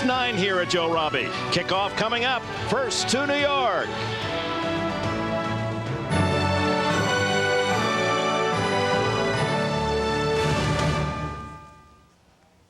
9 here at Joe Robbie. Kickoff coming up. First to New York.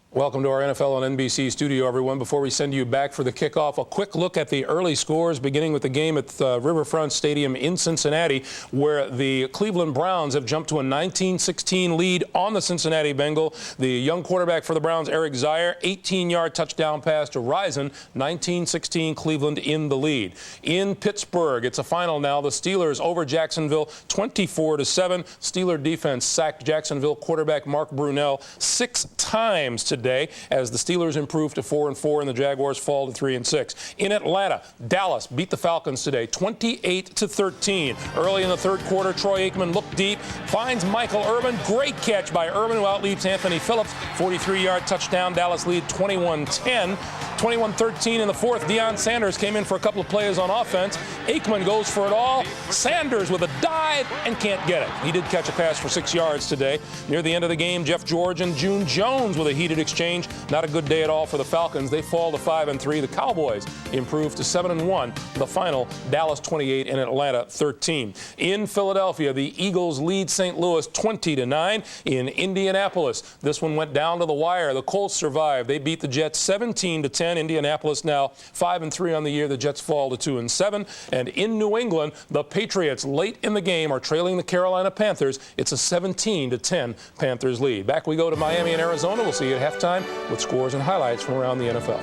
Welcome to our NFL on NBC studio, everyone. Before we send you back for the kickoff, a quick look at the early scores, beginning with the game at Riverfront Stadium in Cincinnati, where the Cleveland Browns have jumped to a 19-16 lead on the Cincinnati Bengal. The young quarterback for the Browns, Eric Zaire, 18-yard touchdown pass to Rison, 19-16 Cleveland in the lead. In Pittsburgh, it's a final now. The Steelers over Jacksonville, 24-7. Steeler defense sacked Jacksonville quarterback Mark Brunell 6 times today, as the Steelers improve to 4-4 and the Jaguars fall to 3-6. In Atlanta, Dallas beat the Falcons today, 28-13. Early in the third quarter, Troy Aikman looked deep, finds Michael Irvin. Great catch by Irvin, who outleaps Anthony Phillips. 43-yard touchdown. Dallas lead 21-10. 21-13 in the fourth. Deion Sanders came in for a couple of plays on offense. Aikman goes for it all. Sanders with a dive and can't get it. He did catch a pass for 6 yards today. Near the end of the game, Jeff George and June Jones with a heated exchange. Not a good day at all for the Falcons. They fall to 5-3. The Cowboys improve to 7-1. The final, Dallas 28 and Atlanta 13. In Philadelphia, the Eagles lead St. Louis 20-9. In Indianapolis, this one went down to the wire. The Colts survived. They beat the Jets 17-10. Indianapolis now 5-3 on the year. The Jets fall to 2-7. And in New England, the Patriots late in the game are trailing the Carolina Panthers. It's a 17-10 Panthers lead. Back we go to Miami and Arizona. We'll see you at halftime with scores and highlights from around the NFL.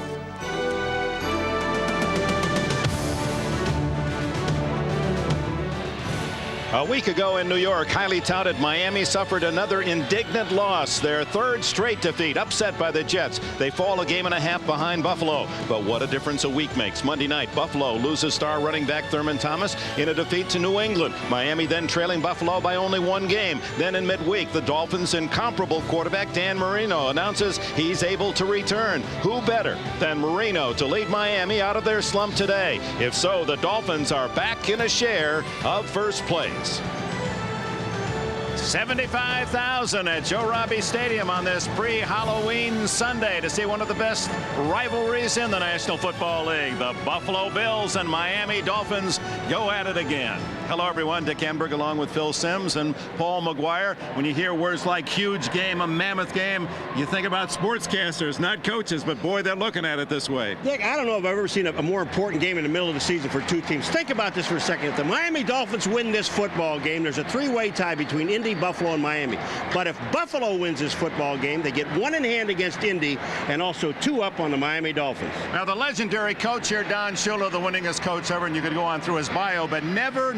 A week ago in New York, highly touted Miami suffered another indignant loss. Their third straight defeat, upset by the Jets. They fall a game and a half behind Buffalo. But what a difference a week makes. Monday night, Buffalo loses star running back Thurman Thomas in a defeat to New England. Miami then trailing Buffalo by only 1 game. Then in midweek, the Dolphins' incomparable quarterback Dan Marino announces he's able to return. Who better than Marino to lead Miami out of their slump today? If so, the Dolphins are back in a share of first place. 75,000 at Joe Robbie Stadium on this pre-Halloween Sunday to see one of the best rivalries in the National Football League. The Buffalo Bills and Miami Dolphins go at it again. Hello, everyone. Dick Enberg along with Phil Simms and Paul McGuire. When you hear words like huge game, a mammoth game, you think about sportscasters, not coaches, but boy, they're looking at it this way. Dick, I don't know if I've ever seen a more important game in the middle of the season for two teams. Think about this for a second. If the Miami Dolphins win this football game, there's a 3-way tie between Indy, Buffalo, and Miami. But if Buffalo wins this football game, they get 1 in hand against Indy and also 2 up on the Miami Dolphins. Now, the legendary coach here, Don Shula, the winningest coach ever, and you could go on through his bio, but never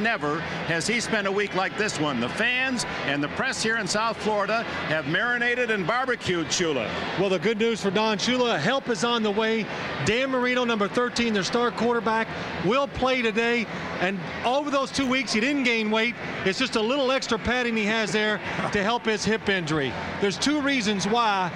has he spent a week like this one. The fans and the press here in South Florida have marinated and barbecued Shula. Well, the good news for Don Shula, help is on the way. Dan Marino, number 13, their star quarterback, will play today. And over those 2 weeks, he didn't gain weight. It's just a little extra padding he has there to help his hip injury. There's 2 reasons why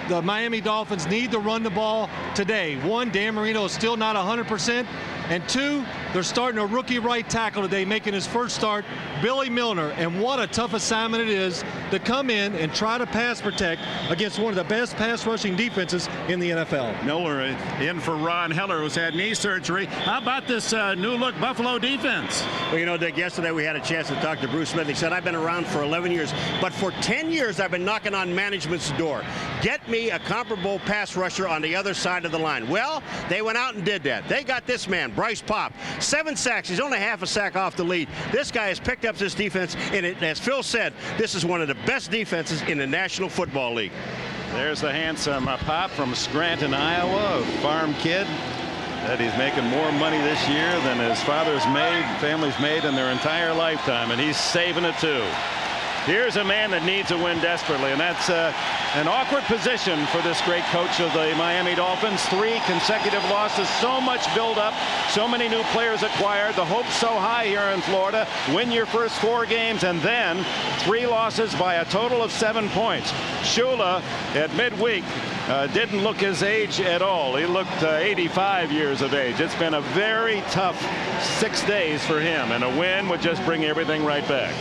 the Miami Dolphins need to run the ball today. 1, Dan Marino is still not 100%. And 2, they're starting a rookie right tackle today, making his first start, Billy Milner. And what a tough assignment it is to come in and try to pass protect against one of the best pass rushing defenses in the NFL. Milner in for Ron Heller, who's had knee surgery. How about this new look Buffalo defense? Well, you know, Dick, yesterday we had a chance to talk to Bruce Smith. He said, I've been around for 11 years, but for 10 years I've been knocking on management's door. Get me a comparable pass rusher on the other side of the line. Well, they went out and did that. They got this man, Bryce Pop. 7 sacks. He's only half a sack off the lead. This guy has picked up this defense, and as Phil said, this is one of the best defenses in the National Football League. There's the handsome Pop from Scranton, Iowa, a farm kid. That he's making more money this year than his family's made in their entire lifetime, and he's saving it too. Here's a man that needs a win desperately, and that's an awkward position for this great coach of the Miami Dolphins. 3 consecutive losses, so much build-up, so many new players acquired, the hope's so high here in Florida. Win your first 4 games, and then 3 losses by a total of 7 points. Shula at midweek didn't look his age at all. He looked 85 years of age. It's been a very tough 6 days for him, and a win would just bring everything right back.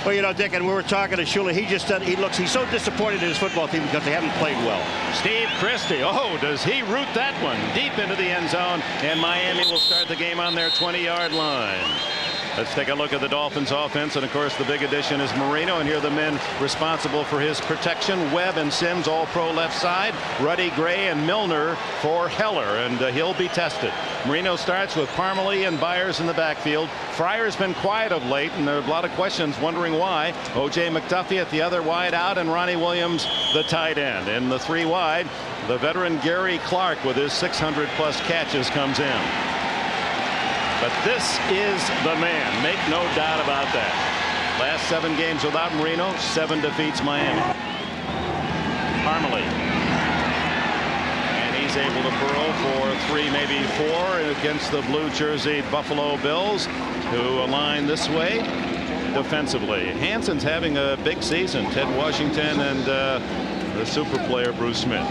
Well, you know, Dick, and we were talking to Shula. He's so disappointed in his football team because they haven't played well. Steve Christie, oh, does he root that one deep into the end zone, and Miami will start the game on their 20-yard line. Let's take a look at the Dolphins offense, and of course the big addition is Marino, and here are the men responsible for his protection. Webb and Sims, all pro left side. Ruddy, Gray, and Milner for Heller, and he'll be tested. Marino starts with Parmalee and Byers in the backfield. Fryer's been quiet of late, and there are a lot of questions wondering why. O.J. McDuffie at the other wide out, and Ronnie Williams the tight end. In the 3 wide, the veteran Gary Clark with his 600-plus catches comes in. But this is the man, make no doubt about that. Last 7 games without Marino, 7 defeats Miami. Parmalee. And he's able to burrow for 3, maybe 4 against the blue jersey Buffalo Bills, who align this way defensively. Hanson's having a big season. Ted Washington and the super player Bruce Smith.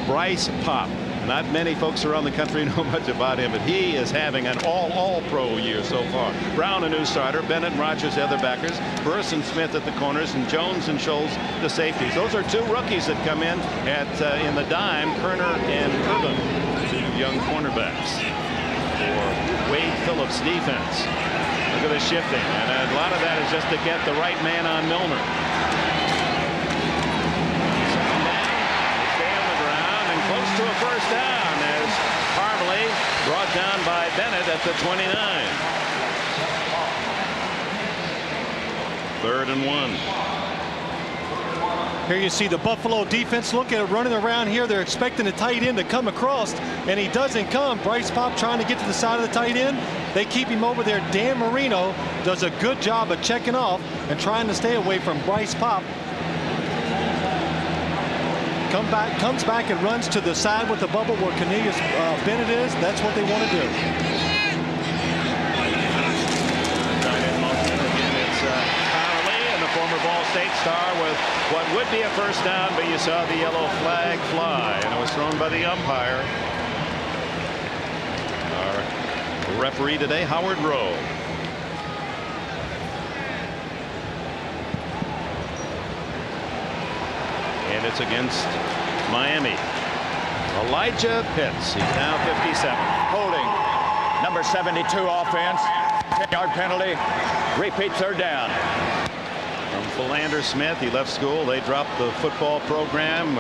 Bryce Pop. Not many folks around the country know much about him, but he is having an all-pro year so far. Brown, a new starter. Bennett and Rogers, the other backers. Burris and Smith at the corners, and Jones and Scholes, the safeties. Those are 2 rookies that come in in the dime, Kerner and Urban, 2 young cornerbacks for Wade Phillips' defense. Look at the shifting, and a lot of that is just to get the right man on Milner. To a first down as Parmalee brought down by Bennett at the 29. 3rd and 1. Here you see the Buffalo defense. Look at it running around here. They're expecting a tight end to come across, and he doesn't come. Bryce Pop trying to get to the side of the tight end. They keep him over there. Dan Marino does a good job of checking off and trying to stay away from Bryce Pop. Comes back and runs to the side with the bubble where Cornelius Bennett is. That's what they want to do. It's Parmalee and the former Ball State star with what would be a first down, but you saw the yellow flag fly, and it was thrown by the umpire. Our referee today, Howard Rowe. And it's against Miami. Elijah Pitts. He's now 57. Holding. Number 72 offense. 10-yard penalty. Repeat 3rd down. From Philander Smith. He left school. They dropped the football program.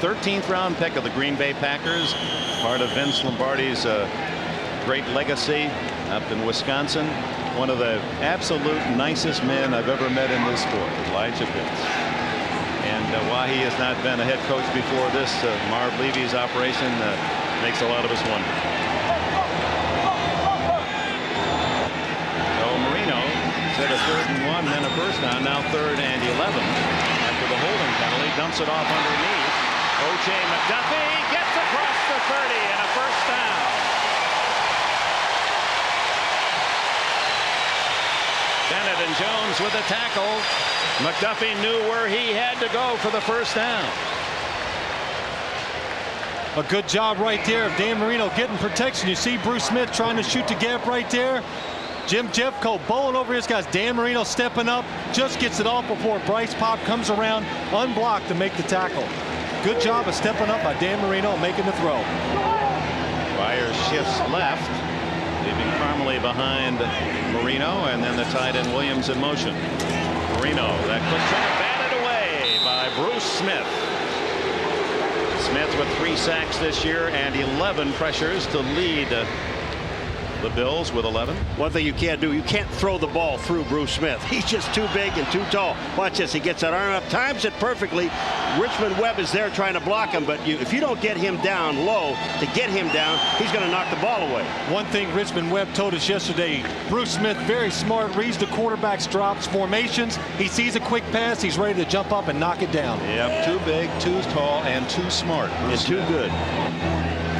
13th round pick of the Green Bay Packers. Part of Vince Lombardi's great legacy up in Wisconsin. One of the absolute nicest men I've ever met in this sport. Elijah Pitts. And why he has not been a head coach before this Marv Levy's operation makes a lot of us wonder. So Marino said a 3rd and 1, then a first down, now 3rd and 11 after the holding penalty. Dumps it off underneath. O.J. McDuffie gets across the 30 and a first down. Bennett and Jones with a tackle. McDuffie knew where he had to go for the first down. A good job right there of Dan Marino getting protection. You see Bruce Smith trying to shoot the gap right there. Jim Jeffcoat bowling over his guys. Dan Marino stepping up, just gets it off before Bryce Pop comes around unblocked to make the tackle. Good job of stepping up by Dan Marino and making the throw. Byers shifts left, leaving Parmalee behind Marino, and then the tight end Williams in motion. Marino, that quick shot batted away by Bruce Smith. Smith with 3 sacks this year and 11 pressures to lead the Bills with 11. One thing you can't do, you can't throw the ball through Bruce Smith. He's just too big and too tall. Watch this, he gets that arm up, times it perfectly. Richmond Webb is there trying to block him, but if you don't get him down low to get him down, he's going to knock the ball away. One thing Richmond Webb told us yesterday, Bruce Smith very smart, reads the quarterback's drops, formations. He sees a quick pass, he's ready to jump up and knock it down. Yep, too big, too tall, and too smart. And too good.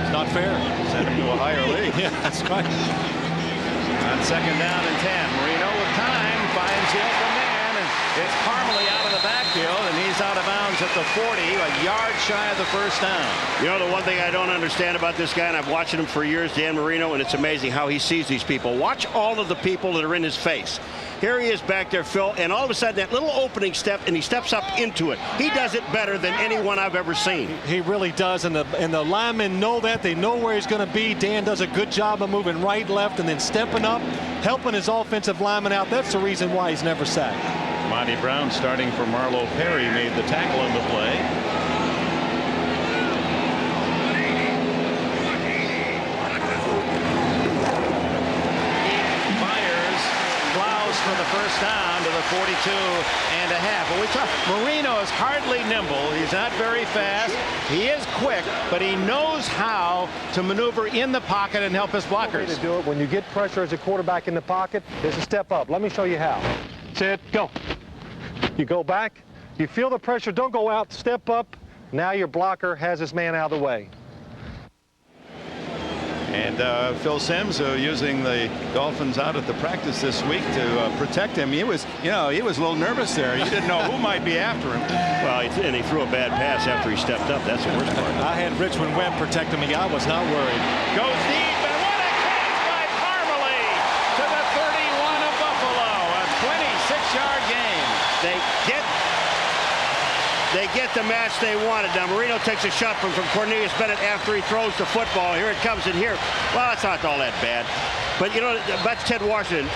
It's not fair. Send him to a higher league. Yeah, that's right. On 2nd down and 10, Marino with time finds the open man, and it's Parmalee out of the backfield, and he's He's out of bounds at the 40, a yard shy of the first down. You know, the one thing I don't understand about this guy, and I've watched him for years, Dan Marino, and it's amazing how he sees these people. Watch all of the people that are in his face. Here he is back there, Phil, and all of a sudden that little opening step, and he steps up into it. He does it better than anyone I've ever seen. He really does, and the linemen know that. They know where he's going to be. Dan does a good job of moving right, left, and then stepping up, helping his offensive lineman out. That's the reason why he's never sacked. Monty Brown, starting for Marlo Perry, made the tackle in the play. For the first down to the 42.5. But we talk, Marino is hardly nimble. He's not very fast. He is quick, but he knows how to maneuver in the pocket and help his blockers. To do it when you get pressure as a quarterback in the pocket is a step up. Let me show you how. Sit, go. You go back. You feel the pressure. Don't go out. Step up. Now your blocker has his man out of the way. And Phil Simms, using the Dolphins out at the practice this week to protect him, he was a little nervous there. You didn't know who might be after him. Well, and he threw a bad pass after he stepped up. That's the worst part. I had Richmond Webb protecting me. I was not worried. Goes deep, and what a catch by Parmalee to the 31 of Buffalo. A 26-yard gain. They get the match they wanted. Now, Marino takes a shot from Cornelius Bennett after he throws the football. Here it comes in here. Well, that's not all that bad. But, you know, that's Ted Washington,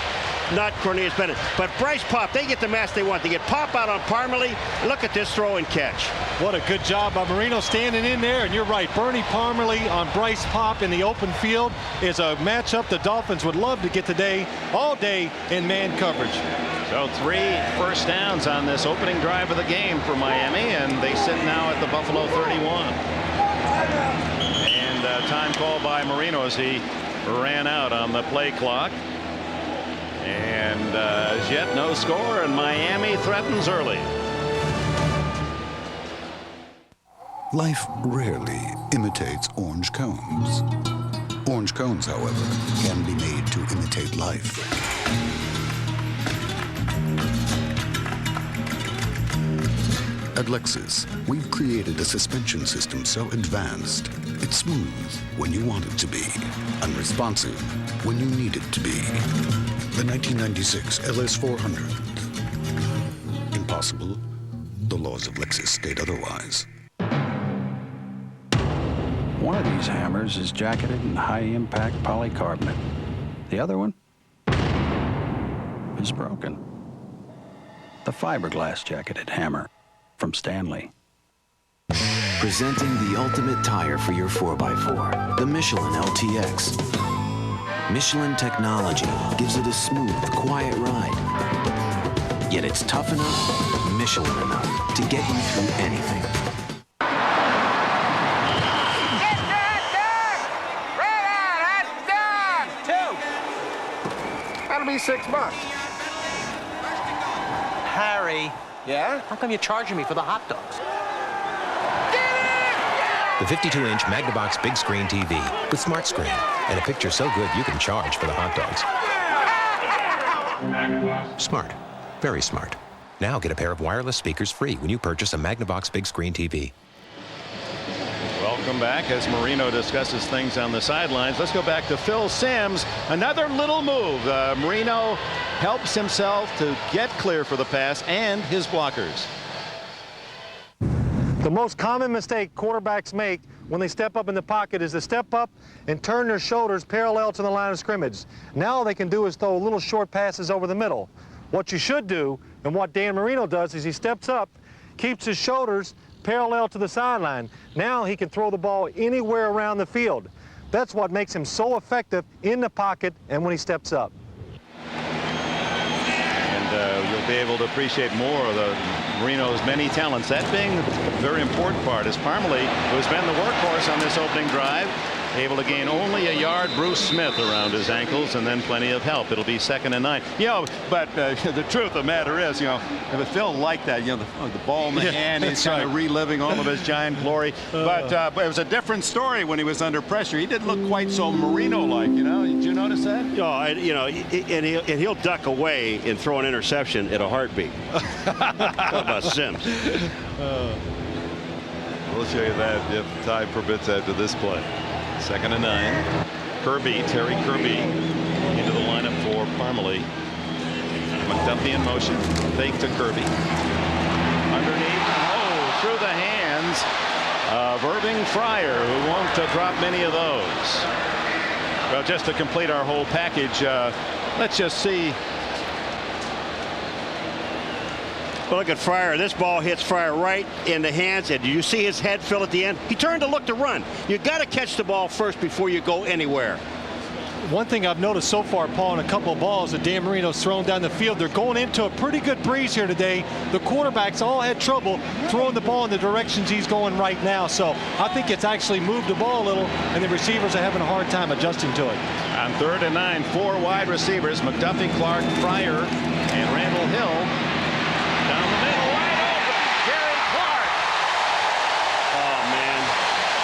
not Cornelius Bennett. But Bryce Popp, they get the match they want. They get Popp out on Parmalee. Look at this throw and catch. What a good job by Marino standing in there. And you're right, Bernie Parmalee on Bryce Popp in the open field is a matchup the Dolphins would love to get today, all day in man coverage. So 3 first downs on this opening drive of the game for Miami, and they sit now at the Buffalo 31. And time called by Marino as he ran out on the play clock. And as yet no score, and Miami threatens early. Life rarely imitates orange cones. Orange cones, however, can be made to imitate life. At Lexus, we've created a suspension system so advanced, it's smooth when you want it to be, and responsive when you need it to be. The 1996 LS400. Impossible, the laws of Lexus state otherwise. One of these hammers is jacketed in high-impact polycarbonate. The other one is broken. The fiberglass jacketed hammer from Stanley. Presenting the ultimate tire for your 4x4, the Michelin LTX. Michelin technology gives it a smooth, quiet ride. Yet it's tough enough, Michelin enough to get you through anything. That'll be $6. Harry. Yeah? How come you're charging me for the hot dogs? The 52-inch Magnavox big screen TV with smart screen and a picture so good you can charge for the hot dogs. Smart. Very smart. Now get a pair of wireless speakers free when you purchase a Magnavox big screen TV. Welcome back as Marino discusses things on the sidelines. Let's go back to Phil Simms. Another little move. Marino helps himself to get clear for the pass and his blockers. The most common mistake quarterbacks make when they step up in the pocket is to step up and turn their shoulders parallel to the line of scrimmage. Now all they can do is throw little short passes over the middle. What you should do, and what Dan Marino does, is he steps up, keeps his shoulders parallel to the sideline. Now he can throw the ball anywhere around the field. That's what makes him so effective in the pocket and when he steps up. And you'll be able to appreciate more of Marino's many talents. That being a very important part is Parmalee, who's been the workhorse on this opening drive, able to gain only a yard. Bruce Smith around his ankles, and then plenty of help. It'll be 2nd and 9. But the truth of the matter is, if Phil liked that, the ball in the hand, he's kind of reliving all of his Giant glory. But it was a different story when he was under pressure. He didn't look quite so Marino-like. Did you notice that? And he'll duck away and throw an interception at a heartbeat. What about Sims? We'll show you that if time permits after this play. 2nd and 9. Terry Kirby into the lineup for Parmalee. McDuffie in motion. Fake to Kirby. Underneath. Through the hands of Irving Fryer, who won't drop many of those. Well, just to complete our whole package, let's just see. Well, look at Fryer. This ball hits Fryer right in the hands, and do you see his head, Phil, at the end? He turned to look to run. You got to catch the ball first before you go anywhere. One thing I've noticed so far, Paul, in a couple of balls that Dan Marino's thrown down the field, they're going into a pretty good breeze here today. The quarterbacks all had trouble throwing the ball in the directions he's going right now. So I think it's actually moved the ball a little, and the receivers are having a hard time adjusting to it. On 3rd and 9, 4 wide receivers, McDuffie, Clark, Fryer, and Randall Hill. Down the middle, wide open, Gary Clark. Oh, man.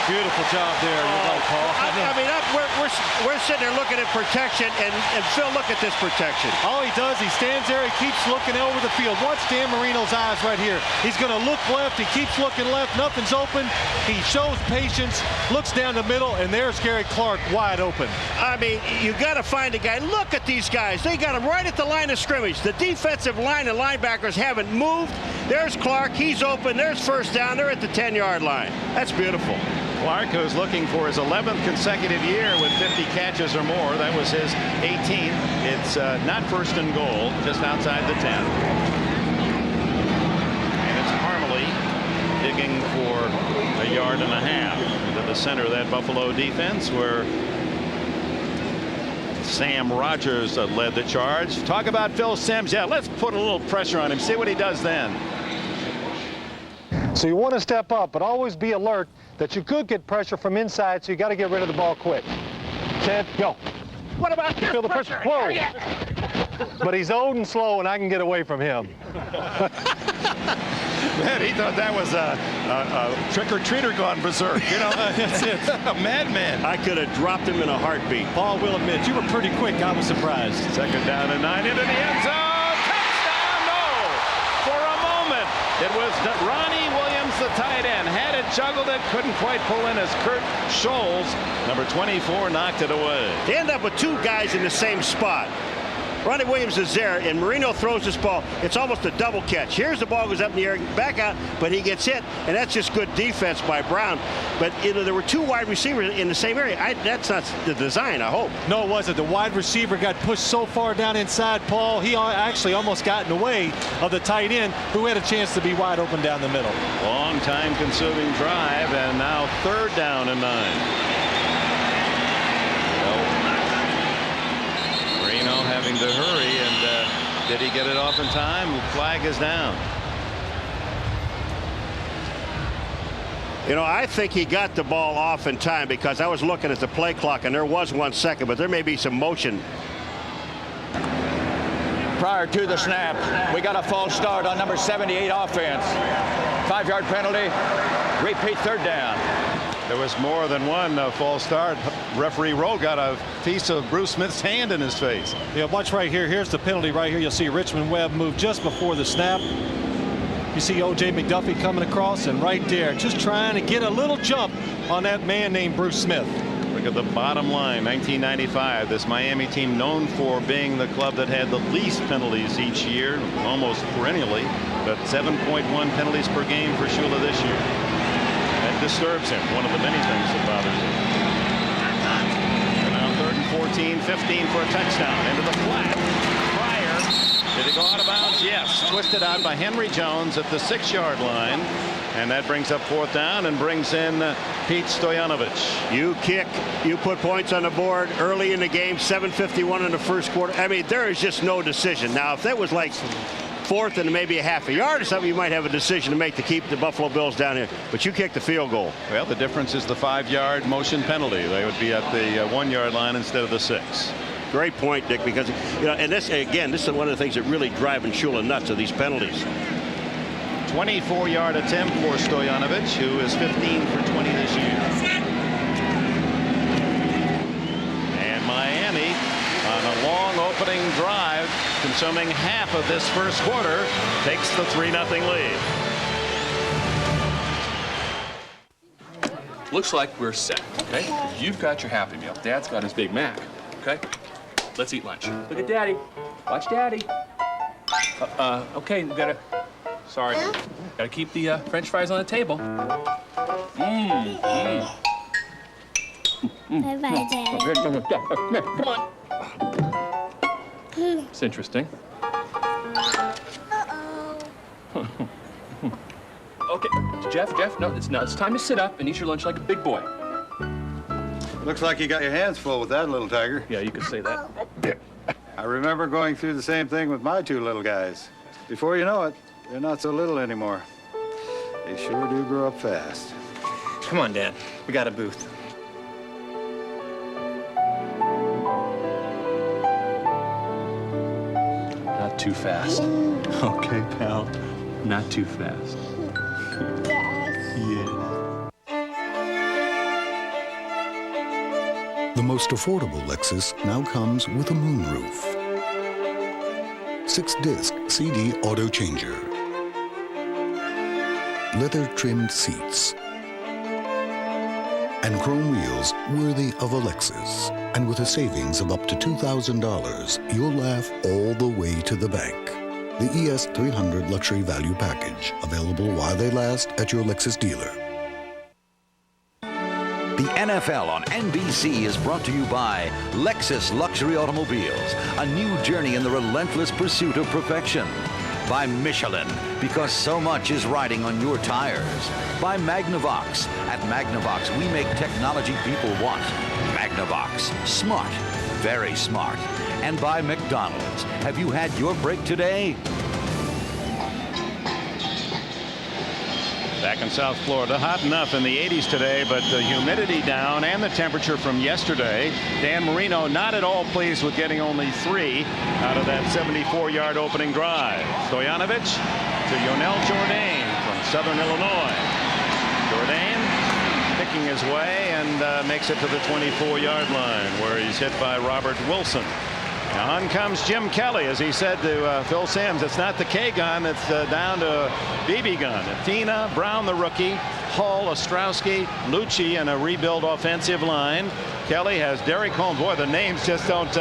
Beautiful job there. You're right, Paul. We're sitting there looking at protection, and Phil, look at this protection. All he does, he stands there, he keeps looking over the field. Watch Dan Marino's eyes right here. He's going to look left, he keeps looking left, nothing's open. He shows patience, looks down the middle, and there's Gary Clark wide open. I mean, you got to find a guy. Look at these guys. They got him right at the line of scrimmage. The defensive line and linebackers haven't moved. There's Clark, he's open. There's 1st down. They're at the 10-yard line. That's beautiful. Clark, who's looking for his 11th consecutive year with 50 catches or more. That was his 18th. It's not 1st and goal, just outside the 10. And it's Parmalee digging for a yard and a half into the center of that Buffalo defense, where Sam Rogers led the charge. Talk about Phil Simms. Yeah, let's put a little pressure on him. See what he does then. So you want to step up, but always be alert that you could get pressure from inside, so you got to get rid of the ball quick. Set, go. What about this Feel the pressure? Whoa. But he's old and slow, and I can get away from him. Man, he thought that was a trick-or-treater gone berserk. That's it. A madman. I could have dropped him in a heartbeat. Paul will admit, you were pretty quick. I was surprised. 2nd down and 9 into the end zone. Touchdown, no! For a moment, it was Ronnie Williams, the tight end. Had it, juggled it, couldn't quite pull in as Kurt Scholes, number 24, knocked it away. They end up with 2 guys in the same spot. Ronnie Williams is there, and Marino throws this ball. It's almost a double catch. Here's the ball goes up in the air, back out, but he gets hit, and that's just good defense by Brown. But there were 2 wide receivers in the same area. That's not the design, I hope. No, it wasn't. The wide receiver got pushed so far down inside, Paul. He actually almost got in the way of the tight end, who had a chance to be wide open down the middle. Long time consuming drive, and now 3rd down and 9. Having to hurry, and did he get it off in time? The flag is down. I think he got the ball off in time, because I was looking at the play clock, and there was 1 second, but there may be some motion. Prior to the snap, we got a false start on number 78 offense. 5-yard penalty. Repeat 3rd down. There was more than one false start. Referee Rowe got a piece of Bruce Smith's hand in his face. Yeah, watch right here. Here's the penalty right here. You'll see Richmond Webb move just before the snap. You see O.J. McDuffie coming across, and right there, just trying to get a little jump on that man named Bruce Smith. Look at the bottom line. 1995, this Miami team, known for being the club that had the least penalties each year, almost perennially, but 7.1 penalties per game for Shula this year. That disturbs him, one of the many things that bothers him. And now 3rd and 14, 15 for a touchdown. Into the flat. Fryer. Did it go out of bounds? Yes. Twisted out by Henry Jones at the 6-yard line. And that brings up 4th down and brings in Pete Stoyanovich. You kick, you put points on the board early in the game, 7:51 in the 1st quarter. I mean, there is just no decision. Now, if that was like 4th and maybe a half a yard or something, you might have a decision to make to keep the Buffalo Bills down here. But you kicked the field goal. Well, the difference is the 5-yard motion penalty. They would be at the 1-yard line instead of the 6. Great point, Dick, because, you know, and this is one of the things that really driving Shula nuts are these penalties. 24-yard attempt for Stoyanovich, who is 15 for 20 this year. And Miami on a long opening drive, consuming half of this first quarter, takes the 3-0 lead. Looks like we're set, okay? You've got your Happy Meal. Dad's got his Big Mac, okay? Let's eat lunch. Look at Daddy. Watch Daddy. Okay, we gotta... Sorry. Gotta keep the French fries on the table. Bye-bye, Daddy. Come on. It's interesting. Okay, Jeff, no, it's time to sit up and eat your lunch like a big boy. Looks like you got your hands full with that, little tiger. Yeah, you could say that. I remember going through the same thing with my 2 little guys. Before you know it, they're not so little anymore. They sure do grow up fast. Come on, Dad. We got a booth. Not too fast. Okay, pal. Not too fast. Yeah. The most affordable Lexus now comes with a moonroof, 6-disc CD auto changer, leather-trimmed seats, and chrome wheels worthy of a Lexus. And with a savings of up to $2,000, you'll laugh all the way to the bank. The ES 300 Luxury Value Package, available while they last at your Lexus dealer. The NFL on NBC is brought to you by Lexus Luxury Automobiles, a new journey in the relentless pursuit of perfection. By Michelin, because so much is riding on your tires. By Magnavox. At Magnavox, we make technology people want. Magnavox. Smart. Very smart. And by McDonald's. Have you had your break today? Back in South Florida, hot enough in the 80s today, but the humidity down and the temperature from yesterday. Dan Marino not at all pleased with getting only 3 out of that 74-yard opening drive. Stoyanovich to Yonel Jourdain from Southern Illinois. Jourdain picking his way and makes it to the 24-yard line, where he's hit by Robert Wilson. Now on comes Jim Kelly, as he said to Phil Simms. It's not the K gun, it's down to a BB gun. Athena, Brown the rookie, Hall, Ostrowski, Lucci, and a rebuild offensive line. Kelly has Derek Holmes. Boy, the names just don't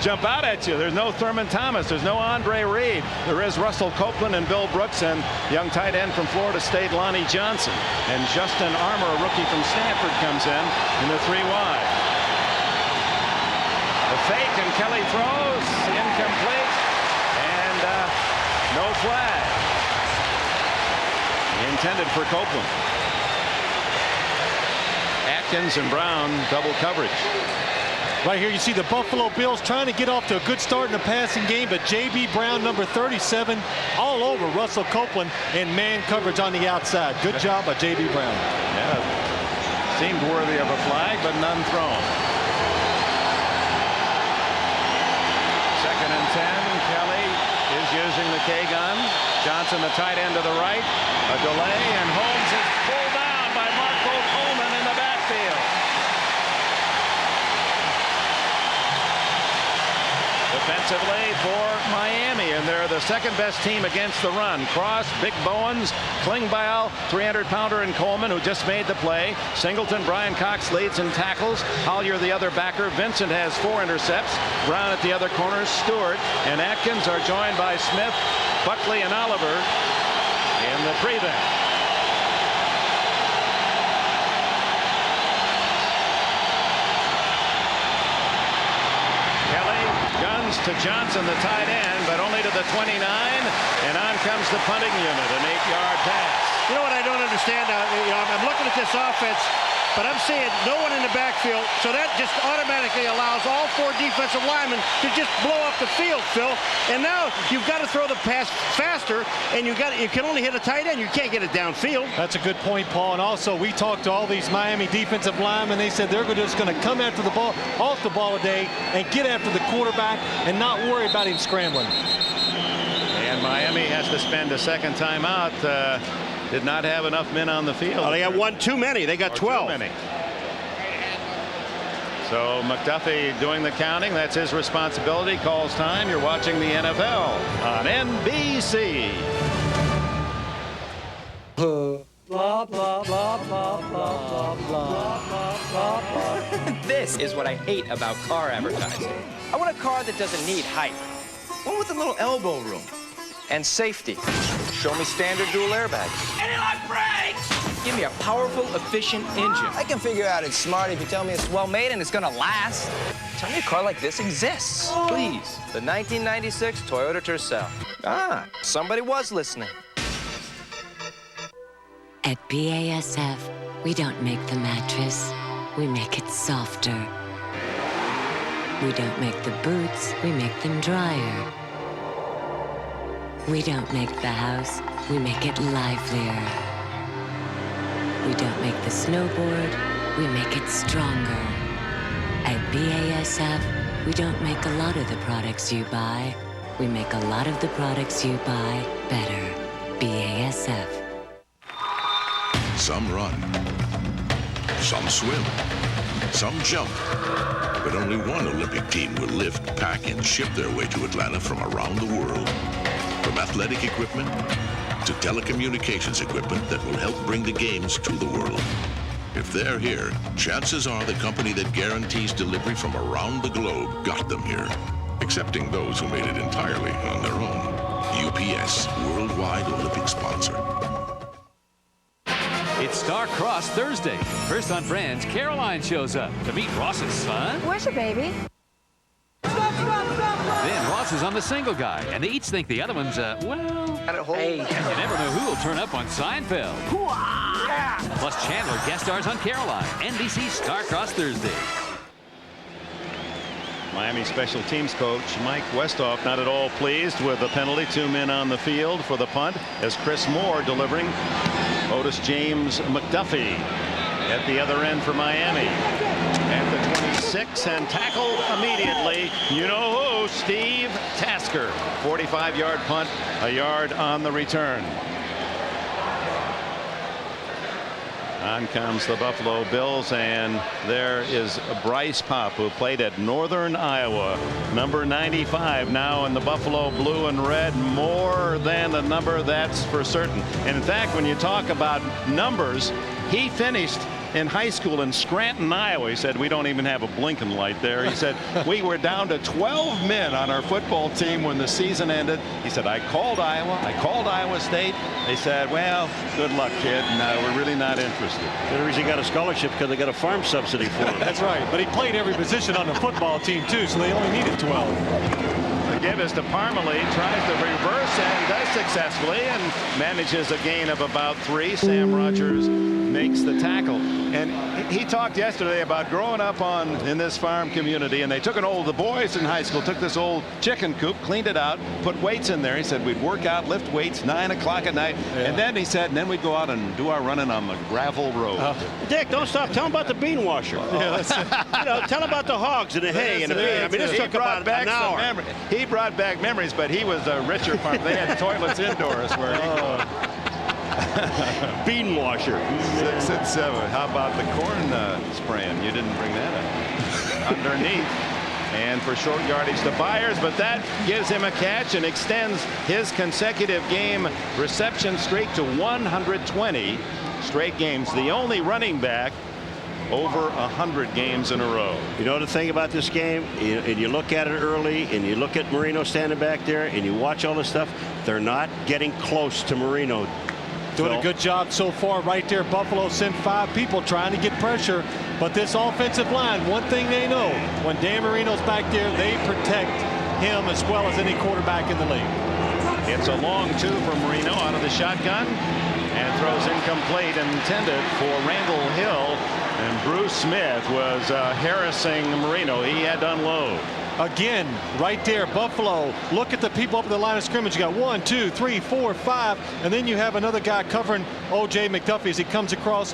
jump out at you. There's no Thurman Thomas. There's no Andre Reed. There is Russell Copeland and Bill Brooks and young tight end from Florida State, Lonnie Johnson. And Justin Armour, a rookie from Stanford, comes in the 3 wide. The fake, and Kelly throws, incomplete, and no flag. Intended for Copeland. Atkins and Brown double coverage. Right here you see the Buffalo Bills trying to get off to a good start in the passing game, but J.B. Brown, number 37, all over Russell Copeland in man coverage on the outside. Good job by J.B. Brown. Yeah, seemed worthy of a flag, but none thrown. 2nd and 10. Kelly is using the K-gun. Johnson, the tight end to the right. A delay, and Holmes is pulled down by Marco Coleman in the backfield. Defensively for Miami, and they're the 2nd-best team against the run. Cross, Big Bowens, Klingbeil, 300-pounder, and Coleman, who just made the play. Singleton, Brian Cox leads in tackles. Hollier, the other backer. Vincent has 4 intercepts. Brown at the other corners. Stewart and Atkins are joined by Smith, Buckley, and Oliver in the prevent. To Johnson, the tight end, but only to the 29, and on comes the punting unit, an 8-yard pass. You know what I don't understand? I'm looking at this offense. but I'm seeing no one in the backfield, so that just automatically allows all 4 defensive linemen to just blow up the field, Phil. And now you've got to throw the pass faster, and you can only hit a tight end. You can't get it downfield. That's a good point, Paul. And also, we talked to all these Miami defensive linemen. They said they're just going to come after the ball, off the ball today, and get after the quarterback and not worry about him scrambling. And Miami has to spend a second timeout. Did not have enough men on the field. Oh, they got one too many. They got 12. Too many. So McDuffie doing the counting. That's his responsibility. Calls time. You're watching the NFL on NBC. Blah, blah, blah, blah, blah, blah, blah, blah. This is what I hate about car advertising. I want a car that doesn't need hype. One with a little elbow room. And safety. Show me standard dual airbags. Anti-lock brakes! Give me a powerful, efficient engine. I can figure out it's smart if you tell me it's well made and it's gonna last. Tell me a car like this exists, please. The 1996 Toyota Tercel. Ah, somebody was listening. At BASF, we don't make the mattress, we make it softer. We don't make the boots, we make them drier. We don't make the house, we make it livelier. We don't make the snowboard, we make it stronger. At BASF, we don't make a lot of the products you buy, we make a lot of the products you buy better. BASF. Some run, some swim, some jump. But only one Olympic team will lift, pack, and ship their way to Atlanta from around the world. From athletic equipment to telecommunications equipment that will help bring the games to the world. If they're here, chances are the company that guarantees delivery from around the globe got them here, excepting those who made it entirely on their own. UPS, worldwide Olympic sponsor. It's Star-Crossed Thursday. First on Friends, Caroline shows up to meet Ross's son. Where's your baby? Then Ross is on the single guy, and they each think the other one's, well... Hey, and you never know who will turn up on Seinfeld. Plus Chandler guest stars on Caroline, NBC's Star-Crossed Thursday. Miami special teams coach Mike Westhoff not at all pleased with the penalty. 2 men on the field for the punt as Chris Moore delivering. Otis James McDuffie at the other end for Miami. At the 26 and tackled immediately. You know who? Steve Tasker. 45-yard punt, a yard on the return. On comes the Buffalo Bills, and there is Bryce Popp, who played at Northern Iowa. Number 95 now in the Buffalo blue and red. More than a number, that's for certain. And in fact, when you talk about numbers, he finished in high school in Scranton, Iowa. He said, we don't even have a blinking light there. He said, we were down to 12 men on our football team when the season ended. He said, I called Iowa. I called Iowa State. They said, well, good luck, kid. No, we're really not interested. The reason he got a scholarship because they got a farm subsidy for him. That's right. But he played every position on the football team, too, so they only needed 12. The give is to Parmalee, tries to reverse and does successfully and manages a gain of about 3. Sam Rogers makes the tackle. And he talked yesterday about growing up in this farm community, and they took the boys in high school took this old chicken coop, cleaned it out, put weights in there. He said we'd work out, lift weights 9 o'clock at night, and then he said, and then we'd go out and do our running on the gravel road. Dick, don't stop. Tell him about the bean washer. Tell him about the hogs and the hay and the bean. I mean, this took about an hour. He brought back memories, but he was a richer farmer. They had toilets indoors where he grew up. Bean washer. 6 and 7. How about the corn spraying? You didn't bring that up. Underneath. And for short yardage to Byers, but that gives him a catch and extends his consecutive game reception streak to 120 straight games. The only running back over 100 games in a row. You know the thing about this game, and you look at it early, and you look at Marino standing back there, and you watch all this stuff, they're not getting close to Marino. Doing a good job so far right there. Buffalo sent 5 people trying to get pressure, but this offensive line, one thing they know, when Dan Marino's back there, they protect him as well as any quarterback in the league. It's a long 2 from Marino out of the shotgun and throws incomplete, intended for Randall Hill. And Bruce Smith was harassing Marino. He had to unload. Again, right there, Buffalo. Look at the people up at the line of scrimmage. You got 1, 2, 3, 4, 5, and then you have another guy covering O.J. McDuffie as he comes across,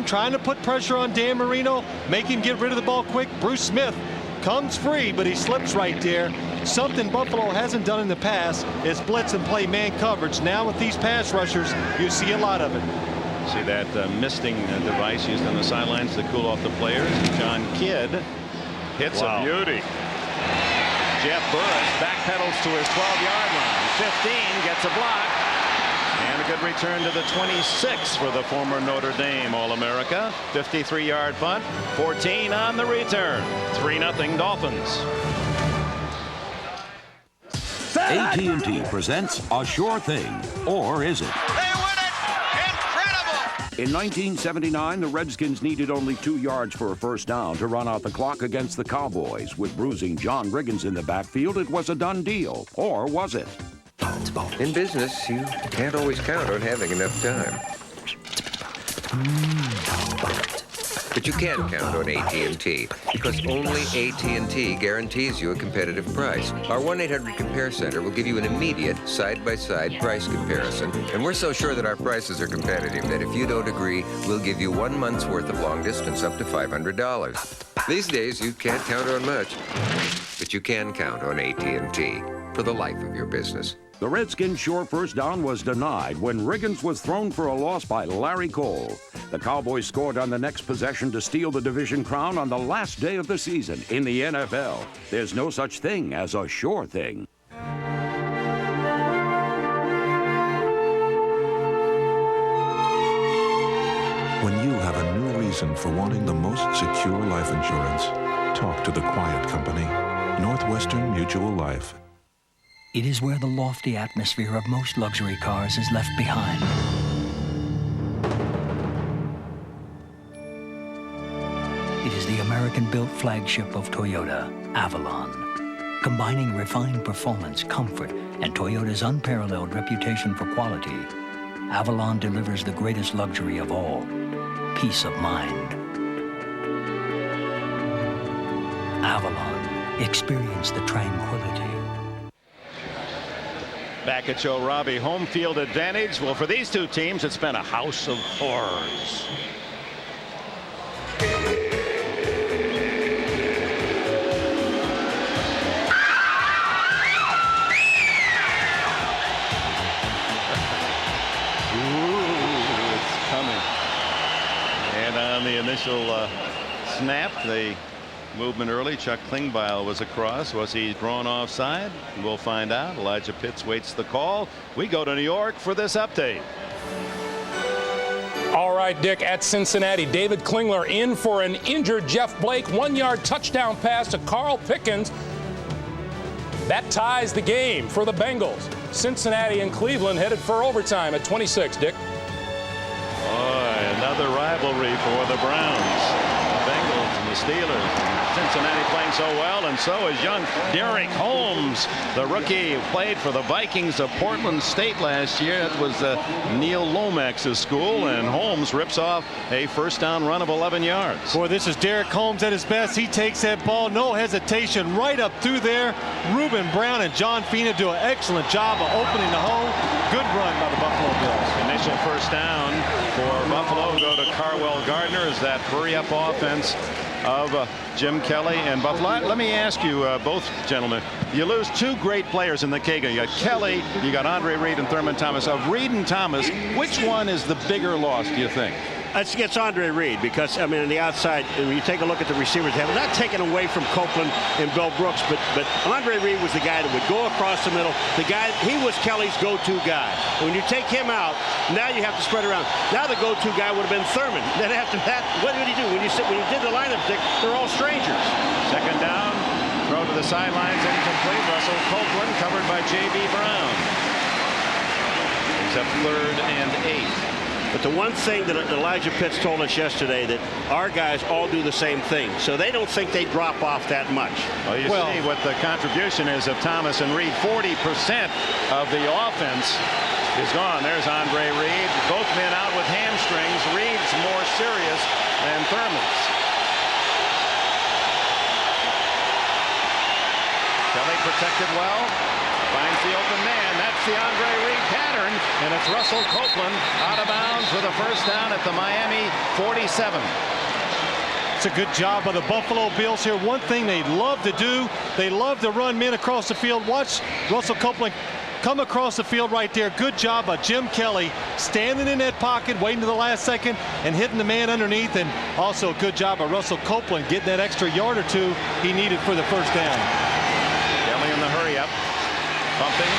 trying to put pressure on Dan Marino, make him get rid of the ball quick. Bruce Smith comes free, but he slips right there. Something Buffalo hasn't done in the past is blitz and play man coverage. Now with these pass rushers, you see a lot of it. See that misting device used on the sidelines to cool off the players. John Kidd hits a beauty. Jeff Burris backpedals to his 12-yard line. 15, gets a block. And a good return to the 26 for the former Notre Dame All-America. 53-yard punt. 14 on the return. 3-0 Dolphins. AT&T presents A Sure Thing, or is it? They win it! Incredible! In 1979, the Redskins needed only 2 yards for a first down to run out the clock against the Cowboys. With bruising John Riggins in the backfield, it was a done deal. Or was it? In business, you can't always count on having enough time. But you can count on AT&T, because only AT&T guarantees you a competitive price. Our 1-800-COMPARE Center will give you an immediate side-by-side price comparison. And we're so sure that our prices are competitive that if you don't agree, we'll give you 1 month's worth of long distance up to $500. These days, you can't count on much, but you can count on AT&T for the life of your business. The Redskins' sure first down was denied when Riggins was thrown for a loss by Larry Cole. The Cowboys scored on the next possession to steal the division crown on the last day of the season in the NFL. There's no such thing as a sure thing. When you have a new reason for wanting the most secure life insurance, talk to the quiet company, Northwestern Mutual Life. It is where the lofty atmosphere of most luxury cars is left behind. It is the American-built flagship of Toyota, Avalon. Combining refined performance, comfort, and Toyota's unparalleled reputation for quality, Avalon delivers the greatest luxury of all, peace of mind. Avalon. Experience the tranquility. Back at Joe Robbie, home field advantage. Well, for these two teams, it's been a house of horrors. On the initial snap, the movement early. Chuck Klingbeil was across. Was he drawn offside? We'll find out. Elijah Pitts waits the call. We go to New York for this update. All right, Dick, at Cincinnati, David Klingler in for an injured Jeff Blake. 1-yard touchdown pass to Carl Pickens. That ties the game for the Bengals. Cincinnati and Cleveland headed for overtime at 26, Dick. Another rivalry for the Browns. The Bengals and the Steelers. Cincinnati playing so well, and so is young Derek Holmes, the rookie who played for the Vikings of Portland State last year. That was Neil Lomax's school, and Holmes rips off a first down run of 11 yards. Boy, this is Derek Holmes at his best. He takes that ball, no hesitation, right up through there. Reuben Brown and John Fina do an excellent job of opening the hole. Good run by the Buffalo Bills. Initial first down for Buffalo go to Carwell Gardner as that hurry-up offense of Jim Kelly and Buffalo. Let me ask you, both gentlemen, you lose two great players in the Kaga. You got Kelly, you got Andre Reed and Thurman Thomas. Of Reed and Thomas, which one is the bigger loss, do you think? It's Andre Reed, because, I mean, on the outside, when you take a look at the receivers, they have not taken away from Copeland and Bill Brooks, but Andre Reed was the guy that would go across the middle. The guy, he was Kelly's go-to guy. When you take him out, now you have to spread around. Now the go-to guy would have been Thurman. Then after that, what did he do? When you did the lineup, they're all strangers. Second down, throw to the sidelines, incomplete. Russell Copeland covered by J.B. Brown. He's up 3rd and 8. But the one thing that Elijah Pitts told us yesterday, that our guys all do the same thing. So they don't think they drop off that much. Well, you see what the contribution is of Thomas and Reed. 40% of the offense is gone. There's Andre Reed. Both men out with hamstrings. Reed's more serious than Thurman's. Kelly protected well. Finds the open man. That's the Andre Reed pattern. And it's Russell Copeland out of bounds with a first down at the Miami 47. It's a good job by the Buffalo Bills here. One thing they love to do, they love to run men across the field. Watch Russell Copeland come across the field right there. Good job by Jim Kelly standing in that pocket, waiting to the last second and hitting the man underneath. And also a good job by Russell Copeland getting that extra yard or two he needed for the first down. Kelly in the hurry up. Bumping,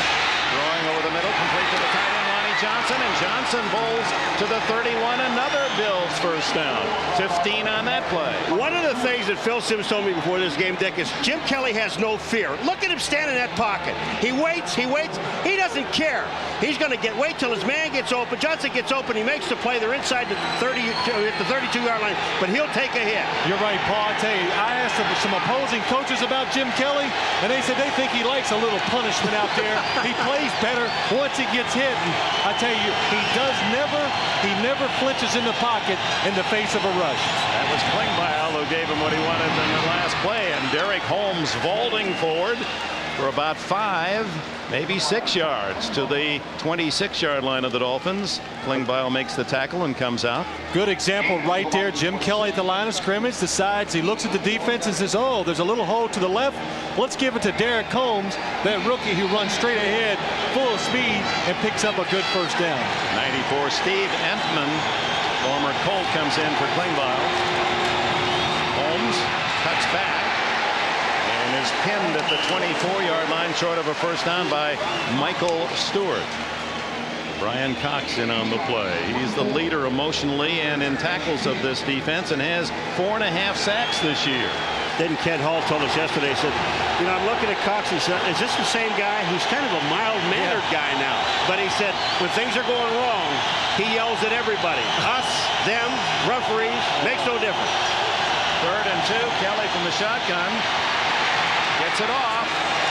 throwing over the middle, complete to the tight end, Lonnie Johnson, and Johnson bowls to the 31, another Bills first down. 15 on that play. One of the things that Phil Simms told me before this game, Dick, is Jim Kelly has no fear. Look at him stand in that pocket. He waits, he doesn't care. He's going to wait till his man gets open. Johnson gets open, he makes the play. They're inside the 32-yard line, but he'll take a hit. You're right, Paul. I tell you, I asked some opposing coaches about Jim Kelly, and they said they think he likes a little punishment out there. He plays better once he gets hit. And I tell you, he never flinches in the pocket in the face of a rush. That was Klingbeil who gave him what he wanted in the last play, and Derek Holmes vaulting forward for about 5, maybe 6 yards to the 26-yard line of the Dolphins. Klingbeil makes the tackle and comes out. Good example right there. Jim Kelly at the line of scrimmage decides, he looks at the defense and says, oh, there's a little hole to the left. Let's give it to Derek Holmes, that rookie who runs straight ahead, full of speed, and picks up a good first down. 94, Steve Entman, former Colt, comes in for Klingbeil. Holmes cuts back and is pinned at the 24-yard line short of a first down by Michael Stewart. Brian Cox in on the play. He's the leader emotionally and in tackles of this defense and has 4.5 sacks this year. Then Ken Hall told us yesterday, he said, you know, I'm looking at Cox and said, is this the same guy? He's kind of a mild-mannered guy now. But he said, when things are going wrong, he yells at everybody. Us, them, referees, makes no difference. 3rd and 2, Kelly from the shotgun. Gets it off.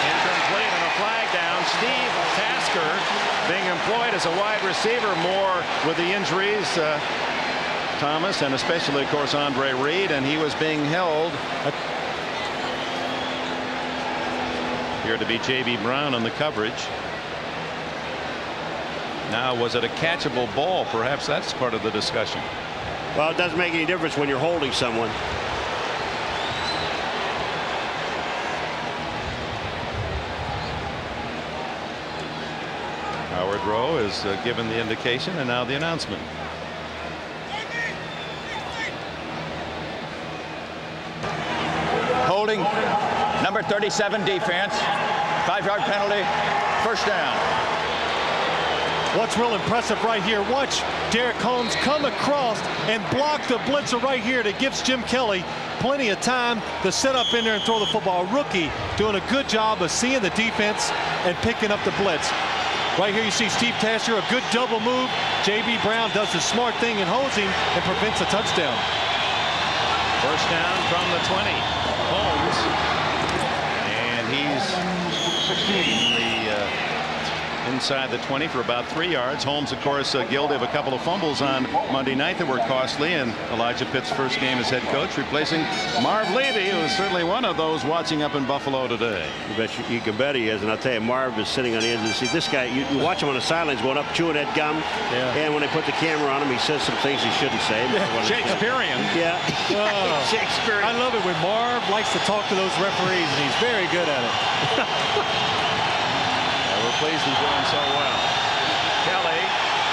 Incomplete and a flag down. Steve Tasker being employed as a wide receiver more with the injuries. Thomas and especially, of course, Andre Reed, and he was being held. Here to be J.B. Brown on the coverage. Now, was it a catchable ball? Perhaps that's part of the discussion. Well, it doesn't make any difference when you're holding someone. Howard Rowe is given the indication, and now the announcement. Holding, number 37 defense, 5-yard penalty, first down. What's real impressive right here, watch Derek Holmes come across and block the blitzer right here that gives Jim Kelly plenty of time to set up in there and throw the football. Rookie doing a good job of seeing the defense and picking up the blitz. Right here you see Steve Tasker, a good double move. J.B. Brown does the smart thing and holds him and prevents a touchdown. First down from the 20. Holmes. And he's inside the 20 for about 3 yards. Holmes, of course, guilty of a couple of fumbles on Monday night that were costly, and Elijah Pitt's first game as head coach, replacing Marv Levy, who is certainly one of those watching up in Buffalo today. You can bet he is, and I'll tell you, Marv is sitting on the edge of the seat. This guy, you watch him on the sidelines going up, chewing that gum, and when they put the camera on him, he says some things he shouldn't say. Shakespearean. Yeah. Oh. Shakespearean. I love it when Marv likes to talk to those referees, and he's very good at it. We're pleased he's doing so well. Kelly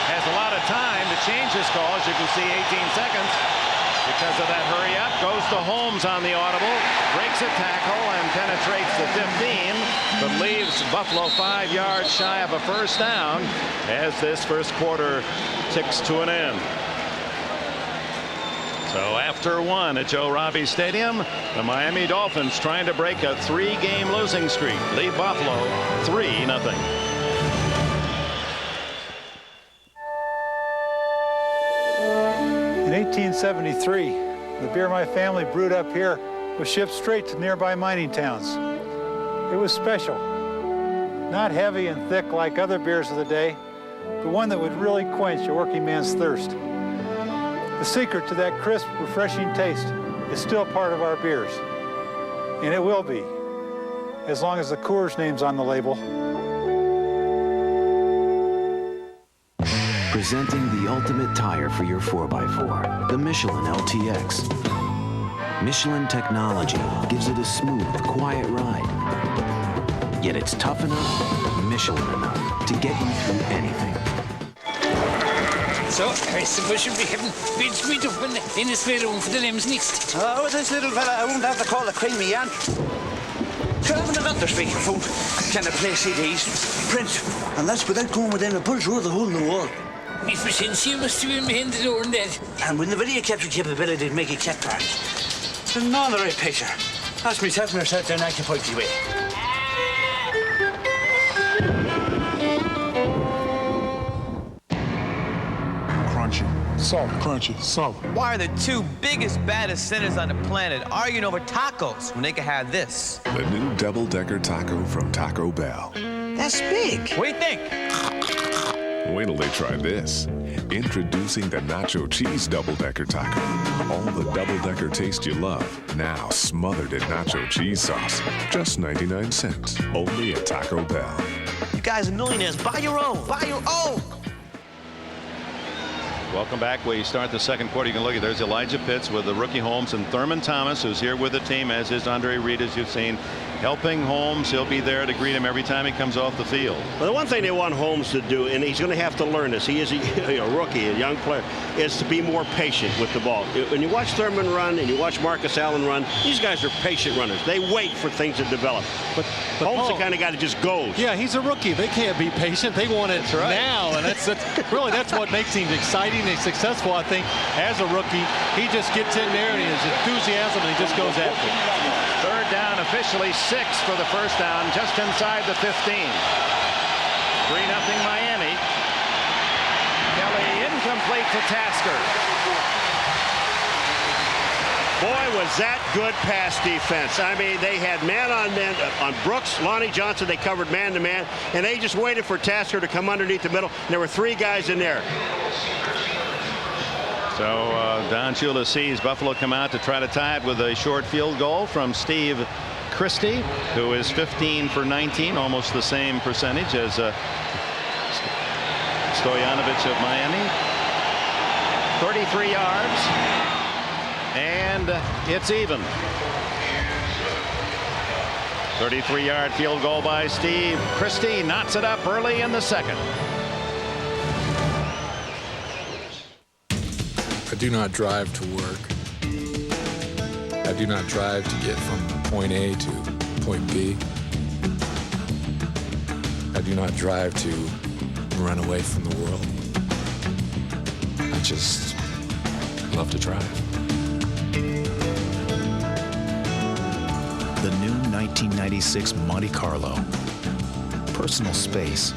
has a lot of time to change his call. As you can see, 18 seconds because of that hurry up. Goes to Holmes on the audible, breaks a tackle and penetrates the 15, but leaves Buffalo 5 yards shy of a first down as this first quarter ticks to an end. So after one at Joe Robbie Stadium, the Miami Dolphins trying to break a 3-game losing streak. Lead Buffalo 3-0. In 1873, the beer my family brewed up here was shipped straight to nearby mining towns. It was special. Not heavy and thick like other beers of the day, but one that would really quench a working man's thirst. The secret to that crisp, refreshing taste is still part of our beers, and it will be, as long as the Coors name's on the label. Presenting the ultimate tire for your 4x4, the Michelin LTX. Michelin technology gives it a smooth, quiet ride. Yet it's tough enough, Michelin enough, to get you through anything. So, I suppose you'll be having bedsweet up in this room for the limbs next. Oh, with this little fella, I won't have to call a creamy Jan. Sure, having another speakerphone. Can I play CDs, print, and that's without going within a pulse of the hole in the wall. Miss Vicencio must have been behind the door and that. And with the video capture capability to make it cat back. There's none the right picture. Ask myself when I sat down occupied the way. Crunchy. Salt. Crunchy. Salt. Why are the two biggest, baddest sinners on the planet arguing over tacos when they could have this? The new double-decker taco from Taco Bell. That's big. What do you think? Wait till they try this. Introducing the nacho cheese double-decker taco. All the double-decker taste you love, now smothered in nacho cheese sauce. Just 99 cents. Only at Taco Bell. You guys are millionaires. Buy your own. Buy your own. Welcome back. We start the second quarter. You can look at there's Elijah Pitts with the rookie Holmes and Thurman Thomas, who's here with the team, as is Andre Reed, as you've seen, helping Holmes. He'll be there to greet him every time he comes off the field. Well, the one thing they want Holmes to do, and he's going to have to learn this, he is a rookie, a young player, is to be more patient with the ball. When you watch Thurman run and you watch Marcus Allen run, these guys are patient runners. They wait for things to develop. But Holmes, the kind of guy that just goes. Yeah, he's a rookie. They can't be patient. They want it now, and that's what makes him exciting and successful, I think, as a rookie. He just gets in there and his enthusiasm, and he just goes after it. Third down, officially 6 for the first down, just inside the 15. 3-0 Miami. Kelly incomplete to Tasker. Boy, was that good pass defense. I mean, they had man on man on Brooks, Lonnie Johnson. They covered man to man, and they just waited for Tasker to come underneath the middle. And there were 3 guys in there. So Don Shula sees Buffalo come out to try to tie it with a short field goal from Steve Christie, who is 15 for 19, almost the same percentage as Stoyanovich of Miami. 33 yards, and it's even. 33-yard field goal by Steve Christie knots it up early in the second. I do not drive to work. I do not drive to get from point A to point B. I do not drive to run away from the world. I just love to drive. The new 1996 Monte Carlo. Personal space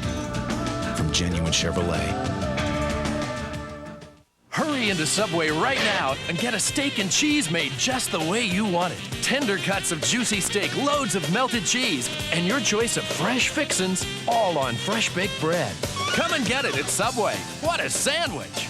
from genuine Chevrolet. Hurry into Subway right now and get a steak and cheese made just the way you want it. Tender cuts of juicy steak, loads of melted cheese, and your choice of fresh fixins, all on fresh baked bread. Come and get it at Subway. What a sandwich!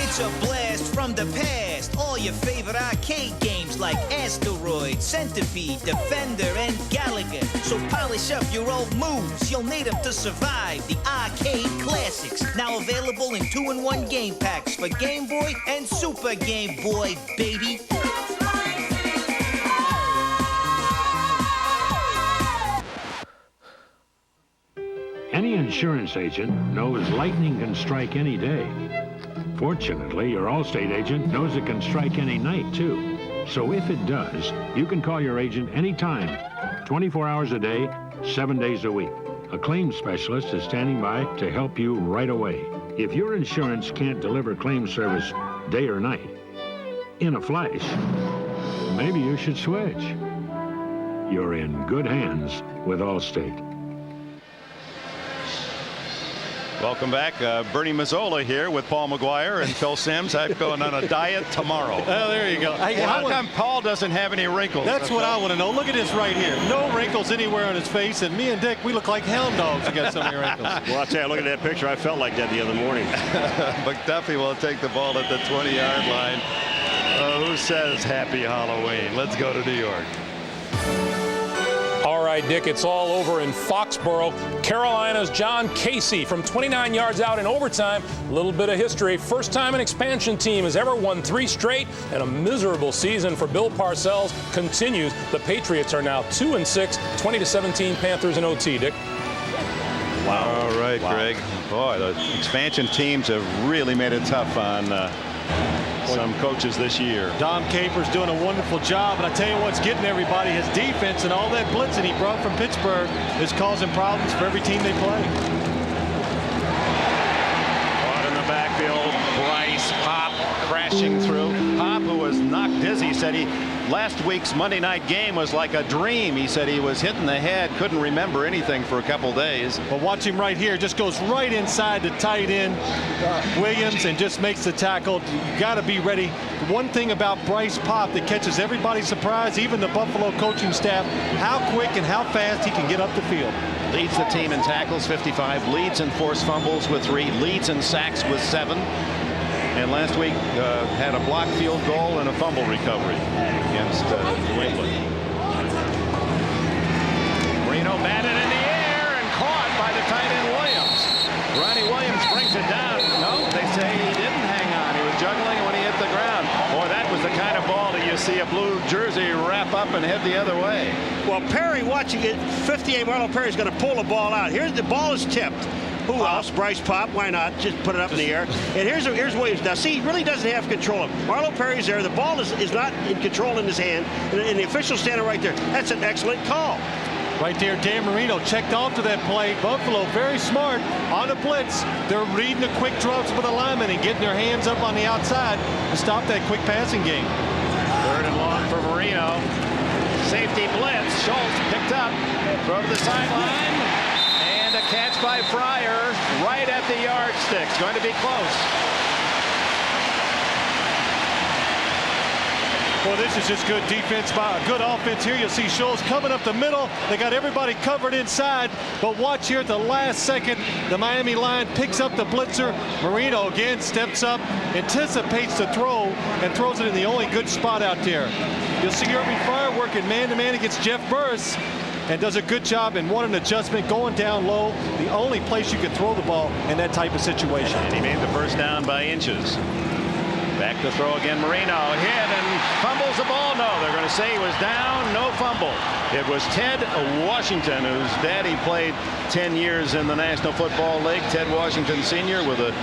It's a blast from the past. All your favorite arcade games like Asteroid, Centipede, Defender, and Galaga. So polish up your old moves. You'll need them to survive the arcade classics. Now available in 2-in-1 game packs for Game Boy and Super Game Boy, baby. Any insurance agent knows lightning can strike any day. Fortunately, your Allstate agent knows it can strike any night, too. So if it does, you can call your agent anytime, 24 hours a day, 7 days a week. A claims specialist is standing by to help you right away. If your insurance can't deliver claim service day or night, in a flash, maybe you should switch. You're in good hands with Allstate. Welcome back. Bernie Mazzola here with Paul McGuire and Phil Simms. I'm going on a diet tomorrow. Oh, there you go. How come Paul doesn't have any wrinkles? That's what I want to know. Look at this right here. No wrinkles anywhere on his face, and me and Dick, we look like hound dogs who got so many wrinkles. Well, I'll tell you, look at that picture. I felt like that the other morning. McDuffie will take the ball at the 20-yard line. Who says Happy Halloween? Let's go to New York. All right, Dick, it's all over in Foxborough. Carolina's John Casey from 29 yards out in overtime. A little bit of history. First time an expansion team has ever won 3 straight, and a miserable season for Bill Parcells continues. The Patriots are now 2-6, 20-17 Panthers in OT, Dick. Wow. All right, Greg. Boy, the expansion teams have really made it tough on some coaches this year. Dom Capers doing a wonderful job, and I tell you what's getting everybody, his defense and all that blitzing he brought from Pittsburgh is causing problems for every team they play. Caught in the backfield, Bryce Pop crashing through. Pop, who was knocked dizzy, said last week's Monday night game was like a dream. He said he was hit in the head, couldn't remember anything for a couple days. But watch him right here, just goes right inside the tight end Williams and just makes the tackle. You got to be ready. One thing about Bryce Pop that catches everybody surprised, even the Buffalo coaching staff, how quick and how fast he can get up the field. Leads the team in tackles, 55. Leads in forced fumbles with 3. Leads in sacks with 7. And last week had a blocked field goal and a fumble recovery against New England. Marino batted in the air and caught by the tight end Williams. Ronnie Williams brings it down. No, they say he didn't hang on. He was juggling when he hit the ground. Boy, that was the kind of ball that you see a blue jersey wrap up and head the other way. Well, Perry watching it, 58, Marlon Perry's going to pull the ball out. Here's the ball is tipped. Who else? Bryce Pop. Why not? Just put it up in the air. And here's Williams. Now, see, he really doesn't have control of it. Marlon Perry's there. The ball is not in control in his hand. And the official's standing right there. That's an excellent call. Right there, Dan Marino checked off to that play. Buffalo very smart on the blitz. They're reading the quick drops with the linemen and getting their hands up on the outside to stop that quick passing game. 3rd and long for Marino. Safety blitz. Schultz picked up. Throw to the sideline. And a catch by Fryer right at the yardstick. It's going to be close. Well, this is just good defense by good offense here. You'll see Schultz coming up the middle. They got everybody covered inside. But watch here at the last second, the Miami line picks up the blitzer. Marino again steps up, anticipates the throw, and throws it in the only good spot out there. You'll see Irving Fryer working man-to-man against Jeff Burris, and does a good job in one adjustment, going down low. The only place you can throw the ball in that type of situation. And he made the first down by inches. Back to throw again. Marino hit and fumbles the ball. No, they're going to say he was down. No fumble. It was Ted Washington, whose daddy played 10 years in the National Football League. Ted Washington Sr. with the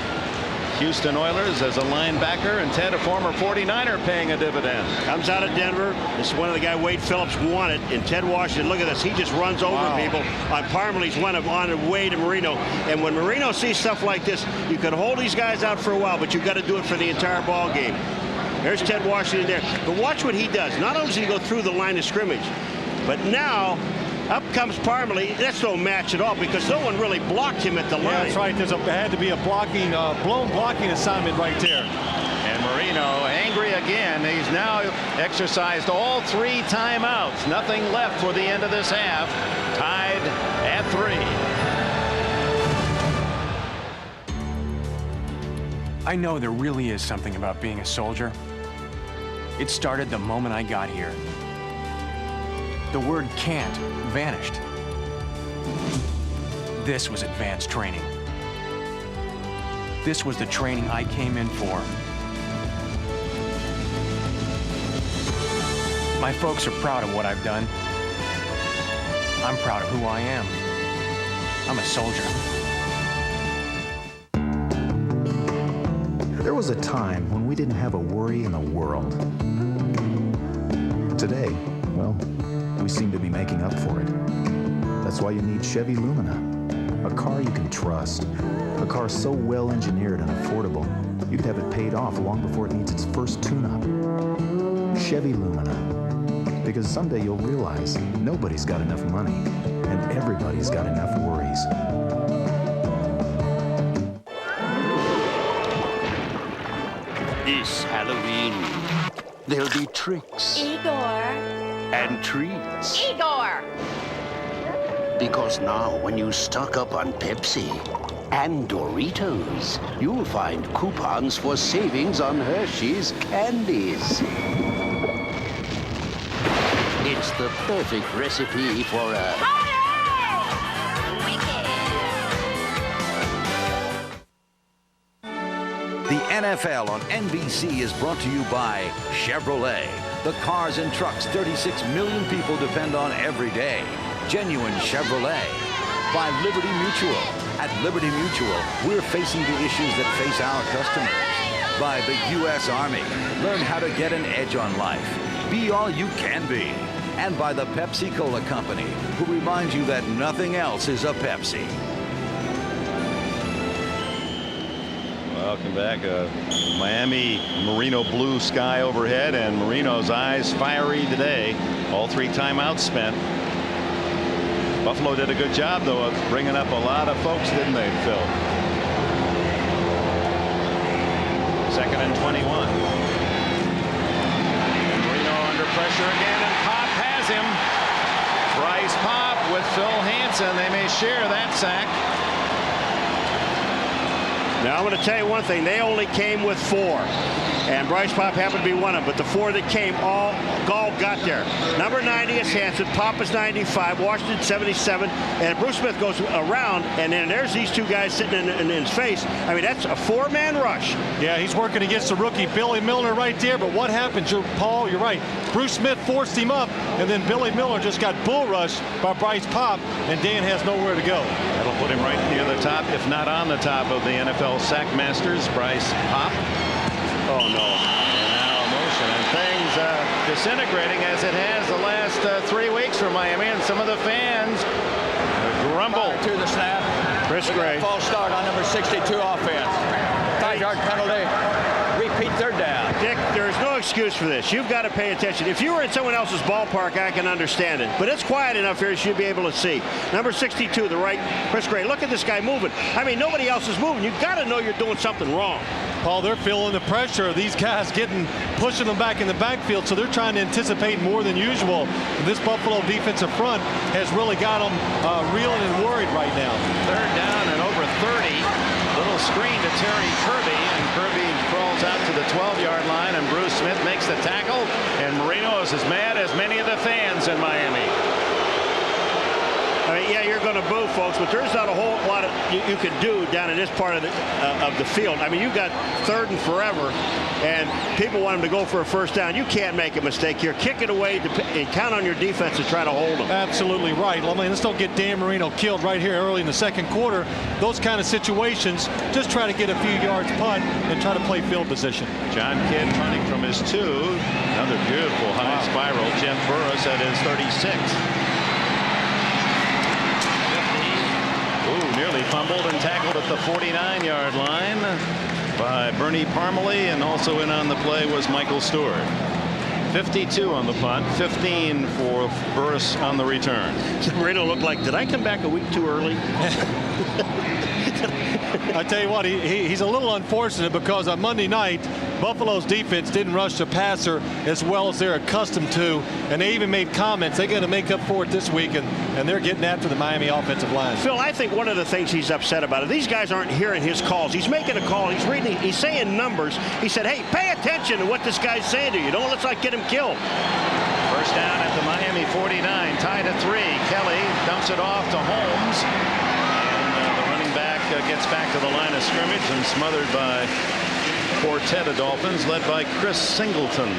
Houston Oilers as a linebacker, and Ted, a former 49er, paying a dividend. Comes out of Denver. This is one of the guy Wade Phillips wanted, and Ted Washington, look at this. He just runs over people. On Parmalee's one on Wade and Marino. And when Marino sees stuff like this, you can hold these guys out for a while, but you've got to do it for the entire ball game. There's Ted Washington there. But watch what he does. Not only does he go through the line of scrimmage, but now up comes Parmalee. That's no match at all because no one really blocked him at the line. Yeah, that's right. Had to be a blocking, blown blocking assignment right there. And Marino angry again. He's now exercised all 3 timeouts. Nothing left for the end of this half. Tied at 3. I know there really is something about being a soldier. It started the moment I got here. The word can't vanished. This was advanced training. This was the training I came in for. My folks are proud of what I've done. I'm proud of who I am. I'm a soldier. There was a time when we didn't have a worry in the world. Today, well, we seem to be making up for it. That's why you need Chevy Lumina, a car you can trust, a car so well engineered and affordable, you could have it paid off long before it needs its first tune-up. Chevy Lumina, because someday you'll realize nobody's got enough money and everybody's got enough worries. This Halloween, there'll be tricks Igor. and treats. Igor. Because now, when you stock up on Pepsi and Doritos, you'll find coupons for savings on Hershey's candies. It's the perfect recipe for a... The NFL on NBC is brought to you by Chevrolet. The cars and trucks 36 million people depend on every day. Genuine Chevrolet. By Liberty Mutual. At Liberty Mutual, we're facing the issues that face our customers. By the U.S. Army. Learn how to get an edge on life. Be all you can be. And by the Pepsi-Cola Company, who reminds you that nothing else is a Pepsi. Welcome back. Miami Merino blue sky overhead, and Marino's eyes fiery today. All 3 timeouts spent. Buffalo did a good job, though, of bringing up a lot of folks, didn't they, Phil? 2nd and 21. And Marino under pressure again, and Pop has him. Bryce Pop with Phil Hansen. They may share that sack. Now, I'm going to tell you one thing. They only came with 4. And Bryce Pop happened to be one of them. But the 4 that came, all got there. Number 90 is Hansen. Pop is 95. Washington 77. And Bruce Smith goes around. And then there's these 2 guys sitting in his face. I mean, that's a 4-man rush. Yeah, he's working against the rookie, Billy Miller, right there. But what happened, Paul? You're right. Bruce Smith forced him up. And then Billy Miller just got bull rushed by Bryce Pop. And Dan has nowhere to go. That'll put him right near the top, if not on the top of the NFL sack masters. Bryce Pop. Oh, no. And now motion. And things disintegrating as it has the last 3 weeks for Miami. And some of the fans grumble. To the snap. Chris Gray. False start on number 62 offense. 5-yard penalty. Repeat 3rd down. Dick, there's no excuse for this. You've got to pay attention. If you were in someone else's ballpark, I can understand it. But it's quiet enough here you should be able to see. Number 62, the right, Chris Gray. Look at this guy moving. I mean, nobody else is moving. You've got to know you're doing something wrong. Paul, they're feeling the pressure of these guys pushing them back in the backfield, so they're trying to anticipate more than usual. This Buffalo defensive front has really got them reeling and worried right now. 3rd down and over 30. Little screen to Terry Kirby, and Kirby crawls out to the 12-yard line, and Bruce Smith makes the tackle, and Marino is as mad as many of the fans in Miami. I mean, yeah, you're going to boo, folks, but there's not a whole lot of you can do down in this part of the field. I mean, you got 3rd and forever, and people want him to go for a 1st down. You can't make a mistake here. Kick it away and count on your defense to try to hold them. Absolutely right. I mean, let's don't get Dan Marino killed right here early in the 2nd quarter. Those kind of situations, just try to get a few yards punt and try to play field position. John Kidd running from his 2. Another beautiful high spiral. Jeff Burris at his 36. Nearly fumbled and tackled at the 49-yard line by Bernie Parmalee, and also in on the play was Michael Stewart. 52 on the punt, 15 for Burris on the return. Marino looked like, did I come back a week too early? I tell you what, he's a little unfortunate because on Monday night, Buffalo's defense didn't rush the passer as well as they're accustomed to, and they even made comments. They're going to make up for it this week, and they're getting after the Miami offensive line. Phil, I think one of the things he's upset about is these guys aren't hearing his calls. He's making a call. He's reading. He's saying numbers. He said, hey, pay attention to what this guy's saying to you. Don't let's like get him killed. 1st down at the Miami 49, tied at 3. Kelly dumps it off to Holmes. Gets back to the line of scrimmage and smothered by quartet of Dolphins led by Chris Singleton.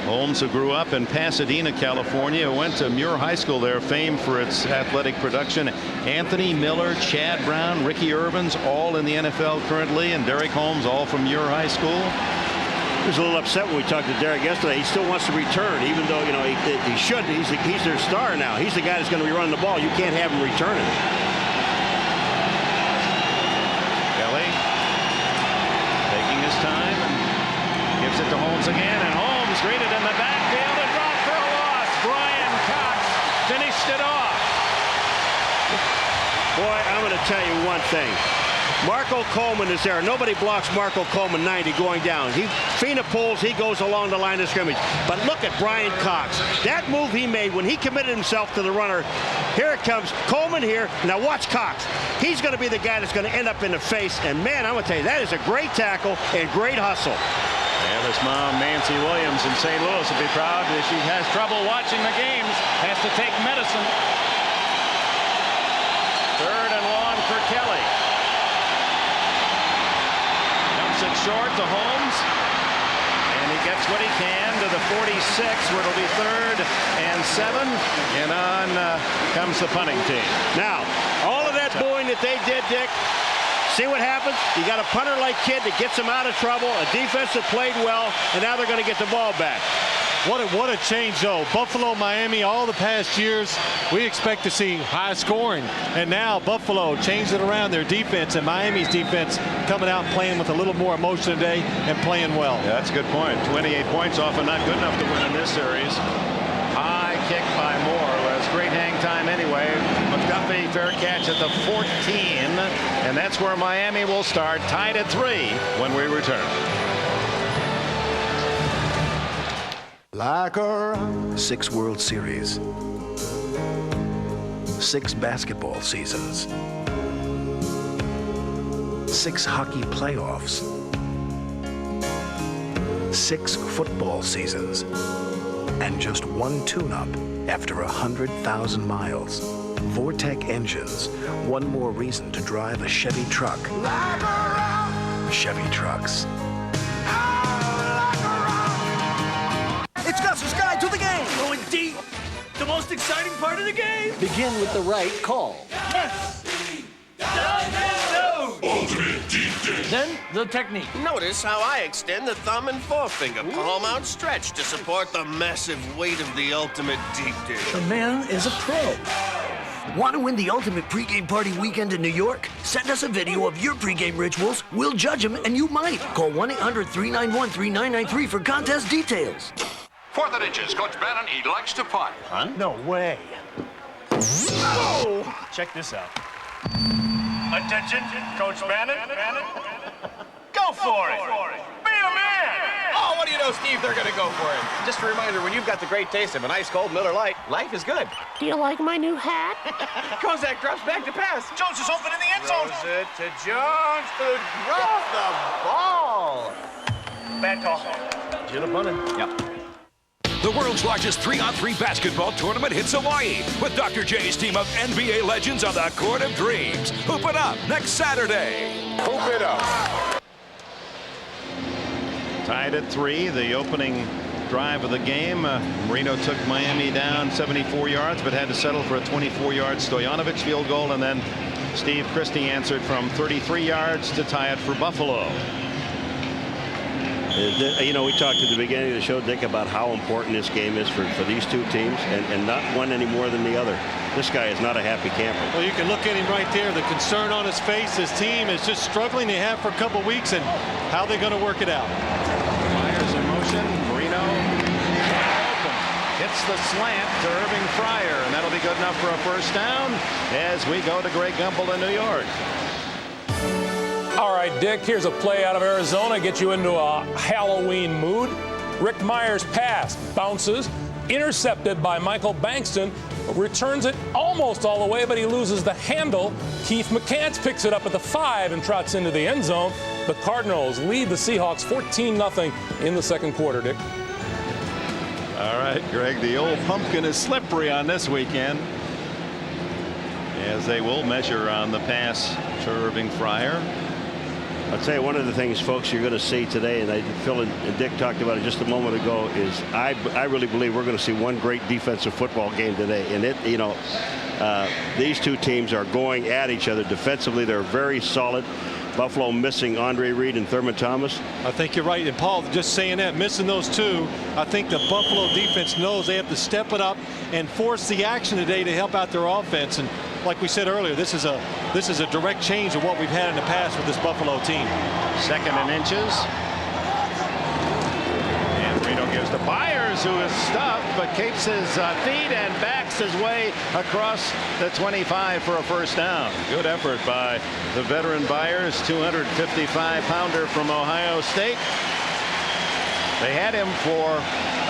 Holmes, who grew up in Pasadena, California, went to Muir High School there, famed for its athletic production. Anthony Miller, Chad Brown, Ricky Irvins, all in the NFL currently, and Derek Holmes, all from Muir High School. He was a little upset when we talked to Derek yesterday. He still wants to return, even though he should. He's their star now. He's the guy that's going to be running the ball. You can't have him returning. Time and gives it to Holmes again, and Holmes greeted in the backfield and dropped for a loss. Brian Cox finished it off. Boy, I'm going to tell you one thing. Marco Coleman is there. Nobody blocks Marco Coleman 90 going down. Fina pulls, he goes along the line of scrimmage. But look at Brian Cox. That move he made when he committed himself to the runner. Here it comes. Coleman here. Now watch Cox. He's going to be the guy that's going to end up in the face. And man, I'm going to tell you, that is a great tackle and great hustle. Yeah, his mom, Nancy Williams in St. Louis, will be proud that she has trouble watching the games, has to take medicine. 3rd and long for Kelly. Dumps it short to Holmes. And he gets what he can to the 46, where it'll be 3rd and 7. And on comes the punting team. Now, all of that booing that they did, Dick, see what happens? You got a punter like Kidd that gets them out of trouble, a defense that played well, and now they're going to get the ball back. What a change, though. Buffalo, Miami, all the past years, we expect to see high scoring. And now Buffalo changed it around, their defense, and Miami's defense coming out and playing with a little more emotion today and playing well. Yeah, that's a good point. 28 points, often not good enough to win in this series. High kick by Moore. That's great hang time anyway. McDuffie, fair catch at the 14. And that's where Miami will start, tied at 3 when we return. Like a 6 World Series, 6 basketball seasons, 6 hockey playoffs, 6 football seasons, and just 1 tune-up after 100,000 miles. Vortec engines, 1 more reason to drive a Chevy truck. Chevy trucks. It's Gus's Guide to the Game. Going deep. The most exciting part of the game. Begin with the right call. Yes. Ultimate deep dish. Then the technique. Notice how I extend the thumb and forefinger palm out stretch to support the massive weight of the ultimate deep dish. The man is a pro. Want to win the ultimate pregame party weekend in New York? Send us a video of your pregame rituals. We'll judge them, and you might. Call 1-800-391-3993 for contest details. 4th and inches. Coach Bannon, he likes to punt. Huh? No way. Oh! Check this out. Attention, Coach Bannon. Go for it. Be a man. Oh, what do you know, Steve? They're going to go for it. Just a reminder, when you've got the great taste of an ice-cold Miller Lite, life is good. Do you like my new hat? Kozak drops back to pass. Jones is open in the end zone. Throws it to Jones, who drops the ball. Bad call. Should have punted. Yep. The world's largest 3-on-3 basketball tournament hits Hawaii with Dr. J's team of NBA legends on the Court of Dreams. Hoop it up next Saturday. Hoop it up. Tied at 3, the opening drive of the game. Marino took Miami down 74 yards, but had to settle for a 24-yard Stoyanovich field goal, and then Steve Christie answered from 33 yards to tie it for Buffalo. You know, we talked at the beginning of the show, Dick, about how important this game is for these two teams, and not one any more than the other. This guy is not a happy camper. Well, you can look at him right there, the concern on his face. His team is just struggling. They have for a couple weeks, and how they're going to work it out. Myers in motion. Marino open. Hits the slant to Irving Fryer, and that'll be good enough for a first down as we go to Greg Gumbel in New York. All right, Dick, here's a play out of Arizona. Get you into a Halloween mood. Rick Myers' pass bounces, intercepted by Michael Bankston, returns it almost all the way, but he loses the handle. Keith McCants picks it up at the 5 and trots into the end zone. The Cardinals lead the Seahawks 14-0 in the second quarter, Dick. All right, Greg, the old pumpkin is slippery on this weekend, as they will measure on the pass to Irving Fryer. I'll tell you, one of the things, folks, you're going to see today, and Phil and Dick talked about it just a moment ago, is I really believe we're going to see one great defensive football game today. And these two teams are going at each other defensively. They're very solid. Buffalo missing Andre Reed and Thurman Thomas. I think you're right. And Paul, just saying that, missing those two, I think the Buffalo defense knows they have to step it up and force the action today to help out their offense. And like we said earlier, this is a direct change of what we've had in the past with this Buffalo team. 2nd and inches. And Marino Gives to Byers, who is stuffed, but keeps his feet and backs his way across the 25 for a first down. Good effort by the veteran Byers, 255-pounder from Ohio State. They had him for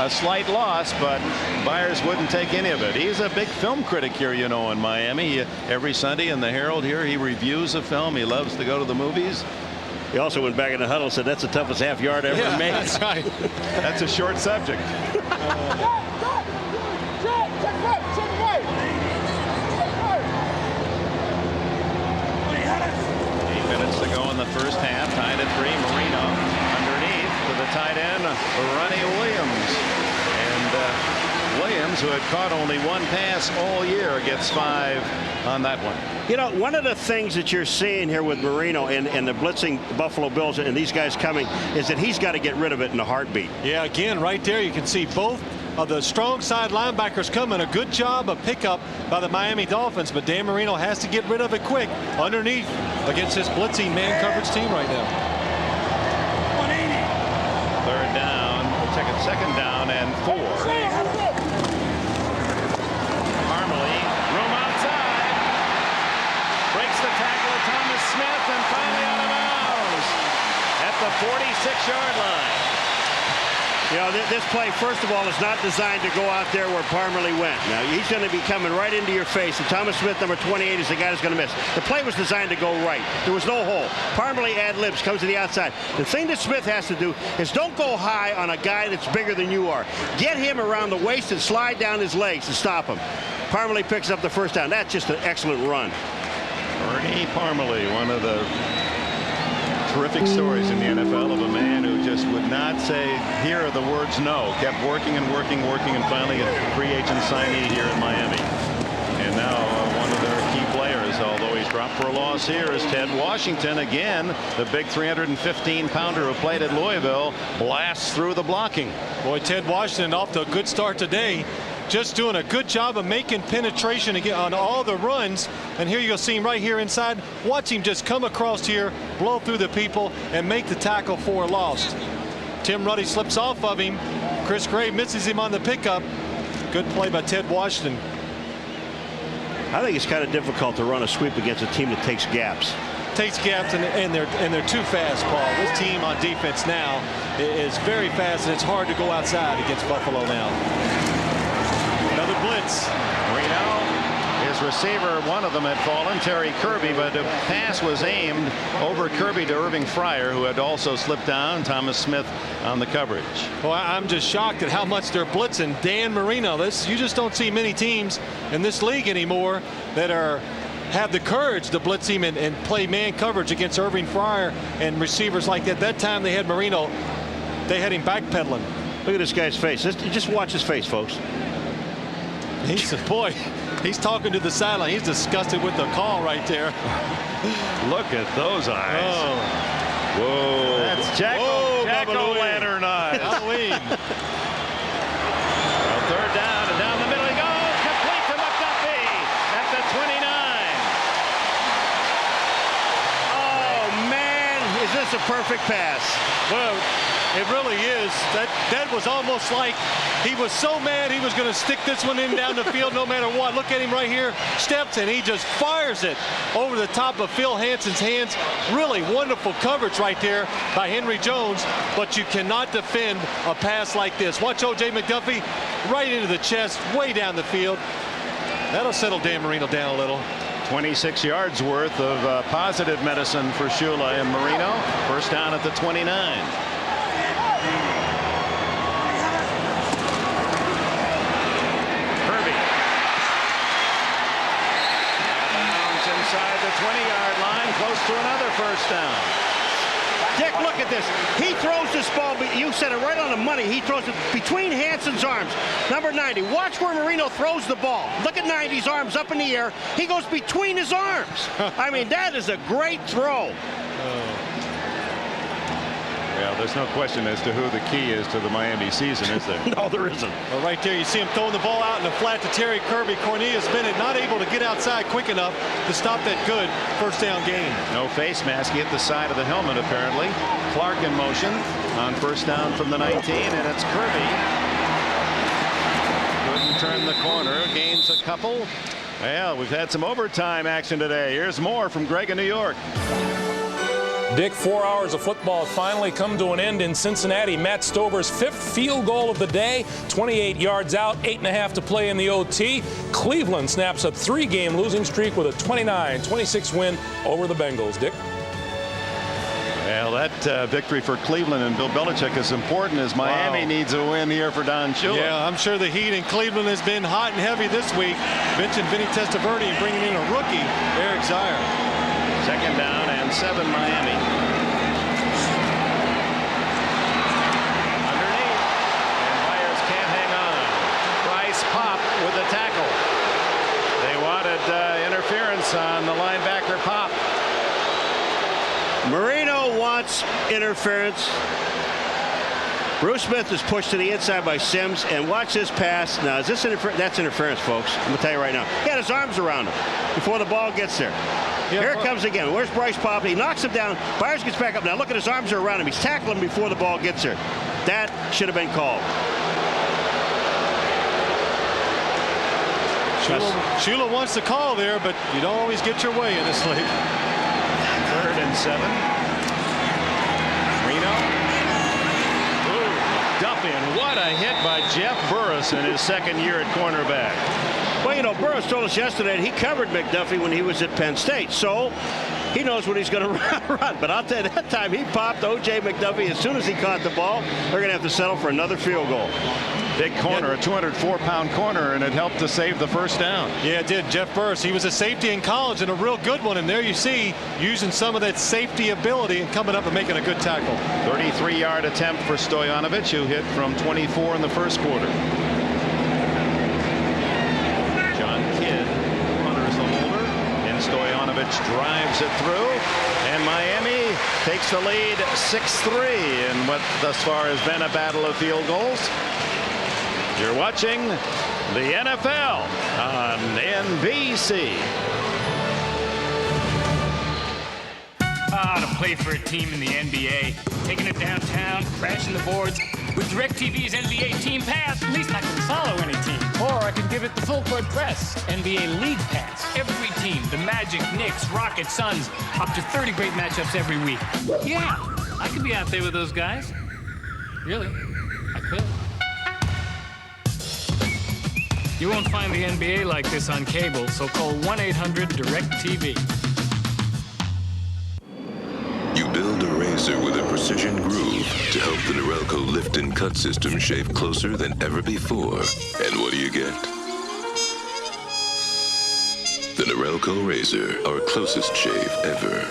a slight loss, but Byers wouldn't take any of it. He's a big film critic here, you know, in Miami. Every Sunday in the Herald here, he reviews a film. He loves to go to the movies. He also went back in the huddle and said that's the toughest half yard ever made. That's right. That's a short subject. 8 minutes to go in the first half. Tied at 3. Marino underneath to the tight end, Ronnie Williams. And Williams, who had caught only one pass all year, gets 5 on that one. You know, one of the things that you're seeing here with Marino and the blitzing Buffalo Bills and these guys coming is that he's got to get rid of it in a heartbeat. Yeah, again, right there you can see both of the strong side linebackers coming. A good job of pickup by the Miami Dolphins, but Dan Marino has to get rid of it quick underneath against this blitzing man coverage team right now. 3rd down. We'll take it 2nd down and 4. Armley, room outside. Breaks the tackle of Thomas Smith and finally out of bounds at the 46-yard line. You know, this play, first of all, is not designed to go out there where Parmalee went. Now, he's going to be coming right into your face, and Thomas Smith, number 28, is the guy that's going to miss. The play was designed to go right. There was no hole. Parmalee ad-libs, comes to the outside. The thing that Smith has to do is don't go high on a guy that's bigger than you are. Get him around the waist and slide down his legs to stop him. Parmalee picks up the first down. That's just an excellent run. Ernie Parmalee, one of the terrific stories in the NFL of a man who just would not hear the words no. Kept working and working, and finally a free agent signee here in Miami. And now one of their key players, although he's dropped for a loss here, is Ted Washington. Again, the big 315-pounder who played at Louisville blasts through the blocking. Boy, Ted Washington off to a good start today. Just doing a good job of making penetration again on all the runs. And here you'll see him right here inside. Watch him just come across here, blow through the people, and make the tackle for a loss. Tim Ruddy slips off of him. Chris Gray misses him on the pickup. Good play by Ted Washington. I think it's kind of difficult to run a sweep against a team that takes gaps. Takes gaps and they're too fast, Paul. This team on defense now is very fast, and it's hard to go outside against Buffalo now. Another blitz. Marino, his receiver, one of them had fallen, Terry Kirby, but the pass was aimed over Kirby to Irving Fryer, who had also slipped down. Thomas Smith on the coverage. Well, I'm just shocked at how much they're blitzing Dan Marino. You just don't see many teams in this league anymore that have the courage to blitz him and play man coverage against Irving Fryer and receivers like that. That time they had Marino, they had him backpedaling. Look at this guy's face. Just watch his face, folks. He's talking to the sideline. He's disgusted with the call right there. Look at those eyes. Oh. Whoa. That's jack-o'-lantern eyes. Halloween. Well, 3rd down, and down the middle he goes. Complete to McDuffie at the 29. Oh, man. Is this a perfect pass? Well, it really is. That was almost like he was so mad he was going to stick this one in down the field no matter what. Look at him right here. Steps and he just fires it over the top of Phil Hansen's hands. Really wonderful coverage right there by Henry Jones, but you cannot defend a pass like this. Watch O.J. McDuffie right into the chest, way down the field. That'll settle Dan Marino down a little. 26 yards worth of positive medicine for Shula and Marino. First down at the 29. Inside the 20-yard line, close to another first down. Dick, look at this. He throws this ball, you said it right on the money. He throws it between Hansen's arms. Number 90, watch where Marino throws the ball. Look at 90's arms up in the air. He goes between his arms. I mean, that is a great throw. Yeah, there's no question as to who the key is to the Miami season, is there? No, there isn't. Well, right there, you see him throwing the ball out in the flat to Terry Kirby. Cornelius Bennett not able to get outside quick enough to stop that good first down gain. No face mask. He hit the side of the helmet, apparently. Clark in motion. on first down from the 19, and it's Kirby. Couldn't turn the corner, gains a couple. Well, we've had some overtime action today. Here's more from Greg in New York. Dick, 4 hours of football finally come to an end in Cincinnati. Matt Stover's 5th field goal of the day, 28 yards out, 8.5 to play in the OT. Cleveland snaps a 3-game losing streak with a 29-26 win over the Bengals. Dick? Well, that victory for Cleveland and Bill Belichick is important as Miami needs a win here for Don Shula. Yeah, I'm sure the heat in Cleveland has been hot and heavy this week. Benching Vinny Testaverde and bringing in a rookie, Eric Zier. 2nd down and 7 Miami. Underneath, and Myers can't hang on. Price pop with the tackle. They wanted interference on the linebacker pop. Marino wants interference. Bruce Smith is pushed to the inside by Sims, and watch this pass. Now, is this interference? That's interference, folks. I'm going to tell you right now. He had his arms around him before the ball gets there. Yeah, here it comes again. Where's Bryce Pop? He knocks him down. Byers gets back up. Now, look at his arms are around him. He's tackling before the ball gets there. That should have been called. Shula wants the call there, but you don't always get your way in this league. 3rd and 7. Reno. Ooh, McDuffie, and what a hit by Jeff Burris in his 2nd year at cornerback. Well, you know, Burris told us yesterday that he covered McDuffie when he was at Penn State, so he knows what he's going to run. But I'll tell you, that time he popped O.J. McDuffie as soon as he caught the ball. They're going to have to settle for another field goal. Big corner, a 204-pound corner, and it helped to save the first down. Yeah, it did. Jeff Burris, he was a safety in college and a real good one. And there you see, using some of that safety ability and coming up and making a good tackle. 33-yard attempt for Stojanovic, who hit from 24 in the first quarter. John Kidd honors the holder, and Stojanovic drives it through. And Miami takes the lead 6-3 in what thus far has been a battle of field goals. You're watching the NFL on NBC. To play for a team in the NBA, taking it downtown, crashing the boards. With DirecTV's NBA Team Pass, at least I can follow any team. Or I can give it the full court press, NBA League Pass. Every team, the Magic, Knicks, Rockets, Suns, up to 30 great matchups every week. Yeah, I could be out there with those guys. Really, I could. You won't find the NBA like this on cable, so call 1-800-DIRECTV. You build a razor with a precision groove to help the Norelco lift and cut system shave closer than ever before. And what do you get? The Norelco razor, our closest shave ever.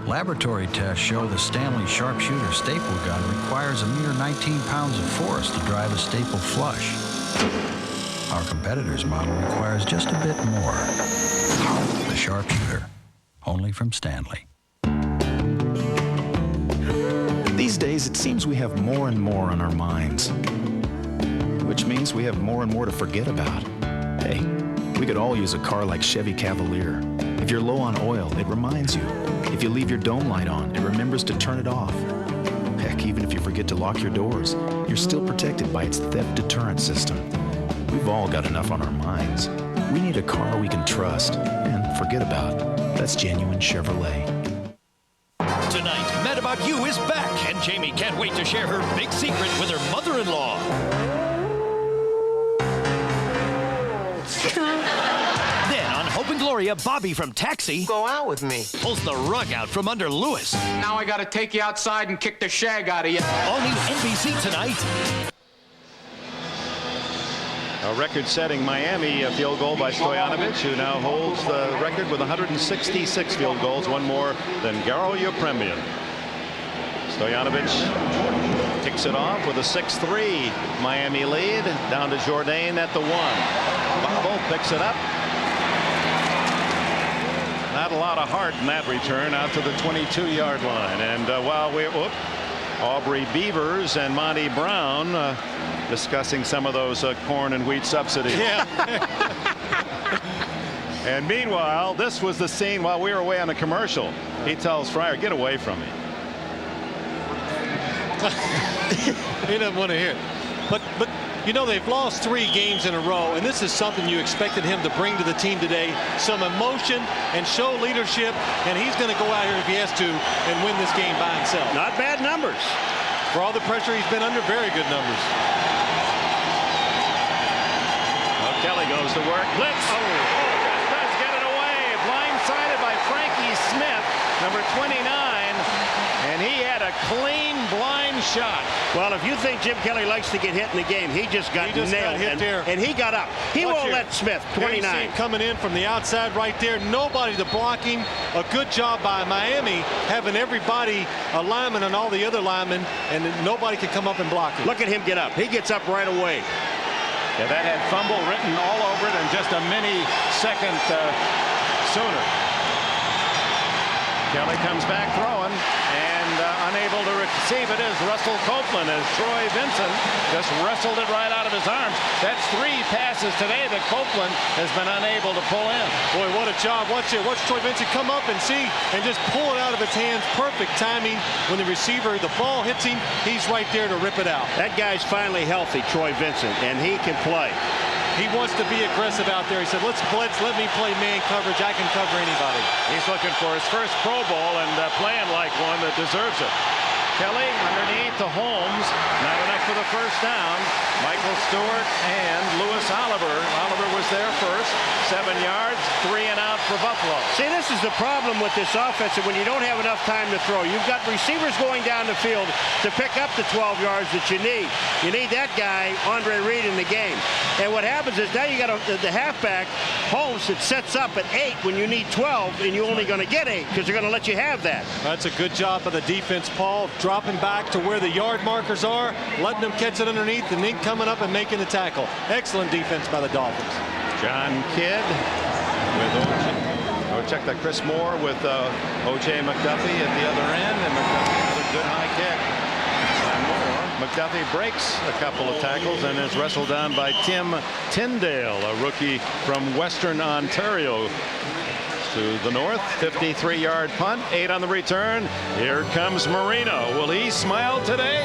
Laboratory tests show the Stanley Sharpshooter staple gun requires a mere 19 pounds of force to drive a staple flush. Our competitor's model requires just a bit more. The Sharpshooter, only from Stanley. These days, it seems we have more and more on our minds, which means we have more and more to forget about. Hey, we could all use a car like Chevy Cavalier. If you're low on oil, it reminds you. If you leave your dome light on, it remembers to turn it off. Heck, even if you forget to lock your doors, you're still protected by its theft deterrent system. We've all got enough on our minds. We need a car we can trust and forget about. That's genuine Chevrolet. Tonight, Mad About You is back, and Jamie can't wait to share her big secret with her mother-in-law. Then, on Hope and Gloria, Bobby from Taxi go out with me. Pulls the rug out from under Lewis. Now I gotta take you outside and kick the shag out of you. All new NBC tonight. A record-setting Miami field goal by Stojanovic, who now holds the record with 166 field goals, one more than Garo Yepremian. Stojanovic kicks it off with a 6-3 Miami lead, down to Jourdain at the 1. Bobble picks it up. Not a lot of heart in that return out to the 22-yard line. And while we're Aubrey Beavers and Monty Brown discussing some of those corn and wheat subsidies. Yeah. And meanwhile, this was the scene while we were away on a commercial. He tells Fryer, get away from me. He doesn't want to hear it. But you know, they've lost 3 games in a row, and this is something you expected him to bring to the team today, some emotion and show leadership, and he's going to go out here if he has to and win this game by himself. Not bad numbers. For all the pressure he's been under, very good numbers. Well, Kelly goes to work. Blitz. Oh, just does get it away. Blindsided by Frankie Smith, number 29. And he had a clean blind shot. Well, if you think Jim Kelly likes to get hit in the game, he just got nailed. And he got up. He won't let Smith, 29. Coming in from the outside right there. Nobody to block him. A good job by Miami, having everybody, a lineman and all the other linemen, and nobody could come up and block him. Look at him get up. He gets up right away. Yeah, that had fumble written all over it and just a mini-second sooner. Kelly comes back throwing and unable to receive it is Russell Copeland as Troy Vincent just wrestled it right out of his arms. That's 3 passes today that Copeland has been unable to pull in. Boy, what a job. Watch Troy Vincent come up and see and just pull it out of his hands. Perfect timing when the receiver, the ball hits him, he's right there to rip it out. That guy's finally healthy, Troy Vincent, and he can play. He wants to be aggressive out there. He said, let's blitz, let me play man coverage. I can cover anybody. He's looking for his first Pro Bowl and playing like one that deserves it. Kelly underneath to Holmes. Not enough for the first down. Michael Stewart and Lewis Oliver. Oliver was there first. 7 yards, 3 and out for Buffalo. See, this is the problem with this offense. When you don't have enough time to throw, you've got receivers going down the field to pick up the 12 yards that you need. You need that guy, Andre Reed, in the game. And what happens is now you got the halfback, Holmes, that sets up at 8 when you need 12, and you're only going to get 8 because they're going to let you have that. That's a good job by the defense, Paul. Dropping back to where the yard markers are, letting them catch it underneath, and then coming up and making the tackle. Excellent defense by the Dolphins. John Kidd with O.J. Check that Chris Moore with O.J. McDuffie at the other end, and McDuffie another good high kick. And Moore, McDuffie breaks a couple of tackles and is wrestled down by Tim Tyndale, a rookie from Western Ontario. To the north, 53-yard punt, 8 on the return. Here comes Marino. Will he smile today?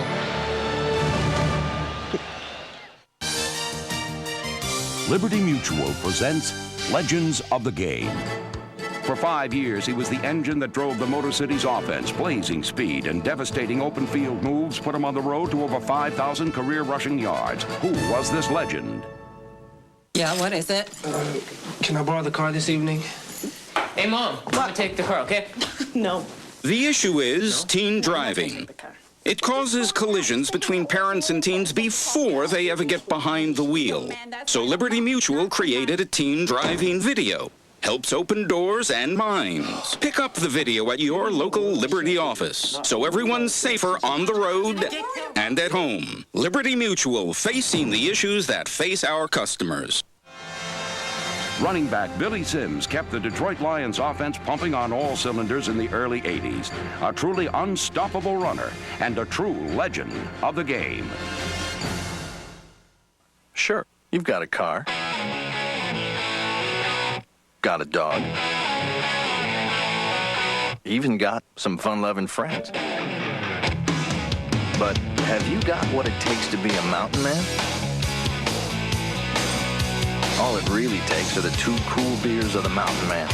Liberty Mutual presents Legends of the Game. For 5 years, he was the engine that drove the Motor City's offense. Blazing speed and devastating open field moves put him on the road to over 5,000 career rushing yards. Who was this legend? Yeah, what is it? Can I borrow the car this evening? Hey, Mom, I'm gonna take the car, okay? No. The issue is teen driving. It causes collisions between parents and teens before they ever get behind the wheel. So Liberty Mutual created a teen driving video. Helps open doors and minds. Pick up the video at your local Liberty office so everyone's safer on the road and at home. Liberty Mutual, facing the issues that face our customers. Running back Billy Sims kept the Detroit Lions offense pumping on all cylinders in the early 80s. A truly unstoppable runner and a true legend of the game. Sure, you've got a car. Got a dog. Even got some fun-loving friends. But have you got what it takes to be a mountain man? All it really takes are the 2 cool beers of the mountain man.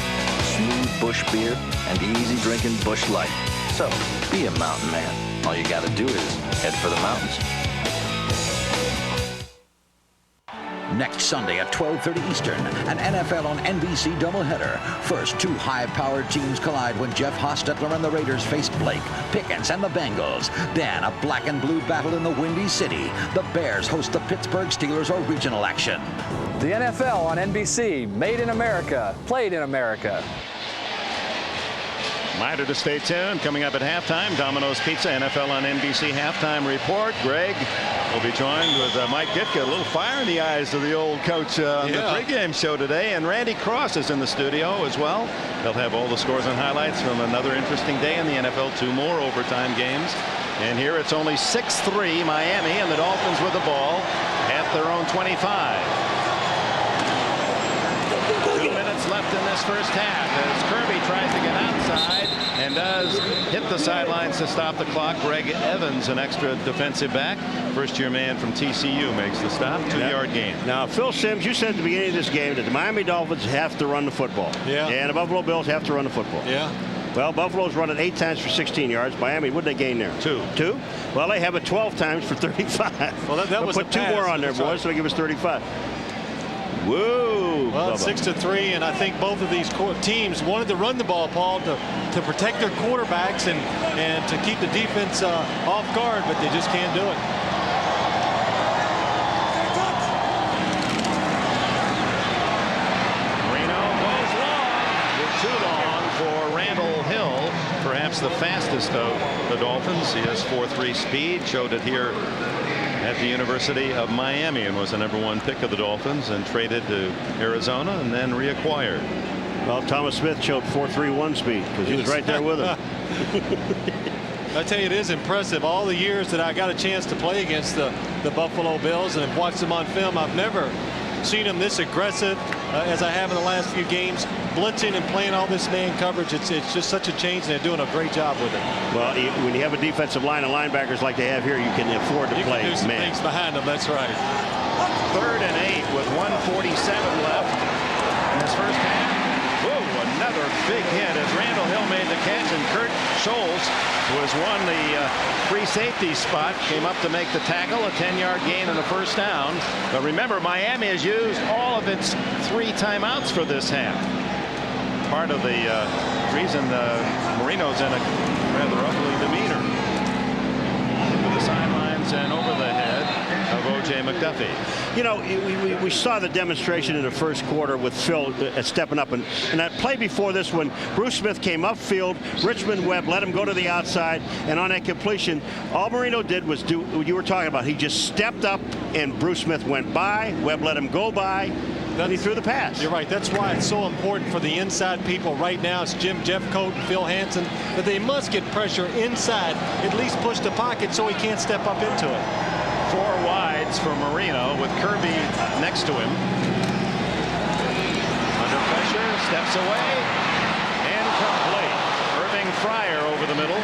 Smooth bush beer and easy drinking Busch Light. So, be a mountain man. All you gotta do is head for the mountains. Next Sunday at 12:30 Eastern, an NFL on NBC doubleheader. First, 2 high-powered teams collide when Jeff Hostetler and the Raiders face Blake Pickens and the Bengals. Then, a black and blue battle in the Windy City. The Bears host the Pittsburgh Steelers or regional action. The NFL on NBC, made in America, played in America. Reminder to stay tuned. Coming up at halftime, Domino's Pizza, NFL on NBC halftime report. Greg will be joined with Mike Ditka. A little fire in the eyes of the old coach on the pregame show today. And Randy Cross is in the studio as well. They'll have all the scores and highlights from another interesting day in the NFL. 2 more overtime games. And here it's only 6-3 Miami, and the Dolphins with the ball at their own 25. 2 minutes left in this first half as Kirby tries to get outside. and does hit the sidelines to stop the clock. Greg Evans, an extra defensive back, first-year man from TCU, makes the stop. 2-yard gain. Now, Phil Simms, you said at the beginning of this game that the Miami Dolphins have to run the football. Yeah. And the Buffalo Bills have to run the football. Yeah. Well, Buffalo's run it 8 times for 16 yards. Miami, what did they gain there? 2. Well, they have it 12 times for 35. Well, that was put 2 more on there, boys, so they give us 35. Whoa. Well, it's 6-3, and I think both of these teams wanted to run the ball, Paul, to protect their quarterbacks and to keep the defense off guard, but they just can't do it. Perhaps the fastest of the Dolphins. He has 4.3 speed, showed it here at the University of Miami, and was the #1 pick of the Dolphins, and traded to Arizona and then reacquired. Well, Thomas Smith showed 4.31 speed because he was right there with him. I tell you, it is impressive. All the years that I got a chance to play against the Buffalo Bills and have watched them on film, I've never seen them this aggressive as I have in the last few games, blitzing and playing all this man coverage. It's just such a change, and they're doing a great job with it. Well, when you have a defensive line of linebackers like they have here, you can afford to play do some man. things behind them. That's right. 3rd and 8 with 1:47 left in this first half. Whoa, another big hit as Randall Hill made the catch, and Kurt Scholes, who has won the free safety spot, came up to make the tackle. A 10-yard gain and a first down. But remember, Miami has used all of its 3 timeouts for this half. Part of the reason Marino's in a rather ugly demeanor. Into the sidelines and over the head of O.J. McDuffie. You know, we saw the demonstration in the first quarter with Phil stepping up. And that play before this, when Bruce Smith came upfield, Richmond Webb let him go to the outside. And on that completion, all Marino did was do what you were talking about. He just stepped up, and Bruce Smith went by. Webb let him go by. Then he threw the pass. You're right. That's why it's so important for the inside people right now. It's Jim Jeffcoat and Phil Hansen, that they must get pressure inside, at least push the pocket so he can't step up into it. 4 wides for Marino with Kirby next to him. Under pressure, steps away, incomplete. Irving Fryer over the middle.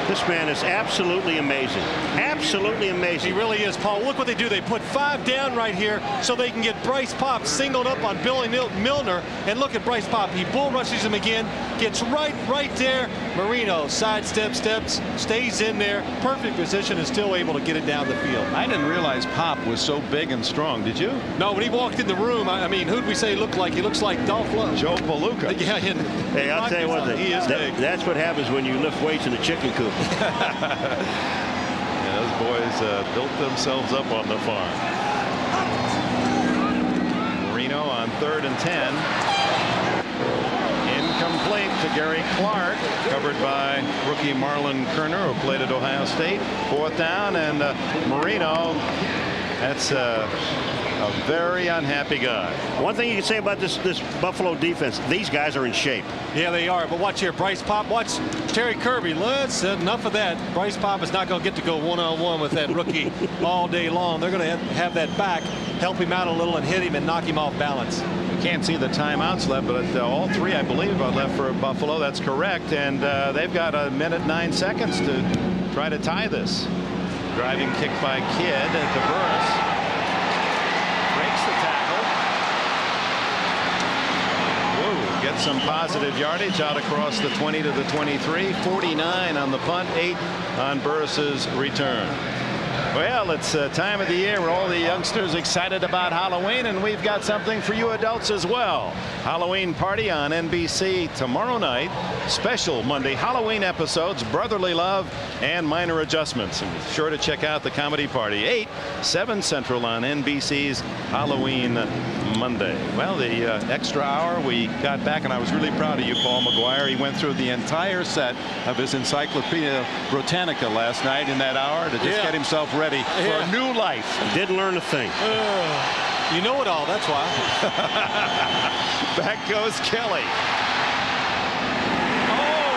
This man is absolutely amazing. Absolutely amazing. He really is, Paul. Look what they do. They put 5 down right here so they can get Bryce Popp singled up on Billy Milner. And look at Bryce Popp. He bull rushes him again, gets right there. Marino sidesteps, steps, stays in there. Perfect position, and still able to get it down the field. I didn't realize Popp was so big and strong. Did you? No, when he walked in the room, I mean, who'd we say he looked like? He looks like Dolph Lundgren. Joe Palooka. Yeah, hey, I'll tell you what, he is big. That's what happens when you lift weights in a chicken coop. Yeah, those boys built themselves up on the farm. Marino on 3rd and 10. Incomplete to Gary Clark, covered by rookie Marlon Kerner, who played at Ohio State. 4th down, and Marino, that's a very unhappy guy. One thing you can say about this Buffalo defense, these guys are in shape. Yeah, they are. But watch here, Bryce Popp. Watch Terry Kirby. Let's enough of that. Bryce Popp is not going to get to go one-on-one with that rookie all day long. They're going to have that back, help him out a little, and hit him and knock him off balance. We can't see the timeouts left, but all 3, I believe, are left for Buffalo. That's correct, and they've got 1 minute 9 seconds to try to tie this. Driving kick by Kidd to Burris. Breaks the tackle. Whoa, gets some positive yardage out across the 20 to the 23. 49 on the punt, 8 on Burris's return. Well, it's time of the year where all the youngsters excited about Halloween, and we've got something for you adults as well. Halloween party on NBC tomorrow night. Special Monday Halloween episodes, Brotherly Love and Minor Adjustments. And be sure to check out the comedy party, 8, 7 Central on NBC's Halloween Monday. Well, the extra hour we got back, and I was really proud of you, Paul McGuire. He went through the entire set of his Encyclopedia Britannica last night in that hour to just get himself ready for a new life. Didn't learn a thing. You know it all, that's why. Back goes Kelly. Oh,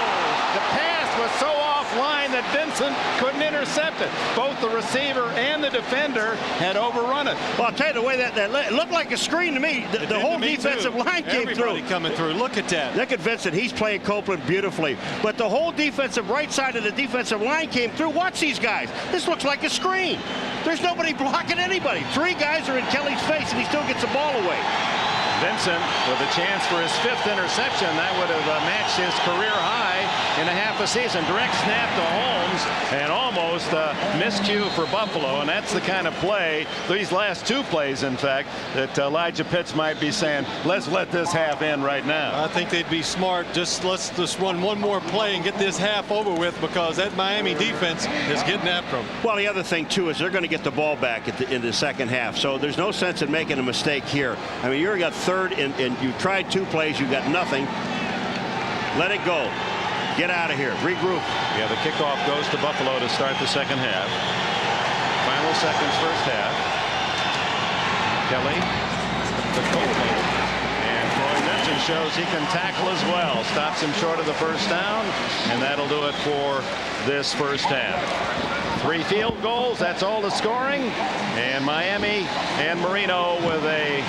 the pass was so off line that Vincent couldn't intercept it. Both the receiver and the defender had overrun it. Well, I'll tell you the way that looked like a screen to me. The whole defensive line came through. Everybody coming through. Look at that. Look at Vincent. He's playing Copeland beautifully. But the whole defensive right side of the defensive line came through. Watch these guys. This looks like a screen. There's nobody blocking anybody. 3 guys are in Kelly's face, and he still gets the ball away. Vincent with a chance for his 5th interception. That would have matched his career high in a half a season. Direct snap to Holmes and almost a miscue for Buffalo. And that's the kind of play, these last 2 plays, in fact, that Elijah Pitts might be saying, let's let this half end right now. I think they'd be smart. Let's just run one more play and get this half over with, because that Miami defense is getting after them. Well, the other thing, too, is they're going to get the ball back in the second half. So there's no sense in making a mistake here. I mean, you got 3rd and you tried 2 plays. You got nothing. Let it go. Get out of here. Regroup. Yeah, the kickoff goes to Buffalo to start the second half. Final seconds, first half. Kelly, the Copeland. And Troy Vincent shows he can tackle as well. Stops him short of the first down. And that'll do it for this first half. 3 field goals. That's all the scoring. And Miami and Marino with a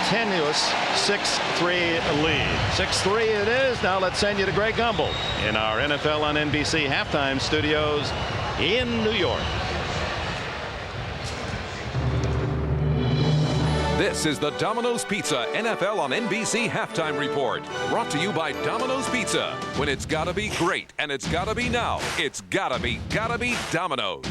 tenuous 6-3 lead. 6-3 it is. Now let's send you to Greg Gumbel in our NFL on NBC halftime studios in New York. This is the Domino's Pizza NFL on NBC halftime report. Brought to you by Domino's Pizza. When it's gotta be great and it's gotta be now, it's gotta be Domino's.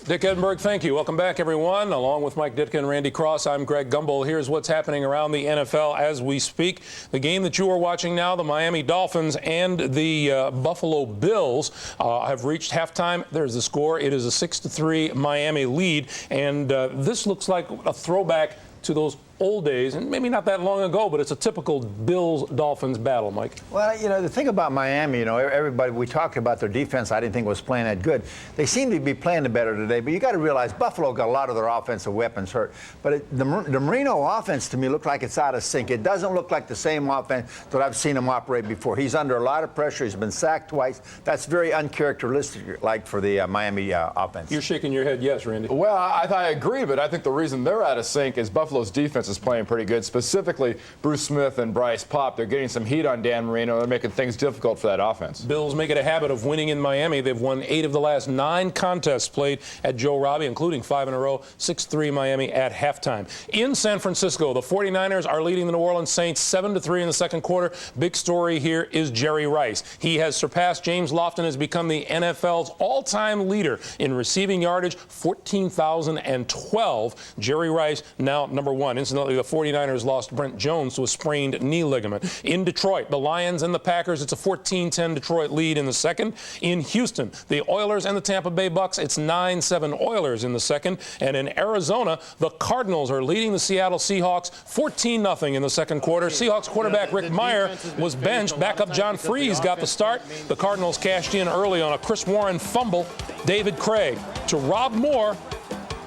Dick Edinburgh, thank you. Welcome back, everyone. Along with Mike Ditka and Randy Cross, I'm Greg Gumbel. Here's what's happening around the NFL as we speak. The game that you are watching now, the Miami Dolphins and the Buffalo Bills have reached halftime. There's the score. It is a 6-3 Miami lead. And this looks like a throwback to those old days, and maybe not that long ago, but it's a typical Bills-Dolphins battle, Mike. Well, you know, the thing about Miami, you know, everybody, we talked about their defense. I didn't think was playing that good. They seem to be playing the better today, but you got to realize Buffalo got a lot of their offensive weapons hurt. But the Marino offense, to me, looked like it's out of sync. It doesn't look like the same offense that I've seen him operate before. He's under a lot of pressure. He's been sacked twice. That's very uncharacteristic, like, for the Miami offense. You're shaking your head yes, Randy. Well, I agree, but I think the reason they're out of sync is Buffalo's defense is playing pretty good. Specifically, Bruce Smith and Bryce Popp. They're getting some heat on Dan Marino. They're making things difficult for that offense. Bills make it a habit of winning in Miami. They've won 8 of the last 9 contests played at Joe Robbie, including 5 in a row, 6-3 Miami at halftime. In San Francisco, the 49ers are leading the New Orleans Saints 7-3 in the second quarter. Big story here is Jerry Rice. He has surpassed James Lofton, has become the NFL's all-time leader in receiving yardage, 14,012. Jerry Rice now number 1. Incidentally, the 49ers lost Brent Jones to a sprained knee ligament. In Detroit, the Lions and the Packers, it's a 14-10 Detroit lead in the second. In Houston, the Oilers and the Tampa Bay Bucks, it's 9-7 Oilers in the second. And in Arizona, the Cardinals are leading the Seattle Seahawks 14-0 in the second quarter. Seahawks quarterback Rick Meyer was benched. Backup John Freese got the start. The Cardinals cashed in early on a Chris Warren fumble. David Craig to Rob Moore,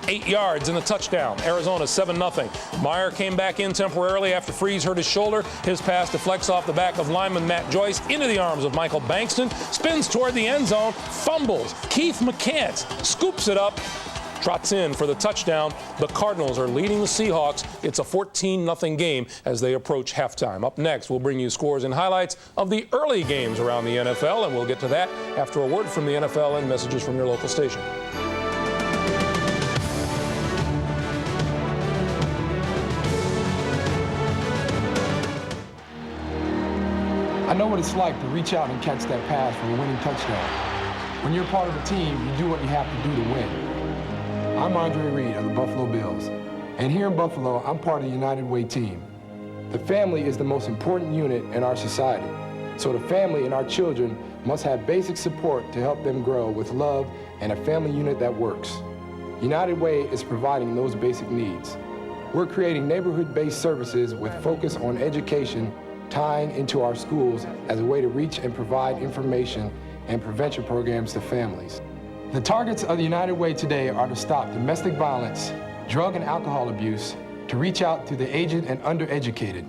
8 yards and a touchdown. Arizona 7-0. Meyer came back in temporarily after Freese hurt his shoulder. His pass deflects off the back of lineman Matt Joyce into the arms of Michael Bankston. Spins toward the end zone. Fumbles. Keith McCants scoops it up. Trots in for the touchdown. The Cardinals are leading the Seahawks. It's a 14-0 game as they approach halftime. Up next, we'll bring you scores and highlights of the early games around the NFL, and we'll get to that after a word from the NFL and messages from your local station. I know what it's like to reach out and catch that pass for a winning touchdown. When you're part of a team, you do what you have to do to win. I'm Andre Reed of the Buffalo Bills, and here in Buffalo, I'm part of the United Way team. The family is the most important unit in our society, so the family and our children must have basic support to help them grow with love and a family unit that works. United Way is providing those basic needs. We're creating neighborhood-based services with focus on education, tying into our schools as a way to reach and provide information and prevention programs to families. The targets of the United Way today are to stop domestic violence, drug and alcohol abuse, to reach out to the aged and undereducated.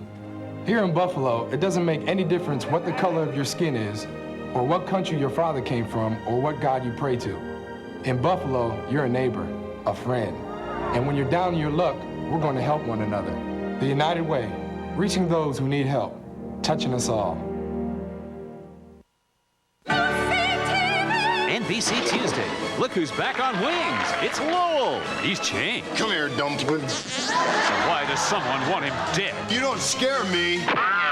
Here in Buffalo, it doesn't make any difference what the color of your skin is or what country your father came from, or what God you pray to. In Buffalo, you're a neighbor, a friend. And when you're down in your luck, we're going to help one another. The United Way, reaching those who need help, touching us all. NBC Tuesday. Look who's back on wings. It's Lowell. He's changed. Come here, dumpling. So why does someone want him dead? You don't scare me.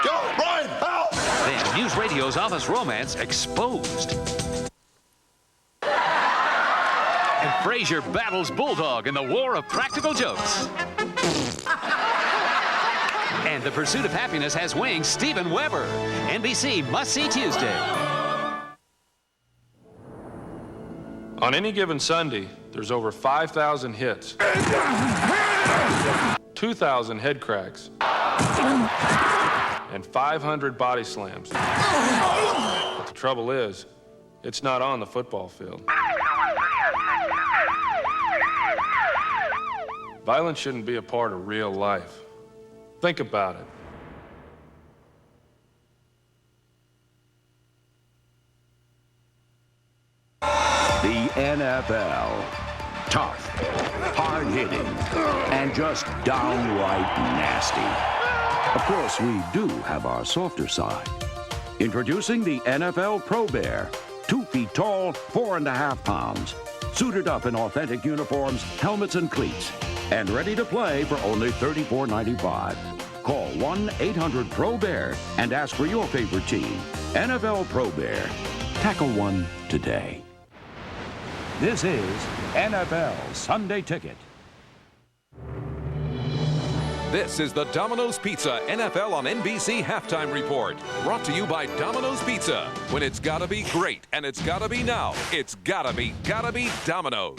Go, Brian, help! Then News Radio's office romance exposed. And Frasier battles Bulldog in the war of practical jokes. And The Pursuit of Happiness has wings. Steven Weber. NBC must-see Tuesday. On any given Sunday, there's over 5,000 hits, 2,000 head cracks, and 500 body slams. But the trouble is, it's not on the football field. Violence shouldn't be a part of real life. Think about it. The NFL. Tough, hard-hitting, and just downright nasty. Of course, we do have our softer side. Introducing the NFL Pro Bear. 2 feet tall, 4.5 pounds. Suited up in authentic uniforms, helmets, and cleats. And ready to play for only $34.95. Call 1-800-PRO-BEAR and ask for your favorite team. NFL Pro Bear. Tackle one today. This is NFL Sunday Ticket. This is the Domino's Pizza NFL on NBC Halftime Report. Brought to you by Domino's Pizza. When it's gotta be great and it's gotta be now, it's gotta be Domino's.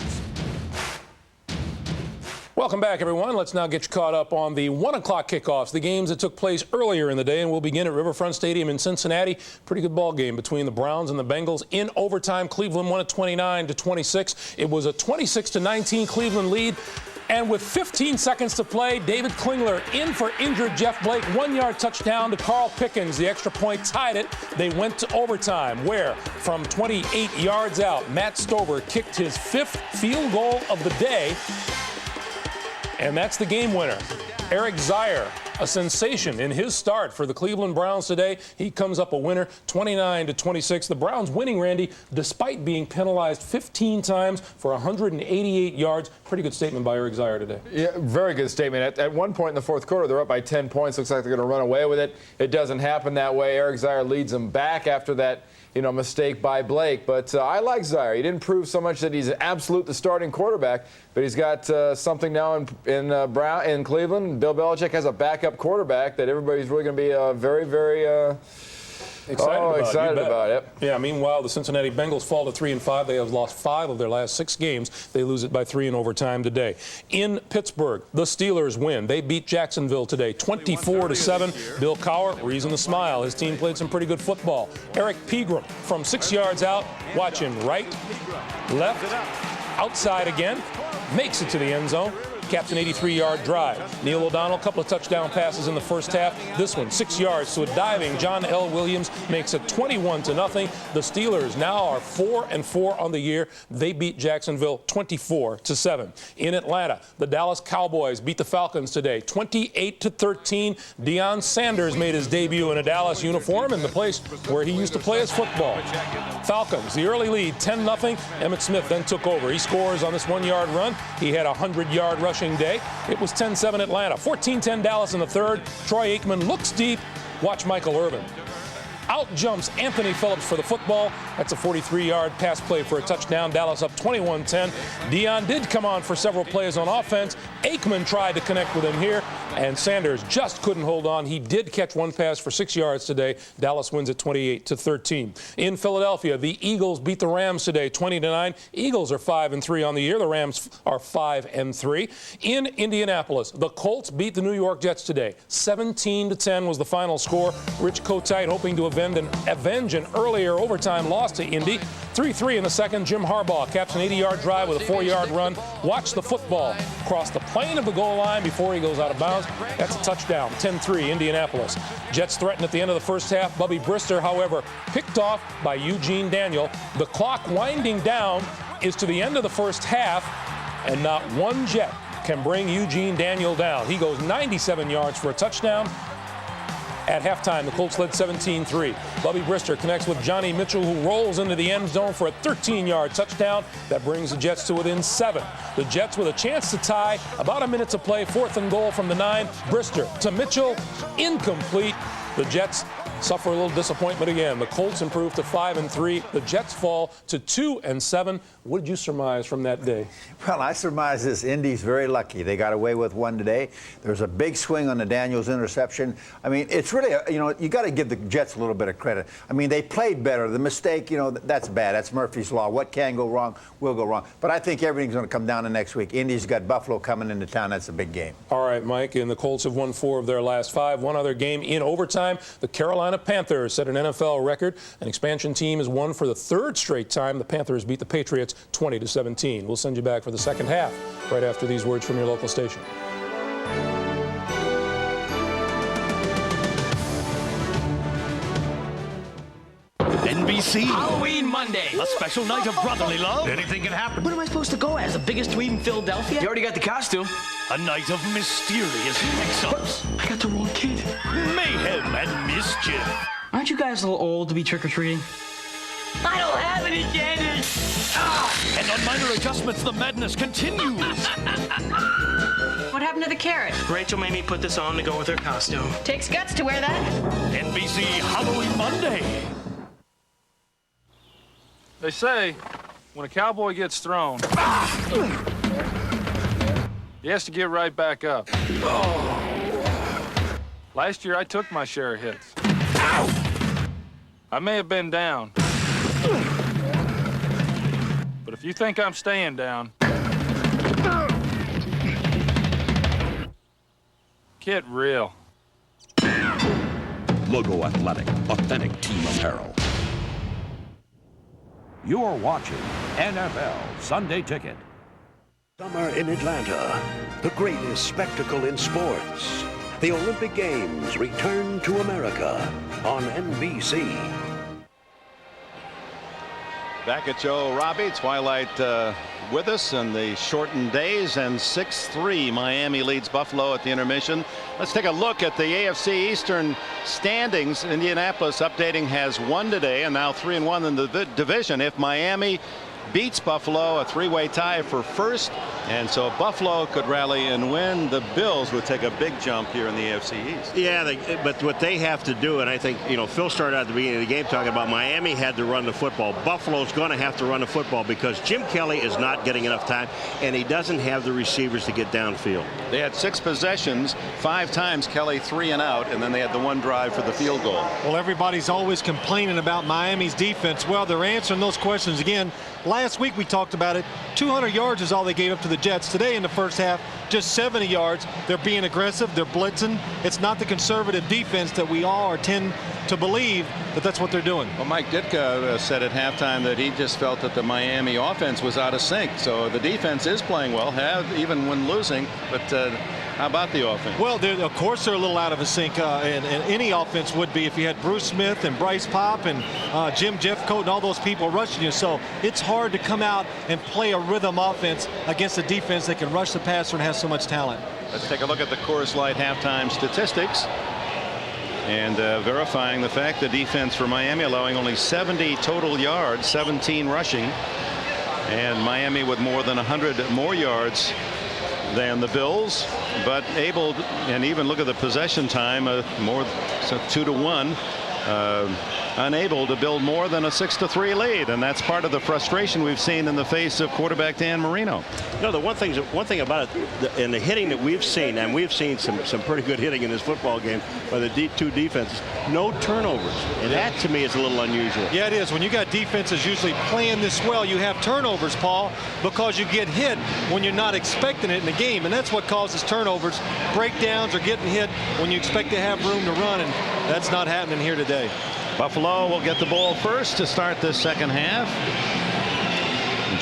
Welcome back, everyone. Let's now get you caught up on the 1 o'clock kickoffs, the games that took place earlier in the day, and we'll begin at Riverfront Stadium in Cincinnati. Pretty good ball game between the Browns and the Bengals. In overtime, Cleveland won at 29-26. It was a 26-19 Cleveland lead. And with 15 seconds to play, David Klingler in for injured Jeff Blake. 1-yard touchdown to Carl Pickens. The extra point tied it. They went to overtime, where from 28 yards out, Matt Stover kicked his 5th field goal of the day. And that's the game winner. Eric Zier, a sensation in his start for the Cleveland Browns today. He comes up a winner, 29-26. The Browns winning, Randy, despite being penalized 15 times for 188 yards. Pretty good statement by Eric Zier today. Yeah, very good statement. At one point in the fourth quarter, they're up by 10 points. Looks like they're going to run away with it. It doesn't happen that way. Eric Zier leads them back after that, mistake by Blake. But I like Zier. He didn't prove so much that he's absolute the starting quarterback, but he's got something now in Cleveland. Bill Belichick has a backup quarterback that everybody's really going to be very, very excited about it. Yeah, meanwhile, the Cincinnati Bengals fall to 3-5. They have lost 5 of their last 6 games. They lose it by 3 in overtime today. In Pittsburgh, the Steelers win. They beat Jacksonville today, 24-7. Bill Cowher, reason to smile. His team played some pretty good football. Eric Pegram from 6 yards out. Watch him right, left, outside again. Makes it to the end zone. Caps an 83-yard drive. Neil O'Donnell, a couple of touchdown passes in the first half. This one, 6 yards to a diving John L. Williams, makes it 21-0. The Steelers now are 4-4 on the year. They beat Jacksonville 24-7. In Atlanta, the Dallas Cowboys beat the Falcons today, 28-13. Deion Sanders made his debut in a Dallas uniform in the place where he used to play his football. Falcons, the early lead, 10-0. Emmitt Smith then took over. He scores on this 1-yard run. He had a 100-yard rushing day. It was 10-7 Atlanta, 14-10 Dallas in the third. Troy Aikman looks deep. Watch Michael Irvin. Out jumps Anthony Phillips for the football. That's a 43-yard pass play for a touchdown. Dallas up 21-10. Deion did come on for several plays on offense. Aikman tried to connect with him here, and Sanders just couldn't hold on. He did catch one pass for 6 yards today. Dallas wins at 28-13. In Philadelphia, the Eagles beat the Rams today, 20-9. Eagles are 5-3 on the year. The Rams are 5-3. In Indianapolis, the Colts beat the New York Jets today. 17-10 was the final score. Rich Kotite hoping to avenge an earlier overtime loss to Indy. 3-3 in the second. Jim Harbaugh caps an 80-yard drive with a 4-yard run. Watch the football cross the plane of the goal line before he goes out of bounds. That's a touchdown. 10-3 Indianapolis. Jets threatened at the end of the first half. Bubby Brister, however, picked off by Eugene Daniel. The clock winding down is to the end of the first half, and not one Jet can bring Eugene Daniel down. He goes 97 yards for a touchdown. At halftime, the Colts led 17-3. Bubby Brister connects with Johnny Mitchell, who rolls into the end zone for a 13-yard touchdown. That brings the Jets to within 7. The Jets with a chance to tie. About a minute to play. 4th and goal from the 9. Brister to Mitchell. Incomplete. The Jets suffer a little disappointment again. The Colts improve to 5-3. The Jets fall to 2-7. What did you surmise from that day? Well, I surmise this. Indy's very lucky. They got away with one today. There's a big swing on the Daniels interception. I mean, it's really, you got to give the Jets a little bit of credit. I mean, they played better. The mistake, that's bad. That's Murphy's Law. What can go wrong will go wrong. But I think everything's going to come down to next week. Indy's got Buffalo coming into town. That's a big game. All right, Mike, and the Colts have won 4 of their last 5. One other game in overtime. The Carolina Panthers set an NFL record. An expansion team has won for the 3rd straight time. The Panthers beat the Patriots 20-17. We'll send you back for the second half right after these words from your local station. NBC. Halloween Monday. A special night of brotherly love. Anything can happen. What am I supposed to go as? The biggest tweet in Philadelphia? You already got the costume. A night of mysterious mix-ups. I got the wrong kid. Mayhem and mischief. Aren't you guys a little old to be trick-or-treating? I don't have any candy. And on minor adjustments, the madness continues. What happened to the carrot? Rachel made me put this on to go with her costume. Takes guts to wear that. NBC Halloween Monday. They say when a cowboy gets thrown, he has to get right back up. Last year, I took my share of hits. I may have been down. But if you think I'm staying down, get real. Logo Athletic, authentic team apparel. You're watching NFL Sunday Ticket. Summer in Atlanta, the greatest spectacle in sports. The Olympic Games return to America on NBC. Back at Joe Robbie, Twilight with us in the shortened days, and 6-3 Miami leads Buffalo at the intermission. Let's take a look at the AFC Eastern standings. Indianapolis updating has won today and now 3-1 in the division. If Miami beats Buffalo, a 3-way tie for first, and so if Buffalo could rally and win, the Bills would take a big jump here in the AFC East. Yeah, but what they have to do, and I think Phil started at the beginning of the game talking about Miami had to run the football. Buffalo's going to have to run the football because Jim Kelly is not getting enough time, and he doesn't have the receivers to get downfield. They had 6 possessions, 5 times Kelly 3 and out, and then they had the 1 drive for the field goal. Well, everybody's always complaining about Miami's defense. Well, they're answering those questions again. Last week we talked about it. 200 yards is all they gave up to the Jets. Today in the first half, just 70 yards. They're being aggressive. They're blitzing. It's not the conservative defense that we all tend to believe that that's what they're doing. Well, Mike Ditka said at halftime that he just felt that the Miami offense was out of sync. So the defense is playing well, even when losing. But how about the offense? Well, of course they're a little out of sync, and any offense would be if you had Bruce Smith and Bryce Pop and Jim Jeffcoat and all those people rushing you. So it's hard to come out and play a rhythm offense against a defense that can rush the passer and has so much talent. Let's take a look at the Coors Light halftime statistics. And verifying the fact the defense for Miami allowing only 70 total yards, 17 rushing, and Miami with more than 100 more yards than the Bills, but able, and even look at the possession time, more, so 2-1, unable to build more than a 6-3 lead, and that's part of the frustration we've seen in the face of quarterback Dan Marino. The one thing about it, in the hitting that we've seen, and we've seen some pretty good hitting in this football game by the two defenses, no turnovers, and that to me is a little unusual. Yeah, it is. When you got defenses usually playing this well, you have turnovers, Paul, because you get hit when you're not expecting it in the game, and that's what causes turnovers, breakdowns, or getting hit when you expect to have room to run, and that's not happening here today. Buffalo will get the ball first to start this second half.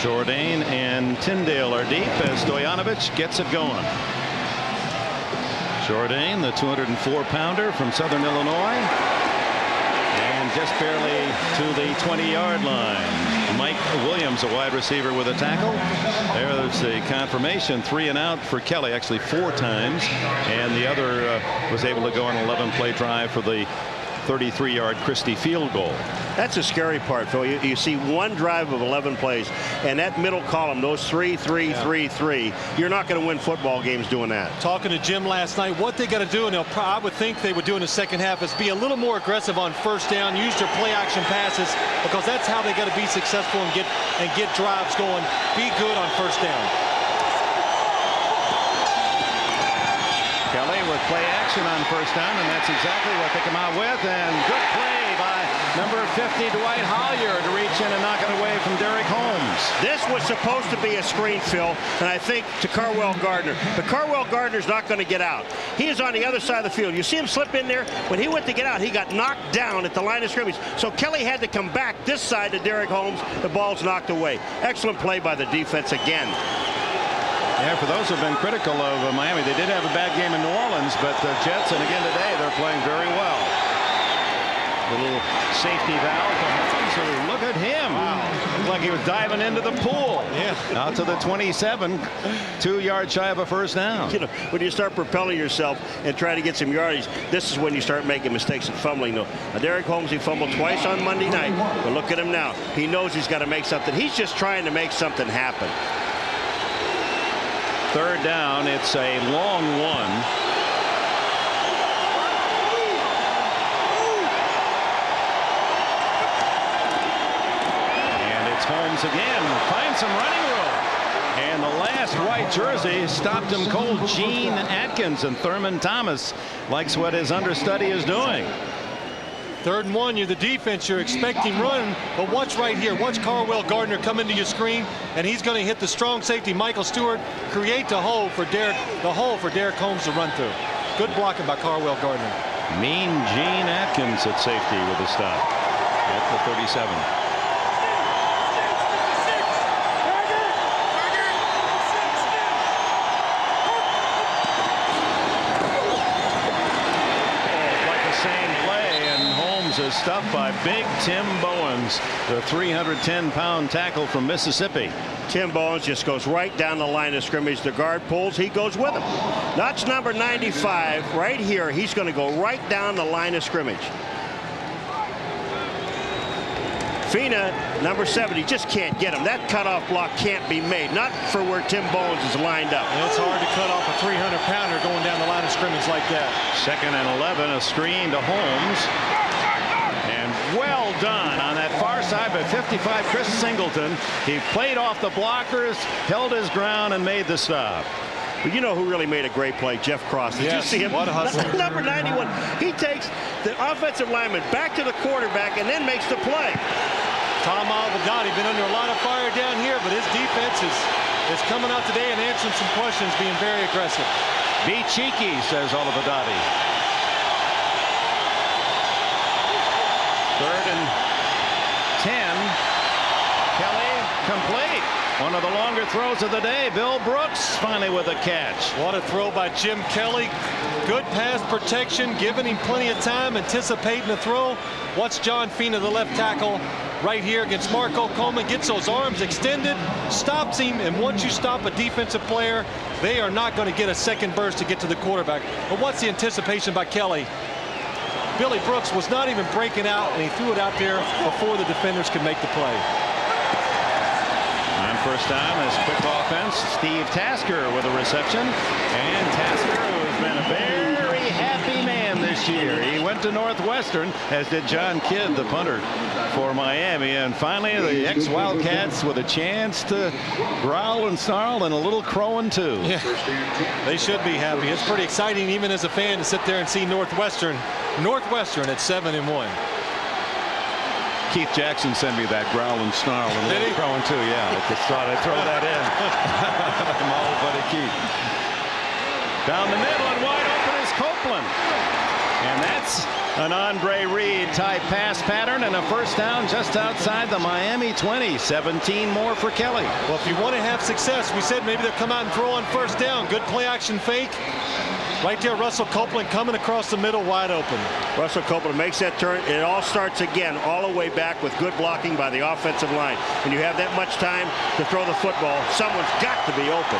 Jourdain and Tyndale are deep as Stoyanovich gets it going. Jourdain, the 204-pounder from Southern Illinois, and just barely to the 20-yard line. Mike Williams, a wide receiver, with a tackle. There's the confirmation. 3 and out for Kelly, actually 4 times, and the other was able to go on an 11-play drive for the 33-yard Christie field goal. That's the scary part, Phil. You see one drive of 11 plays, and that middle column, those 3, 3, 3, 3, you're not going to win football games doing that. Talking to Jim last night, what they got to do, and I would think they would do in the second half, is be a little more aggressive on first down, use their play action passes, because that's how they got to be successful and get drives going. Be good on first down. Kelly with play action on first down, and that's exactly what they come out with. And good play by number 50, Dwight Hollier, to reach in and knock it away from Derek Holmes. This was supposed to be a screen, Phil, and I think to Carwell Gardner. But Carwell Gardner's not going to get out. He is on the other side of the field. You see him slip in there. When he went to get out, he got knocked down at the line of scrimmage. So Kelly had to come back this side to Derek Holmes. The ball's knocked away. Excellent play by the defense again. Yeah, for those who have been critical of Miami, they did have a bad game in New Orleans, but the Jets, and again today, they're playing very well. Little safety valve. So look at him. Wow. Looked like he was diving into the pool. Yeah. Out to the 27, 2 yards shy of a first down. You know, when you start propelling yourself and try to get some yardage, this is when you start making mistakes and fumbling. Now, Derek Holmes, he fumbled twice on Monday night, but look at him now. He knows he's got to make something. He's just trying to make something happen. Third down, it's a long one. And it's Holmes again. Finds some running room. And the last white jersey stopped him cold. Gene Atkins, and Thurman Thomas likes what his understudy is doing. 3rd and 1, you're the defense, you're expecting run, but watch right here. Watch Carwell Gardner come into your screen, and he's going to hit the strong safety, Michael Stewart, create the hole for Derek Holmes to run through. Good blocking by Carwell Gardner. Mean Gene Atkins at safety with a stop at the 37. Is stuffed by big Tim Bowens, the 310-pound tackle from Mississippi. Tim Bowens just goes right down the line of scrimmage. The guard pulls, he goes with him. That's number 95 right here. He's going to go right down the line of scrimmage. Fina, number 70, just can't get him. That cutoff block can't be made. Not for where Tim Bowens is lined up. And it's hard to cut off a 300-pounder going down the line of scrimmage like that. 2nd and 11, a screen to Holmes. Well done on that far side by 55, Chris Singleton. He played off the blockers, held his ground, and made the stop. But you know who really made a great play? Jeff Cross. Did you see him? What a hustler. Number 91. He takes the offensive lineman back to the quarterback and then makes the play. Tom Olivadotti been under a lot of fire down here, but his defense is coming out today and answering some questions, being very aggressive. Be cheeky, says Olivadotti. 3rd and 10. Kelly complete. One of the longer throws of the day. Bill Brooks finally with a catch. What a throw by Jim Kelly. Good pass protection, giving him plenty of time, anticipating the throw. Watch John Fina, the left tackle, right here against Marco Coleman. Gets those arms extended, stops him, and once you stop a defensive player, they are not going to get a second burst to get to the quarterback. But what's the anticipation by Kelly? Billy Brooks was not even breaking out, and he threw it out there before the defenders could make the play. On first down, this quick offense. Steve Tasker with a reception. And Tasker, who has been a very happy man this year. He went to Northwestern, as did John Kidd, the punter for Miami. And finally, the ex-Wildcats with a chance to growl and snarl and a little crowing, too. Yeah, they should be happy. It's pretty exciting, even as a fan, to sit there and see Northwestern at 7-1. Keith Jackson sent me that growl and snarl and a little crowing too. Yeah, I just thought I'd throw that in. My old buddy Keith. Down the middle and wide open is Copeland. And that's an Andre Reed type pass pattern and a first down just outside the Miami 20. 17 more for Kelly. Well, if you want to have success, we said maybe they'll come out and throw on first down. Good play action fake. Right there, Russell Copeland coming across the middle wide open. Russell Copeland makes that turn. It all starts again all the way back with good blocking by the offensive line. When you have that much time to throw the football, someone's got to be open.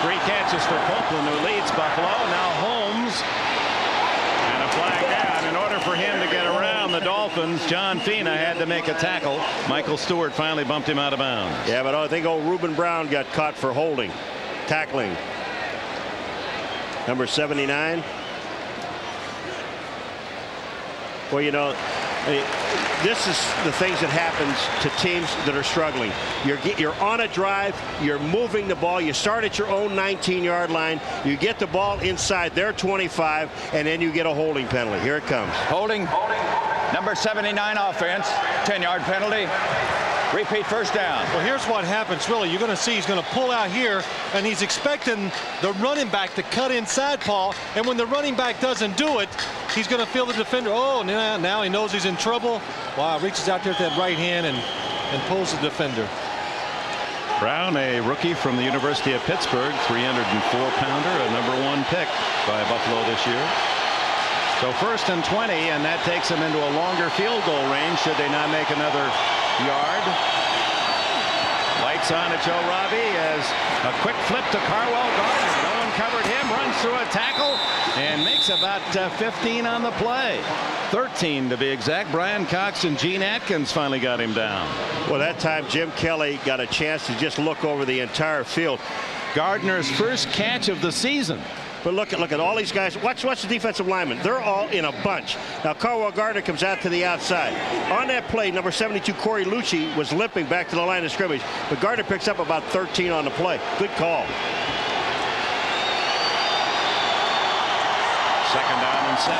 3 catches for Copeland, who leads Buffalo. Now Holmes. And a flag down. In order for him to get around the Dolphins, John Fina had to make a tackle. Michael Stewart finally bumped him out of bounds. Yeah, but I think old Reuben Brown got caught for holding, tackling. Number 79. Well, you know, this is the things that happens to teams that are struggling. You're on a drive, you're moving the ball, you start at your own 19-yard line, you get the ball inside their 25, and then you get a holding penalty. Here it comes. Holding. Number 79 offense, 10-yard penalty. Repeat first down. Well, here's what happens, really. You're going to see he's going to pull out here, and he's expecting the running back to cut inside, Paul. And when the running back doesn't do it, he's going to feel the defender. Oh, now he knows he's in trouble. Wow, reaches out there with that right hand and pulls the defender. Brown, a rookie from the University of Pittsburgh, 304-pounder, a #1 pick by Buffalo this year. So 1st and 20, and that takes them into a longer field goal range should they not make another yard. Lights on at Joe Robbie as a quick flip to Carwell Gardner. No one covered him, runs through a tackle and makes about 15 on the play. 13 to be exact. Brian Cox and Gene Atkins finally got him down. Well, that time Jim Kelly got a chance to just look over the entire field. Gardner's first catch of the season. But look at all these guys. Watch the defensive linemen. They're all in a bunch. Now Carwell Gardner comes out to the outside. On that play, number 72 Corey Lucci was limping back to the line of scrimmage, but Gardner picks up about 13 on the play. Good call. 2nd down and 7.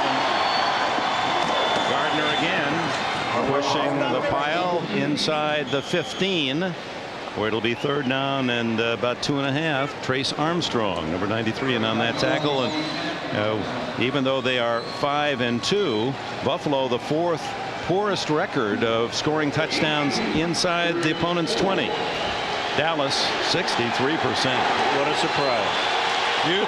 Gardner again pushing the pile inside the 15. Where it'll be 3rd down and about 2.5. Trace Armstrong, number 93, and on that tackle. And even though they are 5-2, Buffalo the 4th poorest record of scoring touchdowns inside the opponent's 20. Dallas 63%. What a surprise.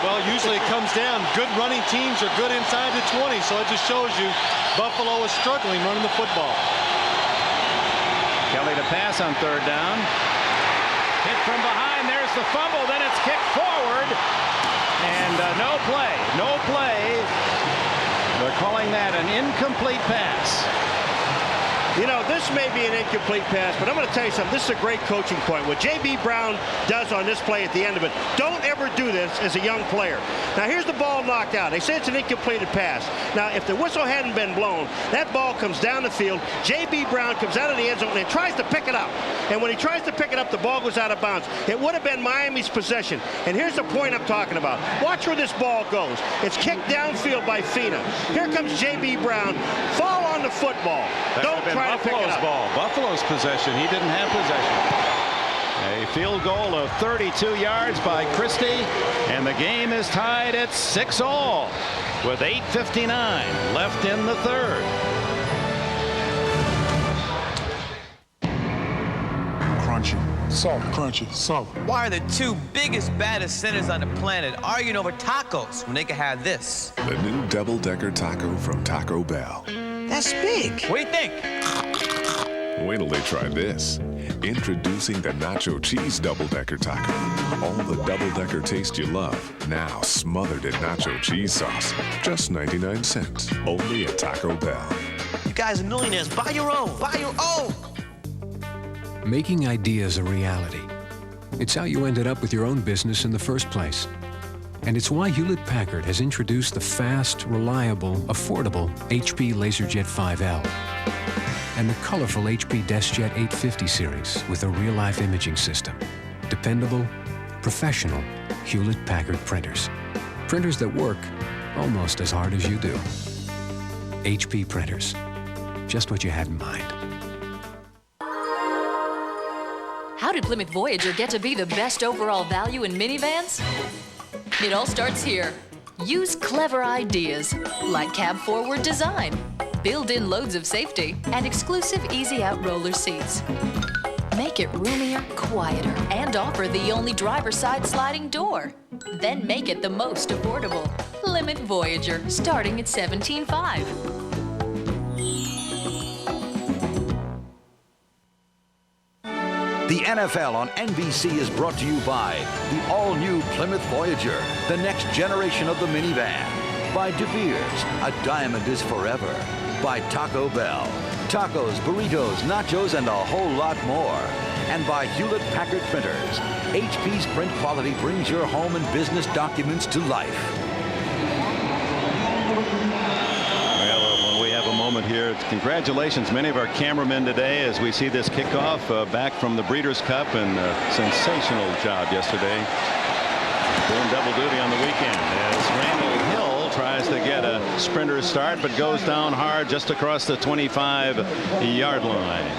Well, usually it comes down. Good running teams are good inside the 20, so it just shows you Buffalo is struggling running the football. Kelly to pass on 3rd down. Hit from behind. There's the fumble. Then it's kicked forward. And no play. They're calling that an incomplete pass. You know, this may be an incomplete pass, but I'm going to tell you something. This is a great coaching point. What J.B. Brown does on this play at the end of it, don't ever do this as a young player. Now, here's the ball knocked out. They say it's an incompleted pass. Now, if the whistle hadn't been blown, that ball comes down the field. J.B. Brown comes out of the end zone and tries to pick it up. And when he tries to pick it up, the ball goes out of bounds. It would have been Miami's possession. And here's the point I'm talking about. Watch where this ball goes. It's kicked downfield by Fina. Here comes J.B. Brown. Fall on the football. Don't try to pick it up. Ball. Buffalo's possession. He didn't have possession. A field goal of 32 yards by Christie, and the game is tied at 6-all with 8:59 left in the 3rd. Crunchy. Salt. Crunchy. Salt. Why are the 2 biggest, baddest sinners on the planet arguing over tacos when they could have this? The new double-decker taco from Taco Bell. That's big. What do you think? Wait till they try this. Introducing the Nacho Cheese Double-Decker Taco. All the double-decker taste you love, now smothered in nacho cheese sauce. Just 99 cents. Only at Taco Bell. You guys are millionaires. Buy your own. Buy your own. Making ideas a reality. It's how you ended up with your own business in the first place. And it's why Hewlett-Packard has introduced the fast, reliable, affordable HP LaserJet 5L and the colorful HP DeskJet 850 series with a real-life imaging system. Dependable, professional Hewlett-Packard printers. Printers that work almost as hard as you do. HP printers. Just what you had in mind. How did Plymouth Voyager get to be the best overall value in minivans? It all starts here. Use clever ideas like cab forward design, build-in loads of safety, and exclusive easy-out roller seats. Make it roomier, quieter, and offer the only driver's side sliding door. Then make it the most affordable. Limit Voyager, starting at $17,500. The NFL on NBC is brought to you by the all-new Plymouth Voyager, the next generation of the minivan. By De Beers, a diamond is forever. By Taco Bell, tacos, burritos, nachos, and a whole lot more. And by Hewlett Packard Printers, HP's print quality brings your home and business documents to life. Well, when we have a moment here, congratulations many of our cameramen today as we see this kickoff back from the Breeders' Cup, and a sensational job yesterday. Doing double duty on the weekend as Randall Hill tries to get a sprinter start, but goes down hard just across the 25-yard line.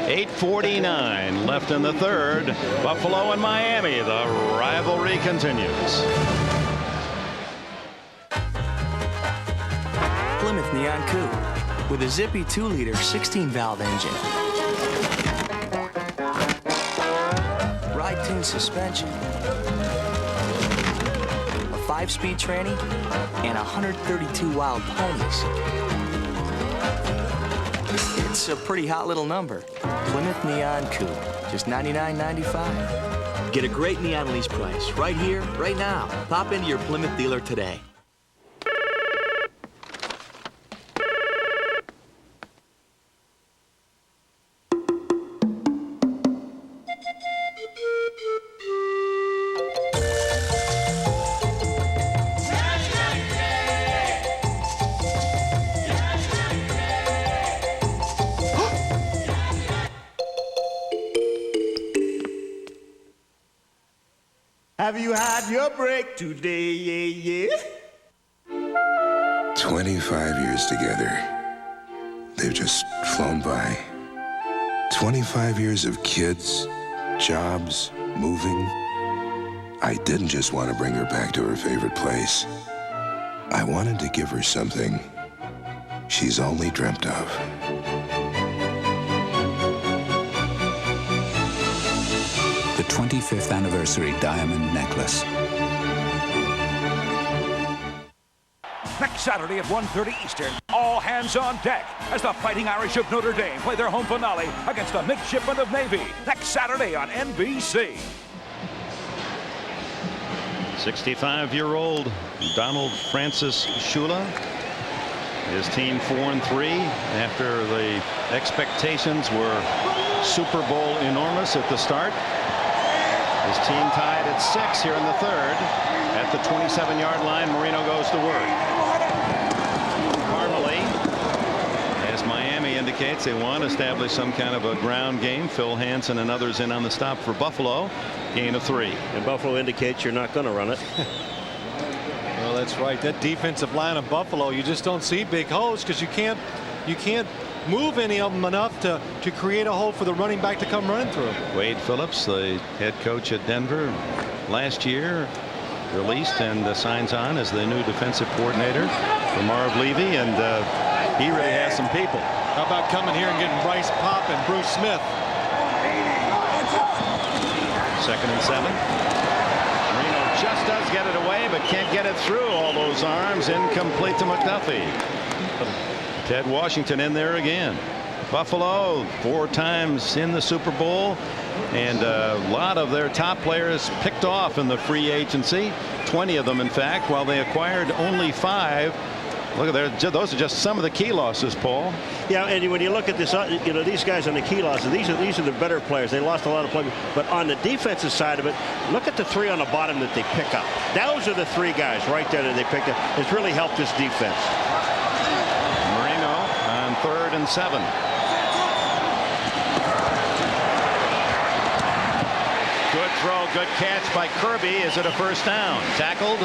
8:49 left in the third. Buffalo and Miami. The rivalry continues. Plymouth Neon Coupe with a zippy 2-liter 16-valve engine. Ride-tuned suspension. A 5-speed tranny and 132 wild ponies. It's a pretty hot little number. Plymouth Neon Coupe, just $99.95. Get a great neon lease price right here, right now. Pop into your Plymouth dealer today. Have you had your break today? Yeah. 25 years together. They've just flown by. 25 years of kids, jobs, moving. I didn't just want to bring her back to her favorite place. I wanted to give her something she's only dreamt of. The 25th anniversary diamond necklace. Next Saturday at 1:30 Eastern, all hands on deck as the Fighting Irish of Notre Dame play their home finale against the Midshipmen of Navy. Next Saturday on NBC. 65-year-old Donald Francis Shula. His team 4-3 after the expectations were Super Bowl enormous at the start. His team tied at 6 here in the third. At the 27-yard line, Marino goes to work. Normally, as Miami indicates, they want to establish some kind of a ground game. Phil Hansen and others in on the stop for Buffalo. Gain of 3. And Buffalo indicates you're not going to run it. Well, that's right. That defensive line of Buffalo, you just don't see big holes because you can't move any of them enough to create a hole for the running back to come running through. Wade Phillips, the head coach at Denver last year, released and signs on as the new defensive coordinator for Marv Levy, and he really has some people. How about coming here and getting Bryce Pop and Bruce Smith? 2nd and 7. Marino just does get it away, but can't get it through all those arms. Incomplete to McDuffie. Ted Washington in there again. Buffalo 4 times in the Super Bowl, and a lot of their top players picked off in the free agency. 20 of them, in fact, while they acquired only 5. Look at there, those are just some of the key losses, Paul. Yeah, and when you look at this, you know, these guys on the key losses, these are the better players. They lost a lot of players, but on the defensive side of it, look at the 3 on the bottom that they pick up. Those are the 3 guys right there that they picked up. It's really helped this defense. Marino on 3rd and 7. Good throw, good catch by Kirby. Is it a first down? Tackled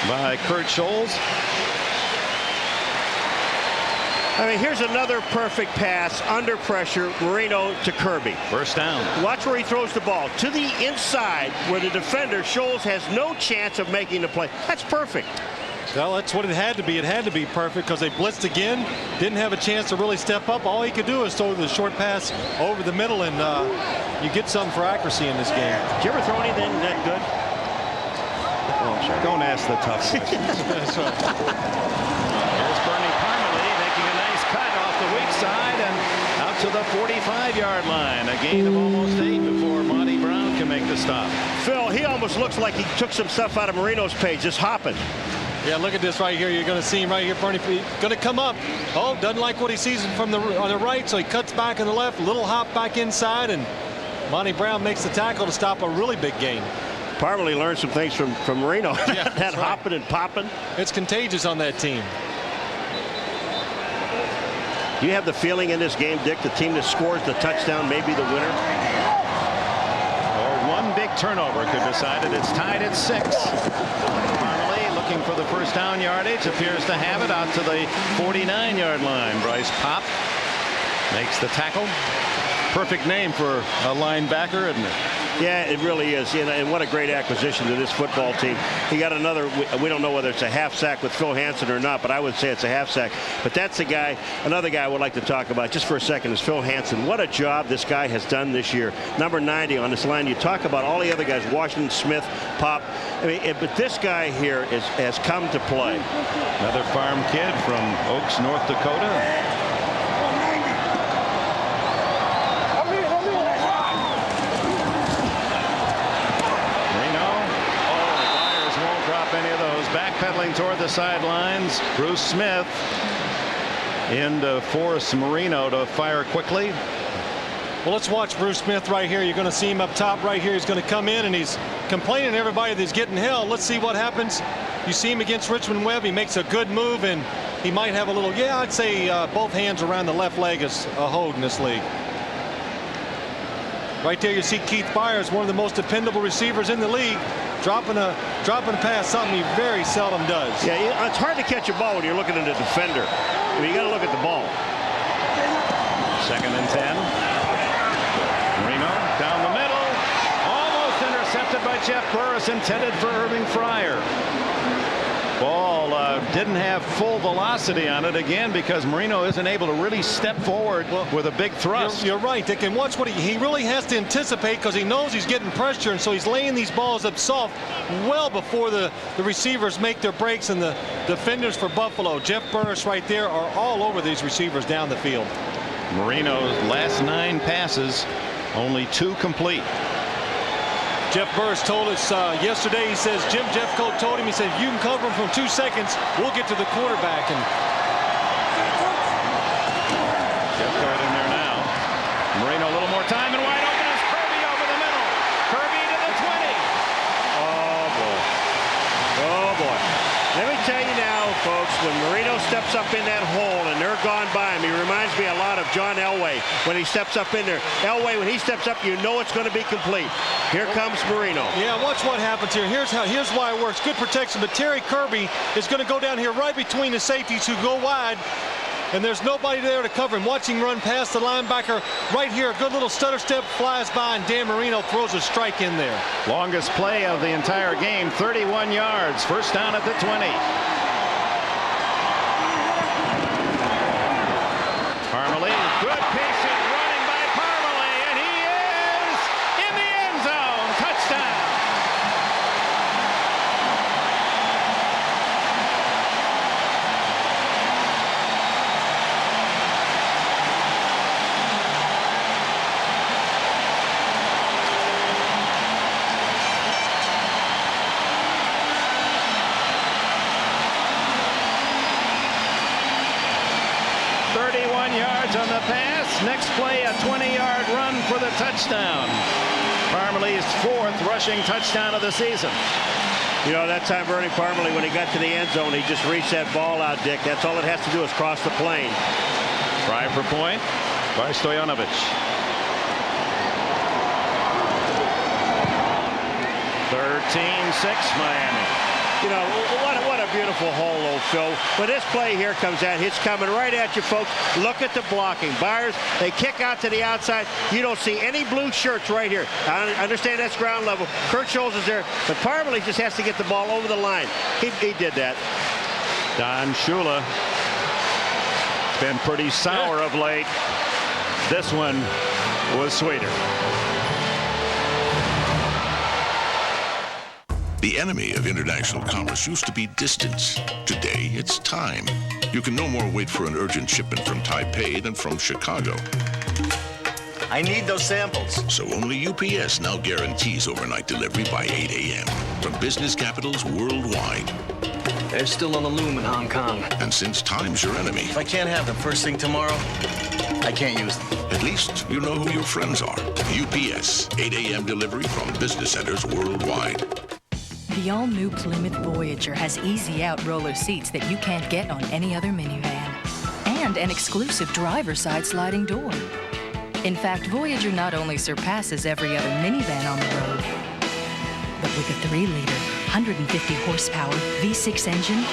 by Kurt Scholes. I mean, here's another perfect pass under pressure, Marino to Kirby. First down. Watch where he throws the ball to the inside where the defender, Scholes, has no chance of making the play. That's perfect. Well, that's what it had to be. It had to be perfect because they blitzed again. Didn't have a chance to really step up. All he could do is throw the short pass over the middle, and you get something for accuracy in this game. Did you ever throw anything that good? Oh, I'm sorry. Don't ask the tough questions. Here's Bernie Parmalee making a nice cut off the weak side and out to the 45-yard line. A gain of almost 8 before Monty Brown can make the stop. Phil, he almost looks like he took some stuff out of Marino's page, just hopping. Yeah, look at this right here. You're going to see him right here. Bernie going to come up. Oh, doesn't like what he sees on the right, so he cuts back on the left. Little hop back inside, and Monty Brown makes the tackle to stop a really big gain. Parmalee learned some things from Marino. Yeah, that hopping and popping. It's contagious on that team. You have the feeling in this game, Dick, the team that scores the touchdown may be the winner? Or one big turnover could decide it. It's tied at 6. Parmalee looking for the first down yardage, appears to have it out to the 49-yard line. Bryce Popp makes the tackle. Perfect name for a linebacker, isn't it? Yeah, it really is. And what a great acquisition to this football team. He got another, we don't know whether it's a half sack with Phil Hansen or not, but I would say it's a half sack. But that's the guy, another guy I would like to talk about just for a second is Phil Hansen. What a job this guy has done this year. Number 90 on this line. You talk about all the other guys, Washington, Smith, Pop. I mean, but this guy here has come to play. Another farm kid from Oaks, North Dakota. Backpedaling toward the sidelines. Bruce Smith in to force Marino to fire quickly. Well, let's watch Bruce Smith right here. You're going to see him up top right here. He's going to come in and he's complaining to everybody that he's getting held. Let's see what happens. You see him against Richmond Webb. He makes a good move and he might have a little, I'd say both hands around the left leg is a hold in this league. Right there you see Keith Byers, one of the most dependable receivers in the league, dropping a pass, something he very seldom does. Yeah, it's hard to catch a ball when you're looking at a defender. I mean, you got to look at the ball. 2nd and 10. Marino down the middle, almost intercepted by Jeff Burris, intended for Irving Fryer. Ball didn't have full velocity on it again because Marino isn't able to really step forward with a big thrust. You're right, Dick, and watch what he really has to anticipate because he knows he's getting pressure, and so he's laying these balls up soft well before the receivers make their breaks, and the defenders for Buffalo, Jeff Burris right there, are all over these receivers down the field. Marino's last 9 passes, only 2 complete. Jeff Burris told us yesterday, he says, Jim Jeffcoat told him, he said, you can cover him from 2 seconds, we'll get to the quarterback. And Jeffcoat in there now. Marino a little more time and wide open is Kirby over the middle. Kirby to the 20. Oh, boy. Oh, boy. Let me tell you now, folks, when Marino steps up in that hole and they're gone by him, he reminds me a lot of John Elway when he steps up in there. Elway, when he steps up, you know it's going to be complete. Here comes Marino. Yeah, watch what happens here. Here's why it works. Good protection, but Terry Kirby is going to go down here right between the safeties who go wide, and there's nobody there to cover him. Watch him run past the linebacker right here. A good little stutter step, flies by, and Dan Marino throws a strike in there. Longest play of the entire game, 31 yards. First down at the 20. Parmalee, good patient running by Parmalee, and he is in the end zone. Touchdown. Yards on the pass. Next play, a 20-yard run for the touchdown. Parmalee's 4th rushing touchdown of the season. You know, that time Bernie Parmalee, when he got to the end zone, he just reached that ball out, Dick. That's all it has to do is cross the plane. Try for point by Stoyanovich. 13-6 Miami. You know, what a beautiful hole, old Phil. When this play here comes out, it's coming right at you, folks. Look at the blocking. Byers, they kick out to the outside. You don't see any blue shirts right here. I understand that's ground level. Kurt Scholes is there, but Parmalee just has to get the ball over the line. He did that. Don Shula. It's been pretty sour of late. This one was sweeter. The enemy of international commerce used to be distance. Today, it's time. You can no more wait for an urgent shipment from Taipei than from Chicago. I need those samples. So only UPS now guarantees overnight delivery by 8 a.m. from business capitals worldwide. They're still on the loom in Hong Kong. And since time's your enemy, If I can't have them first thing tomorrow, I can't use them. at least you know who your friends are. UPS, 8 a.m. delivery from business centers worldwide. The all-new Plymouth Voyager has easy-out roller seats that you can't get on any other minivan. And an exclusive driver's side sliding door. In fact, Voyager not only surpasses every other minivan on the road, but with a 3-liter, 150 horsepower V6 engine,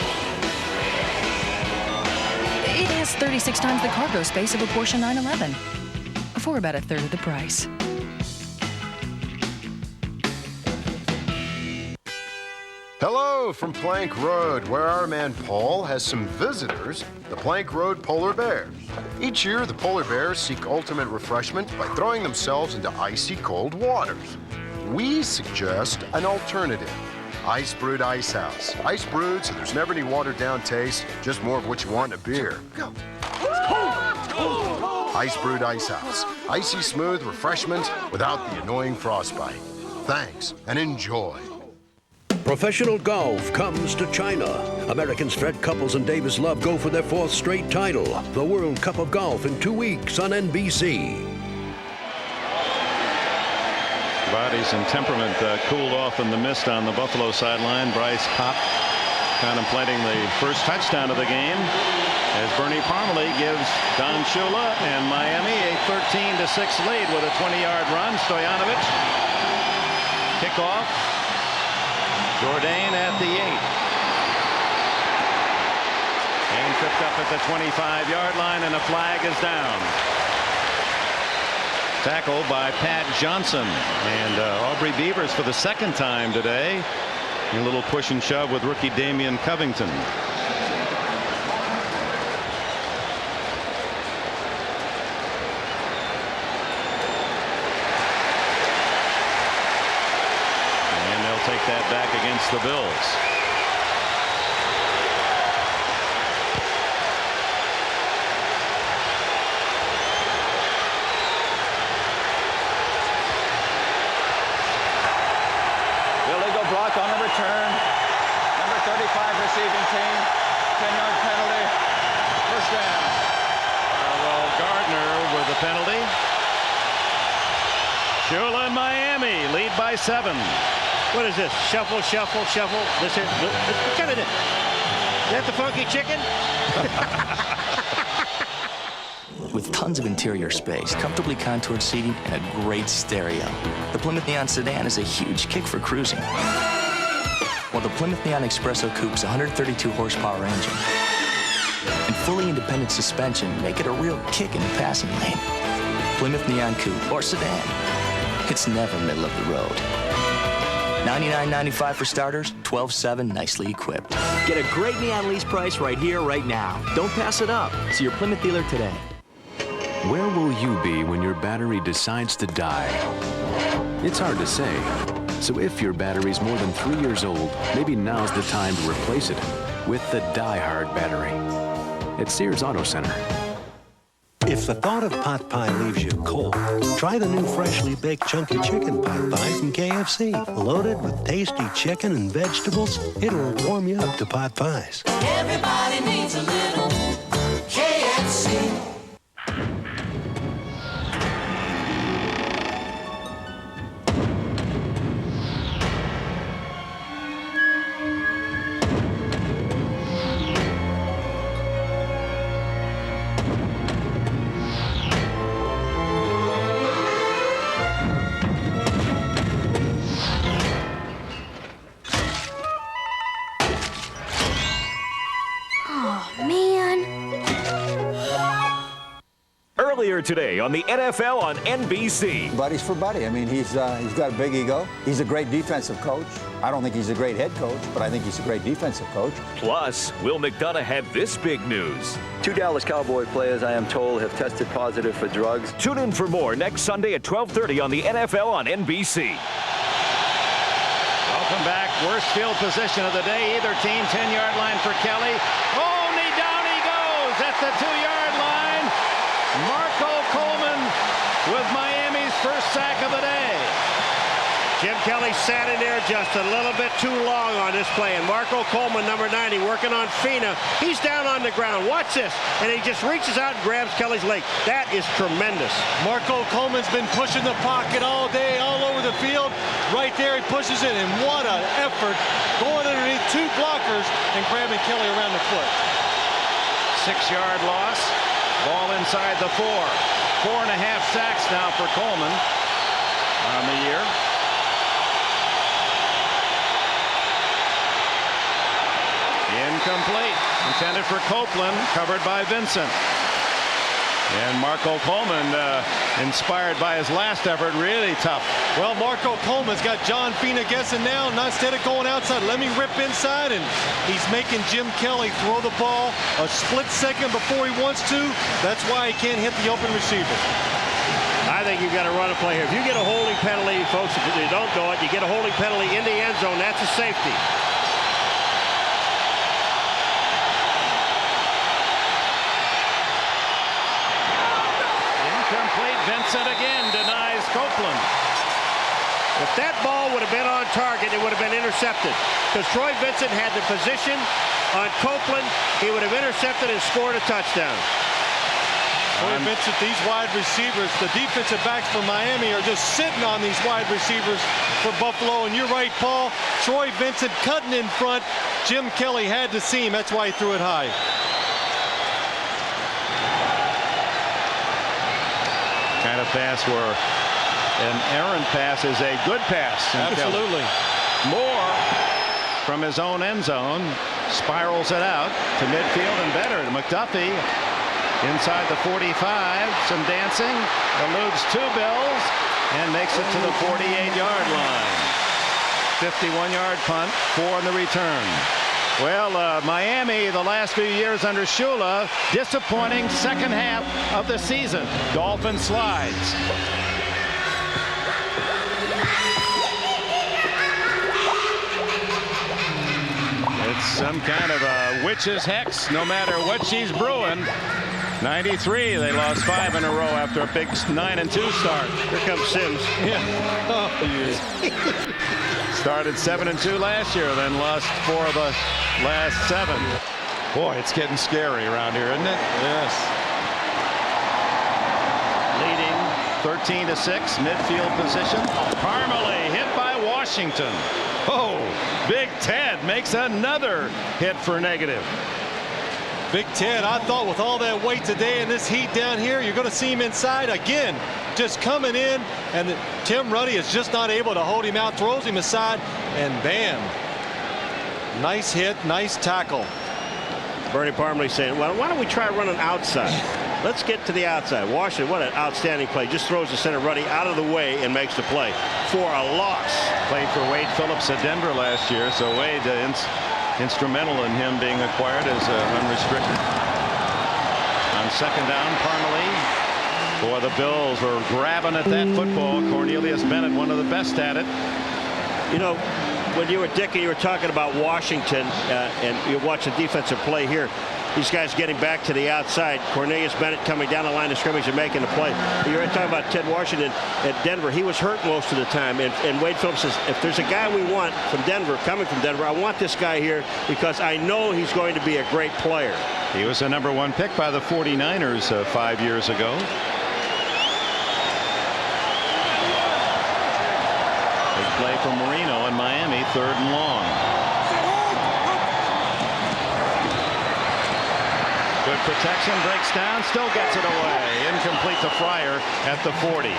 it has 36 times the cargo space of a Porsche 911 for about a third of the price. Hello from Plank Road, where our man Paul has some visitors, the Plank Road Polar Bears. Each year, the Polar Bears seek ultimate refreshment by throwing themselves into icy cold waters. We suggest an alternative. Ice Brewed Ice House. Ice brewed so there's never any watered down taste, just more of what you want in a beer. Go. Ice Brewed Ice House. Icy smooth refreshment without the annoying frostbite. Thanks and enjoy. Professional golf comes to China. Americans Fred Couples and Davis Love go for their 4th straight title. The World Cup of Golf in 2 weeks on NBC. Bodies and temperament cooled off in the mist on the Buffalo sideline. Bryce Pop contemplating the first touchdown of the game as Bernie Parmalee gives Don Shula and Miami a 13-6 lead with a 20-yard run. Stoyanovich kickoff. Jourdain at the 8. And tripped up at the 25-yard line, and a flag is down. Tackled by Pat Johnson. And Aubrey Beavers for the second time today. A little push and shove with rookie Damian Covington. Take that back against the Bills. Illegal block on the return. Number 35 receiving team. 10-yard penalty. First down. Gardner with the penalty. Shula and Miami lead by 7. What is this? Shuffle, shuffle, shuffle. This here. What kind of this? Is that the funky chicken? With tons of interior space, comfortably contoured seating, and a great stereo, the Plymouth Neon sedan is a huge kick for cruising. While the Plymouth Neon Espresso Coupe's 132 horsepower engine and fully independent suspension make it a real kick in the passing lane. Plymouth Neon Coupe or sedan. It's never middle of the road. $99.95 for starters, $12.7 nicely equipped. Get a great Neon lease price right here, right now. Don't pass it up. See your Plymouth dealer today. Where will you be when your battery decides to die? It's hard to say. So if your battery's more than 3 years old, maybe now's the time to replace it with the Die Hard battery at Sears Auto Center. If the thought of pot pie leaves you cold, try the new freshly baked chunky chicken pot pie from KFC. Loaded with tasty chicken and vegetables, it'll warm you up to pot pies. Everybody needs a little KFC. Oh, man. here today on the NFL on NBC. Buddies for buddy. I mean, he's got a big ego. He's a great defensive coach. I don't think he's a great head coach, but I think he's a great defensive coach. Plus, Will McDonough had this big news. 2 Dallas Cowboy players, I am told, have tested positive for drugs. Tune in for more next Sunday at 12:30 on the NFL on NBC. Welcome back. Worst field position of the day. Either team, 10-yard line for Kelly. Oh, down he goes at the 2-yard line. Marco Coleman with Miami's first sack of the day. Jim Kelly sat in there just a little bit too long on this play. And Marco Coleman, number 90, working on Fina. He's down on the ground. Watch this. And he just reaches out and grabs Kelly's leg. That is tremendous. Marco Coleman's been pushing the pocket all day, all over the field. Right there, he pushes it. And what an effort going underneath 2 blockers and grabbing Kelly around the foot. 6-yard loss. Ball inside the 4. 4.5 sacks now for Coleman on the year. Incomplete. Intended for Copeland. Covered by Vincent. And Marco Coleman, inspired by his last effort, really tough. Well, Marco Coleman's got John Fina guessing now. Not instead of going outside, let me rip inside, and he's making Jim Kelly throw the ball a split second before he wants to. That's why he can't hit the open receiver. I think you've got to run a play here. If you get a holding penalty, folks, if you don't know it, you get a holding penalty in the end zone. That's a safety. Vincent again denies Copeland. If that ball would have been on target, it would have been intercepted. Because Troy Vincent had the position on Copeland. He would have intercepted and scored a touchdown. Troy Vincent, these wide receivers, the defensive backs for Miami are just sitting on these wide receivers for Buffalo. And you're right, Paul. Troy Vincent cutting in front. Jim Kelly had to see him. That's why he threw it high. Kind of pass where an errant pass is a good pass. Absolutely. Moore from his own end zone spirals it out to midfield and better to McDuffie inside the 45. Some dancing, eludes 2 Bills and makes it to the 48-yard line. 51-yard punt, 4 in the return. Well, Miami, the last few years under Shula, disappointing second half of the season. Dolphins slides. It's some kind of a witch's hex, no matter what she's brewing. 93, they lost 5 in a row after a big 9-2 start. Here comes Sims. Yeah. Oh, started 7-2 last year, then lost 4 of the last 7. Boy, it's getting scary around here, isn't it? Yes. Leading 13-6, midfield position. Parmalee hit by Washington. Oh, Big Ted makes another hit for negative. Big Ted, I thought with all that weight today and this heat down here, you're going to see him inside again, just coming in, and Tim Ruddy is just not able to hold him out, throws him aside, and bam. Nice hit, nice tackle. Bernie Parmalee saying, well, why don't we try running outside? Let's get to the outside. Washington, what an outstanding play. Just throws the center Ruddy out of the way and makes the play for a loss. Played for Wade Phillips at Denver last year, so Wade instrumental in him being acquired as unrestricted. On second down, Parmalee. Boy, the Bills were grabbing at that football. Cornelius Bennett, one of the best at it. You know, when you were Dick and you were talking about Washington and you watch the defensive play here, these guys getting back to the outside. Cornelius Bennett coming down the line of scrimmage and making the play. You're talking about Ted Washington at Denver. He was hurt most of the time. And Wade Phillips says, if there's a guy we want from Denver, coming from Denver, I want this guy here because I know he's going to be a great player. He was the #1 pick by the 49ers 5 years ago. Big play from Marino in Miami, 3rd and long. Good protection, breaks down, still gets it away. Incomplete to Fryer at the 40.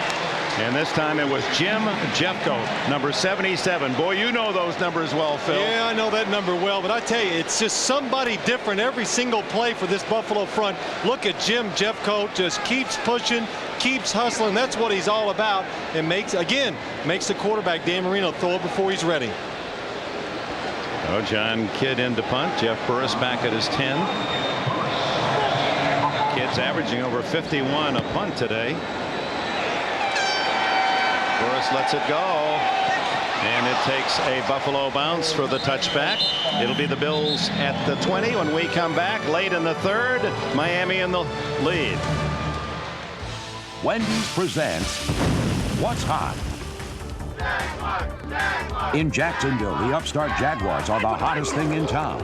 And this time it was Jim Jeffcoat, number 77. Boy, you know those numbers well, Phil. Yeah, I know that number well, but I tell you, it's just somebody different every single play for this Buffalo front. Look at Jim Jeffcoat, just keeps pushing, keeps hustling. That's what he's all about, and makes the quarterback, Dan Marino, throw it before he's ready. Oh, John Kidd in to punt. Jeff Burris back at his 10. Kidd's averaging over 51 a punt today. Burris lets it go, and it takes a Buffalo bounce for the touchback. It'll be the Bills at the 20 when we come back late in the third. Miami in the lead. Wendy's presents What's Hot? In Jacksonville, the upstart Jaguars are the hottest thing in town.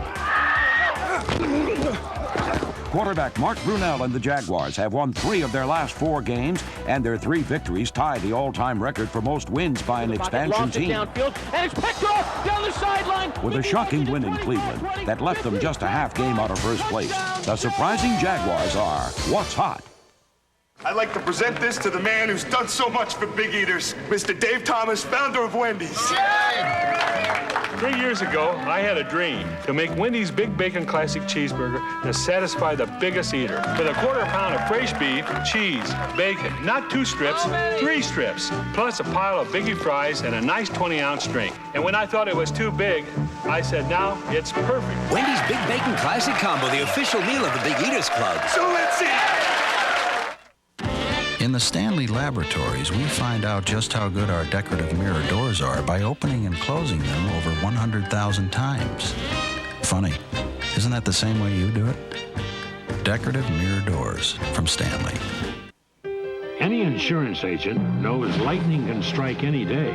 Quarterback Mark Brunell and the Jaguars have won 3 of their last 4 games, and their 3 victories tie the all-time record for most wins by an expansion team. Downfield, and it's picked off down the sideline. With a shocking win in Cleveland that left them just a half game out of first place, the surprising Jaguars are What's Hot? I'd like to present this to the man who's done so much for Big Eaters, Mr. Dave Thomas, founder of Wendy's. 3 years ago, I had a dream to make Wendy's Big Bacon Classic Cheeseburger to satisfy the biggest eater. With a quarter pound of fresh beef, cheese, bacon, not 2 strips, 3 strips, plus a pile of Biggie fries and a nice 20-ounce drink. And when I thought it was too big, I said, now it's perfect. Wendy's Big Bacon Classic Combo, the official meal of the Big Eaters Club. So let's eat! In the Stanley Laboratories, we find out just how good our decorative mirror doors are by opening and closing them over 100,000 times. Funny, isn't that the same way you do it? Decorative mirror doors from Stanley. Any insurance agent knows lightning can strike any day.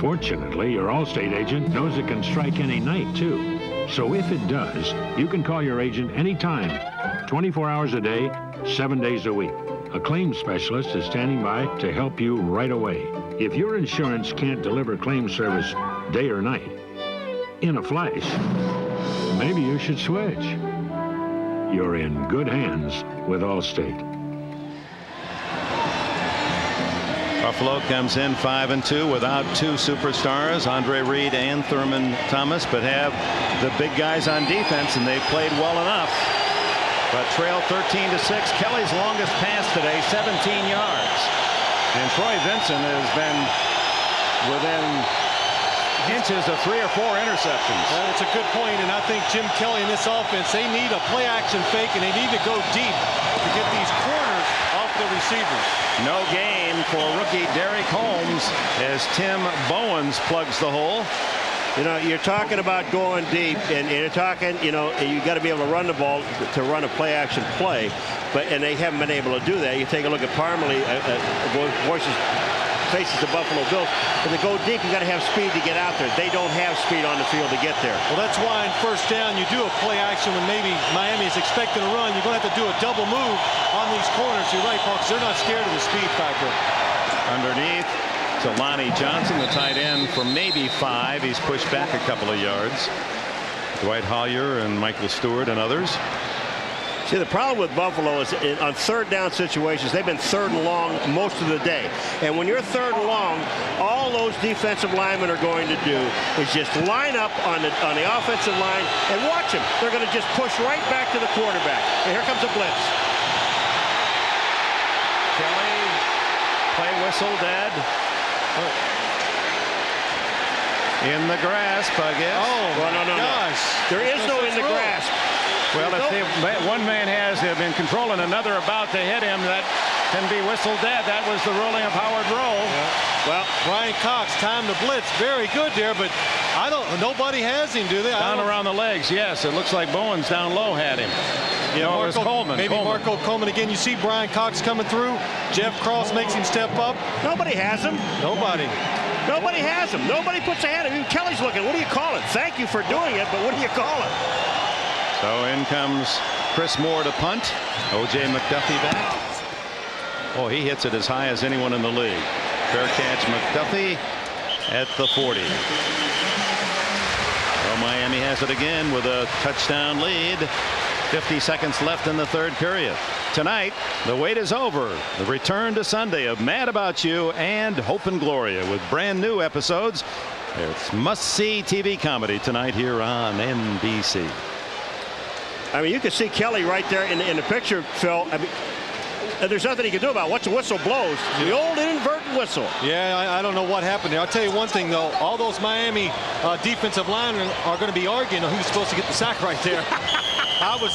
Fortunately, your Allstate agent knows it can strike any night, too. So if it does, you can call your agent anytime, 24 hours a day, 7 days a week. A claims specialist is standing by to help you right away. If your insurance can't deliver claim service day or night, in a flash, maybe you should switch. You're in good hands with Allstate. Buffalo comes in 5-2 without 2 superstars, Andre Reed and Thurman Thomas, but have the big guys on defense, and they've played well enough. But trail 13-6. Kelly's longest pass today, 17 yards. And Troy Vincent has been within inches of 3 or 4 interceptions. That's a good point, and I think Jim Kelly in this offense, they need a play-action fake, and they need to go deep to get these corners off the receivers. No gain for rookie Derek Holmes as Tim Bowens plugs the hole. You know, you're talking about going deep, and you're talking, you know, you got to be able to run the ball to run a play-action play, and they haven't been able to do that. You take a look at Parmalee, faces the Buffalo Bills. If they go deep, you got to have speed to get out there. They don't have speed on the field to get there. Well, that's why in first down you do a play action when maybe Miami is expecting a run. You're going to have to do a double move on these corners. You're right, Paul, because they're not scared of the speed factor. Underneath to Lonnie Johnson, the tight end, for maybe 5. He's pushed back a couple of yards. Dwight Hollier and Michael Stewart and others. See, the problem with Buffalo is on third down situations, they've been third and long most of the day. And when you're third and long, all those defensive linemen are going to do is just line up on the offensive line and watch them. They're going to just push right back to the quarterback. And here comes a blitz. Kelly, play whistle dead. In the grasp, I guess. Oh, well, no. There is no in the grasp. Well, if one man has been controlling another about to hit him, that can be whistled dead. That was the ruling of Howard Rowe. Yeah. Well, Brian Cox, time to blitz. Very good there, but nobody has him, do they? Down around the legs, yes. It looks like Bowens down low had him. Yeah, it was Coleman. Maybe Marco Coleman again. You see Brian Cox coming through. Jeff Cross makes him step up. Nobody has him. Nobody has him. Nobody puts a hand on him. Kelly's looking. What do you call it? Thank you for doing it, but what do you call it? So in comes Chris Moore to punt. O.J. McDuffie back. Oh, he hits it as high as anyone in the league. Fair catch, McDuffie at the 40. Well, Miami has it again with a touchdown lead. 50 seconds left in the third period. Tonight, the wait is over. The return to Sunday of Mad About You and Hope and Gloria with brand new episodes. It's must-see TV comedy tonight here on NBC. I mean, you can see Kelly right there in the picture, Phil. I mean, there's nothing he can do about it. Once the whistle blows, the old inadvertent whistle. Yeah, I don't know what happened there. I'll tell you one thing, though. All those Miami defensive linemen are going to be arguing who's supposed to get the sack right there. I was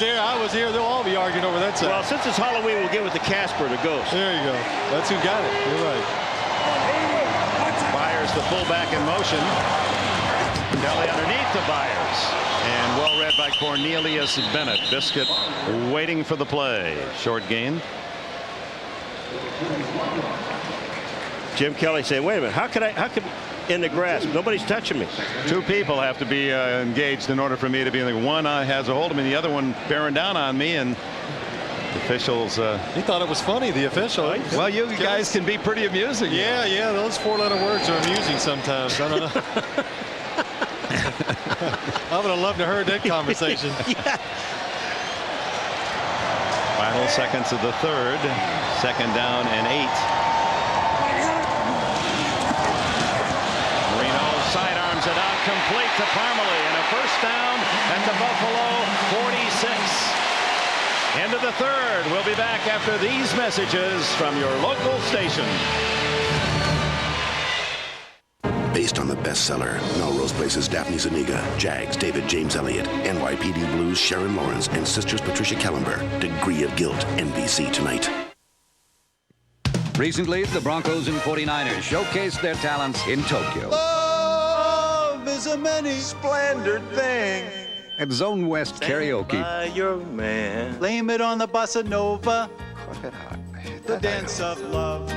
here. They'll all be arguing over that sack. Well, since it's Halloween, we'll get with the Casper, the ghost. There you go. That's who got it. You're right. Byers, the fullback in motion. Kelly underneath to Byers. And well read by Cornelius Bennett. Biscuit waiting for the play. Short gain. Jim Kelly saying, wait a minute, how could in the grass? Nobody's touching me. Two people have to be engaged in order for me to be in the one has a hold of me, the other one bearing down on me, and the officials. He thought it was funny, the official. Well, you guys can be pretty amusing. Yeah, those four-letter words are amusing sometimes. I don't know. I would have loved to heard that conversation. Yeah. Final seconds of the third. Second down and 8. Marino sidearms it out, complete to Parmalee, and a first down at the Buffalo 46. Into the third. We'll be back after these messages from your local station. Based on the bestseller, Melrose Place's Daphne Zuniga, Jags David James Elliott, NYPD Blues Sharon Lawrence, and Sisters Patricia Kellenberg. Degree of Guilt, NBC tonight. Recently, the Broncos and 49ers showcased their talents in Tokyo. Love is a many splendid thing. At Zone West Karaoke. By your man. Blame it on the bossa nova. The dance of love.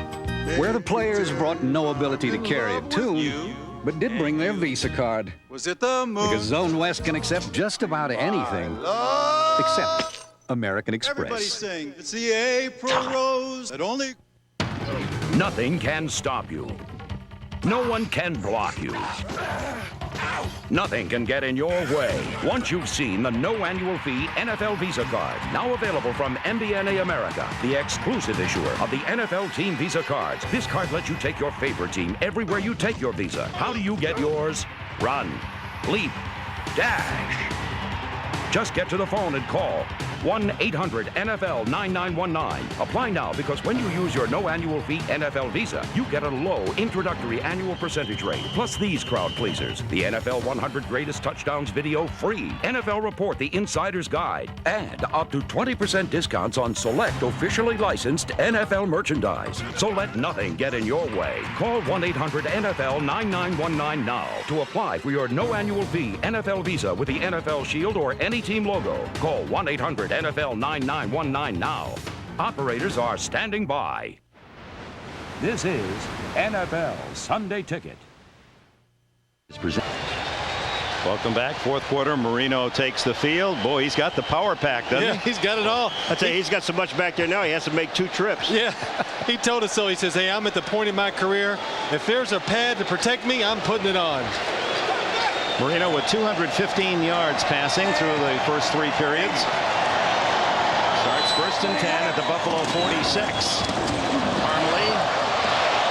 Where the players brought no ability to carry a tune, but did bring their Visa card. Was it the moon? Because Zone West can accept just about anything except American Express. Everybody sing. It's the April rose that only... Nothing can stop you. No one can block you. Nothing can get in your way once you've seen the no annual fee NFL Visa card. Now available from MBNA America, the exclusive issuer of the NFL Team Visa cards. This card lets you take your favorite team everywhere you take your Visa. How do you get yours? Run, leap, dash. Just get to the phone and call 1-800-NFL-9919. Apply now, because when you use your no annual fee NFL Visa, you get a low introductory annual percentage rate. Plus these crowd pleasers: the NFL 100 Greatest Touchdowns video free, NFL Report, the Insider's Guide, and up to 20% discounts on select officially licensed NFL merchandise. So let nothing get in your way. Call 1-800-NFL-9919 now to apply for your no annual fee NFL Visa with the NFL Shield or any team logo. Call 1-800-NFL-9919 now. Operators are standing by. This is NFL Sunday Ticket. Welcome back. Fourth quarter. Marino takes the field. Boy, he's got the power pack, doesn't he? He's got it all. I tell you, he's got so much back there now, he has to make 2 trips. Yeah, he told us so. He says, hey, I'm at the point in my career. If there's a pad to protect me, I'm putting it on. Marino with 215 yards passing through the first 3 periods. Starts first and 10 at the Buffalo 46. Parmalee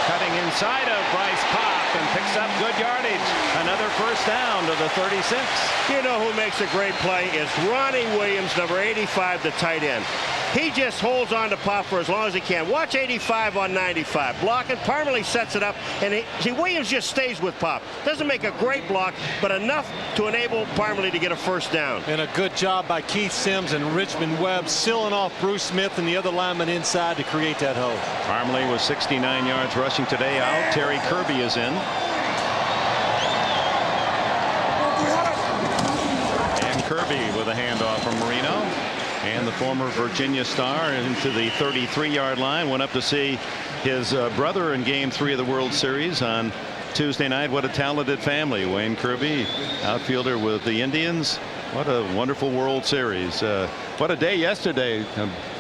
cutting inside of Bryce Pop and picks up good yardage. Another first down to the 36. You know who makes a great play is Ronnie Williams, number 85, the tight end. He just holds on to Pop for as long as he can. Watch 85 on 95. Blocking. Parmalee sets it up, and Williams just stays with Pop. Doesn't make a great block, but enough to enable Parmalee to get a first down. And a good job by Keith Sims and Richmond Webb sealing off Bruce Smith and the other lineman inside to create that hole. Parmalee was 69 yards rushing today out. Terry Kirby is in. And Kirby with a handoff from Marino. And the former Virginia star into the 33-yard line. Went up to see his brother in Game 3 of the World Series on Tuesday night. What a talented family. Wayne Kirby, outfielder with the Indians, What a wonderful World Series. What a day yesterday.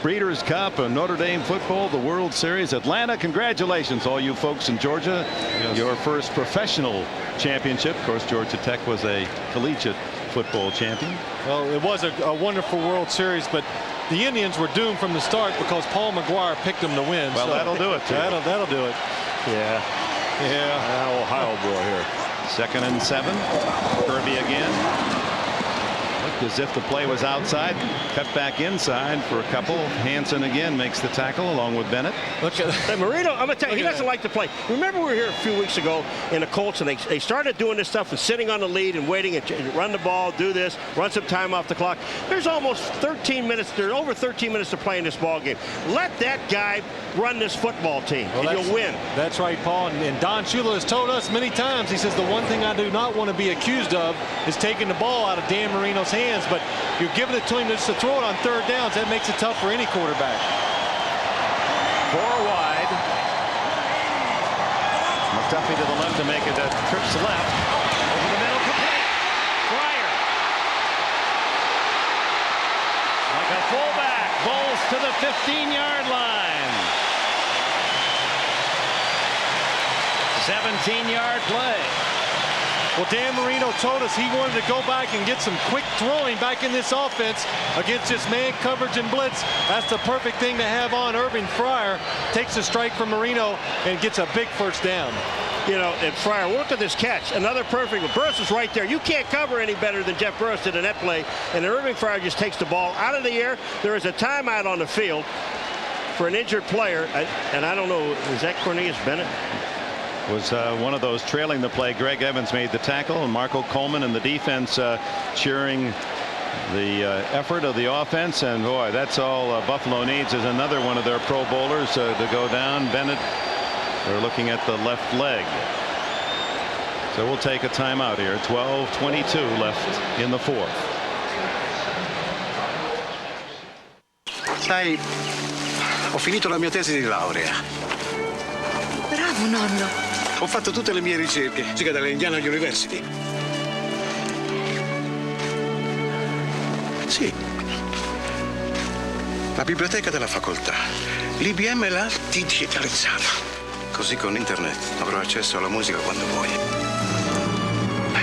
Breeders' Cup, Notre Dame football, the World Series. Atlanta, congratulations, all you folks in Georgia. Yes. Your first professional championship. Of course, Georgia Tech was a collegiate football champion. Well, it was a wonderful World Series, but the Indians were doomed from the start because Paul McGuire picked them to win. Well, so that'll do it. That'll do it. Yeah. Yeah. Ohio boy here. 2nd and 7. Kirby again. Looked as if the play was outside. Cut back inside for a couple. Hansen again makes the tackle along with Bennett. Look at Marino. I'm going to tell you, he doesn't like to play. Remember, we were here a few weeks ago in the Colts, and they started doing this stuff and sitting on the lead and waiting and run the ball, do this, run some time off the clock. There's almost 13 minutes. There's over 13 minutes to play in this ball game. Let that guy run this football team, and you'll win. That's right, Paul. And Don Shula has told us many times, he says, the one thing I do not want to be accused of is taking the ball out of Dan Marino's hands, but you're giving it to him just to throw it on 3rd downs. That makes it tough for any quarterback. 4 wide. McDuffie to the left to make it a trips left. Over the middle, complete. Fryer. Like a fullback. Bowles to the 15-yard line. 17-yard play. Well, Dan Marino told us he wanted to go back and get some quick throwing back in this offense against this man coverage and blitz. That's the perfect thing to have on. Irving Fryer takes a strike from Marino and gets a big first down. You know, and Fryer, look at this catch. Another perfect. Burris is right there. You can't cover any better than Jeff Burris did in that play. And Irving Fryer just takes the ball out of the air. There is a timeout on the field for an injured player. And I don't know, is that Cornelius Bennett? Was one of those trailing the play. Greg Evans made the tackle, and Marco Coleman and the defense cheering the effort of the offense. And boy, that's all Buffalo needs is another one of their Pro Bowlers to go down. Bennett, they're looking at the left leg. So we'll take a timeout here. 12:22 left in the 4th. Sai, ho finito la mia tesi di laurea. Bravo, nonno. Ho fatto tutte le mie ricerche, sia dalle Indiana University. Sì. La biblioteca della facoltà. L'IBM l'ha digitalizzata. Così con internet avrò accesso alla musica quando vuoi.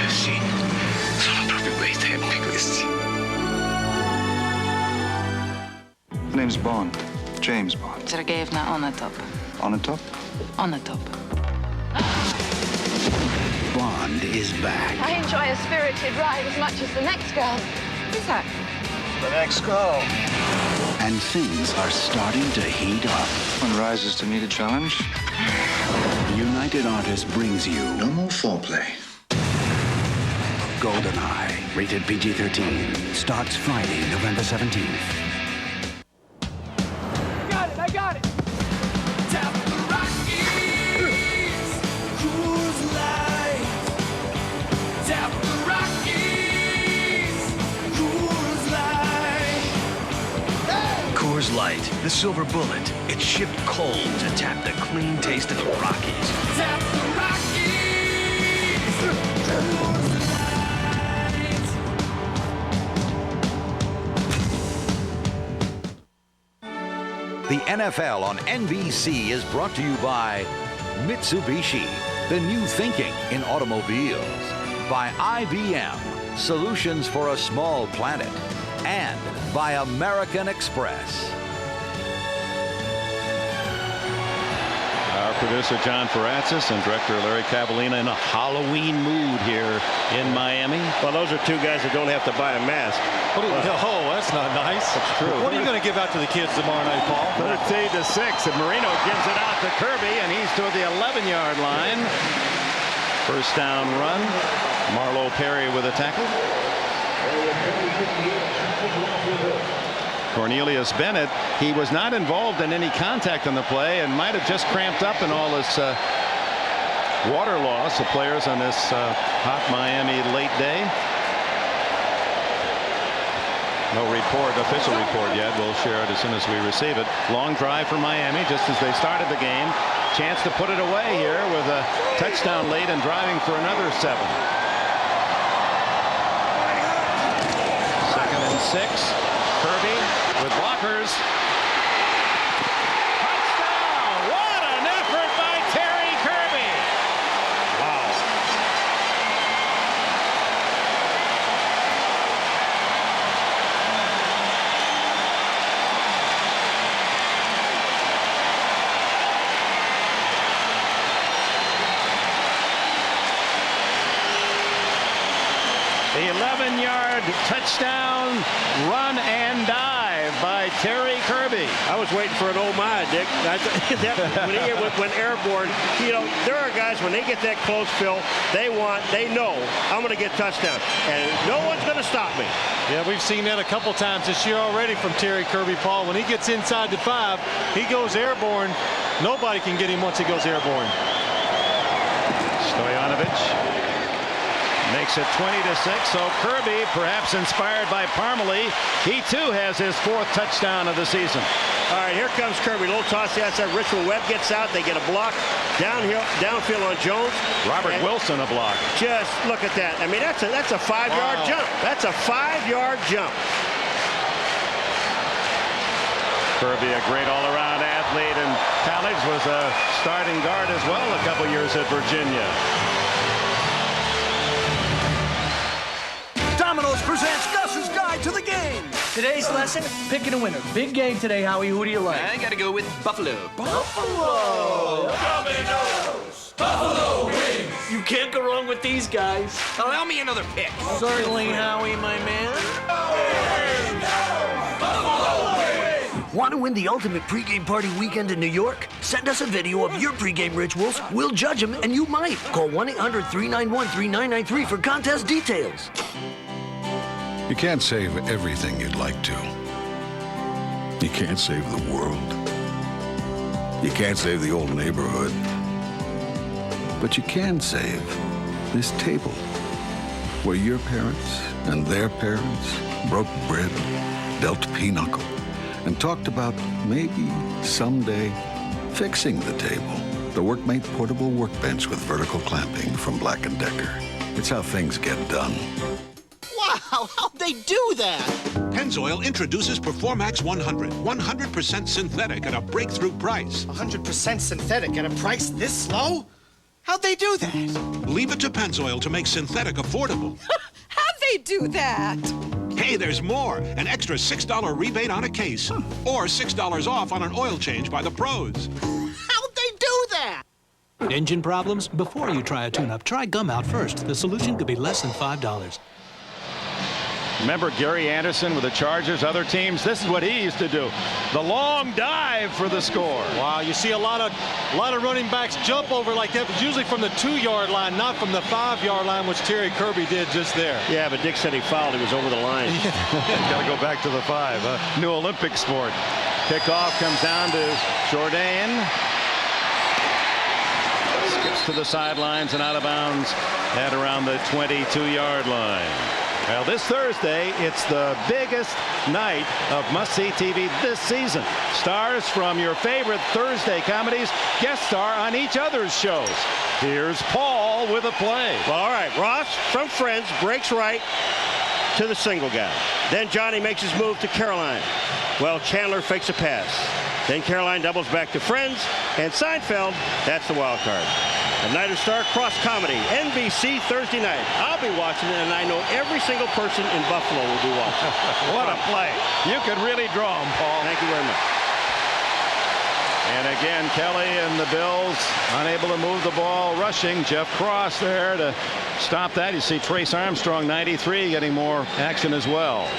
Sì, sono proprio bei tempi questi. My name's Bond. James Bond. Sergeyevna on the top. On the top? On the top. Bond is back. I enjoy a spirited ride as much as the next girl. Who's that? The next girl. And things are starting to heat up. One rises to meet a challenge. United Artists brings you No more foreplay. GoldenEye, rated PG-13. Starts Friday, November 17th. I got it. Tap the Rockies. Cruise Light. Tap the Rockies. Cruise Light. Hey! Coors Light, the silver bullet. It's shipped cold to tap the clean taste of the Rockies. Tap the Rockies. Cruise Light. The NFL on NBC is brought to you by Mitsubishi, the new thinking in automobiles, by IBM, solutions for a small planet, and by American Express. Our producer John Faratzis and director Larry Cavallina in a Halloween mood here in Miami. Well, those are two guys that don't have to buy a mask. Oh, that's not nice. That's true. What are you going to give out to the kids tomorrow night, Paul? 13-6, and Marino gives it out to Kirby, and he's to the 11-yard line. First down run. Marlo Perry with a tackle. Cornelius Bennett, he was not involved in any contact on the play and might have just cramped up in all this water loss. The players on this hot Miami late day. No report, official report yet. We'll share it as soon as we receive it. Long drive for Miami just as they started the game. Chance to put it away here with a touchdown late and driving for another 7. Kirby with blockers. Touchdown! What an effort by Terry Kirby! Wow. The 11-yard touchdown run and dive by Terry Kirby. I was waiting for an oh my, Dick. When he went airborne, you know, there are guys, when they get that close, Phil, they know I'm going to get touchdown. And no one's going to stop me. Yeah, we've seen that a couple times this year already from Terry Kirby, Paul. When he gets inside the 5, he goes airborne. Nobody can get him once he goes airborne. Stoyanovich makes it 20-6. So Kirby, perhaps inspired by Parmalee, he too has his 4th touchdown of the season. All right, here comes Kirby. Little toss to the outside. Richard Webb gets out. They get a block downfield on Jones. Robert Wilson a block. Just look at that. I mean, that's a 5-yard jump. That's a 5-yard jump. Kirby, a great all-around athlete in college, was a starting guard as well a couple years at Virginia. Domino's presents Gus's Guide to the Game. Today's lesson, picking a winner. Big game today, Howie. Who do you like? I gotta go with Buffalo. Buffalo! Domino's! Buffalo wings! You can't go wrong with these guys. Allow me another pick. Certainly, Howie, my man. Buffalo wings! Want to win the ultimate pregame party weekend in New York? Send us a video of your pregame rituals. We'll judge them, and you might. Call 1-800-391-3993 for contest details. You can't save everything you'd like to. You can't save the world. You can't save the old neighborhood. But you can save this table, where your parents and their parents broke bread, dealt pinochle, and talked about maybe someday fixing the table. The Workmate portable workbench with vertical clamping from Black & Decker. It's how things get done. Wow, how'd they do that? Pennzoil introduces Performax 100. 100% synthetic at a breakthrough price. 100% synthetic at a price this low? How'd they do that? Leave it to Pennzoil to make synthetic affordable. How'd they do that? Hey, there's more. An extra $6 rebate on a case. Or $6 off on an oil change by the pros. How'd they do that? Engine problems? Before you try a tune-up, try Gum Out first. The solution could be less than $5. Remember Gary Anderson with the Chargers, other teams? This is what he used to do. The long dive for the score. Wow, you see a lot of running backs jump over like that, but usually from the 2-yard line, not from the 5-yard line, which Terry Kirby did just there. Yeah, but Dick said he fouled. He was over the line. Got to go back to the 5. New Olympic sport. Kickoff comes down to Jourdain. Skips to the sidelines and out of bounds at around the 22-yard line. Well, this Thursday, it's the biggest night of must-see TV this season. Stars from your favorite Thursday comedies guest star on each other's shows. Here's Paul with a play. Well, all right, Ross from Friends breaks right to the single guy. Then Johnny makes his move to Caroline. Well, Chandler fakes a pass. Then Caroline doubles back to Friends, and Seinfeld, that's the wild card. A Night of Star Cross Comedy, NBC Thursday night. I'll be watching it, and I know every single person in Buffalo will be watching. What a play. You could really draw him, Paul. Thank you very much. And again, Kelly and the Bills unable to move the ball rushing. Jeff Cross there to stop that. You see Trace Armstrong, 93, getting more action as well.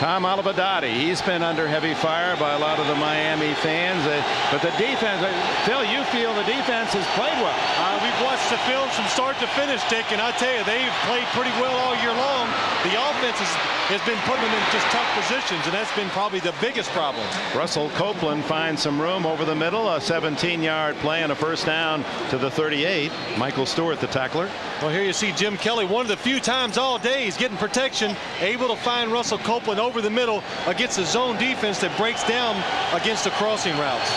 Tom Olivadotti, he's been under heavy fire by a lot of the Miami fans. But the defense, Phil, you feel the defense has played well. We've watched the film from start to finish, Dick, and I tell you, they've played pretty well all year long. The offense has been putting them in just tough positions, and that's been probably the biggest problem. Russell Copeland finds some room over the middle, a 17-yard play and a first down to the 38. Michael Stewart, the tackler. Well, here you see Jim Kelly, one of the few times all day he's getting protection, able to find Russell Copeland over the middle against a zone defense that breaks down against the crossing routes.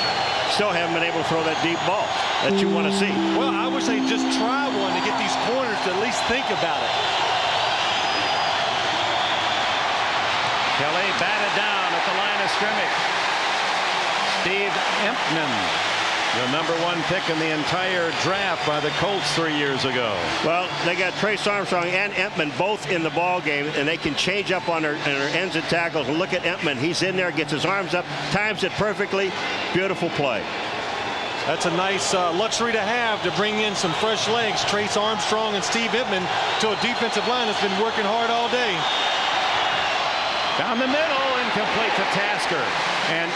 Still haven't been able to throw that deep ball that you want to see. Well, I wish they'd just try one to get these corners to at least think about it. Kelly batted down at the line of scrimmage. Steve Empman, the #1 pick in the entire draft by the Colts 3 years ago. Well, they got Trace Armstrong and Empman both in the ball game, and they can change up on their ends and tackles. And look at Empman. He's in there, gets his arms up, times it perfectly. Beautiful play. That's a nice luxury to have, to bring in some fresh legs. Trace Armstrong and Steve Empman to a defensive line that's been working hard all day. Down the middle, incomplete to Tasker. And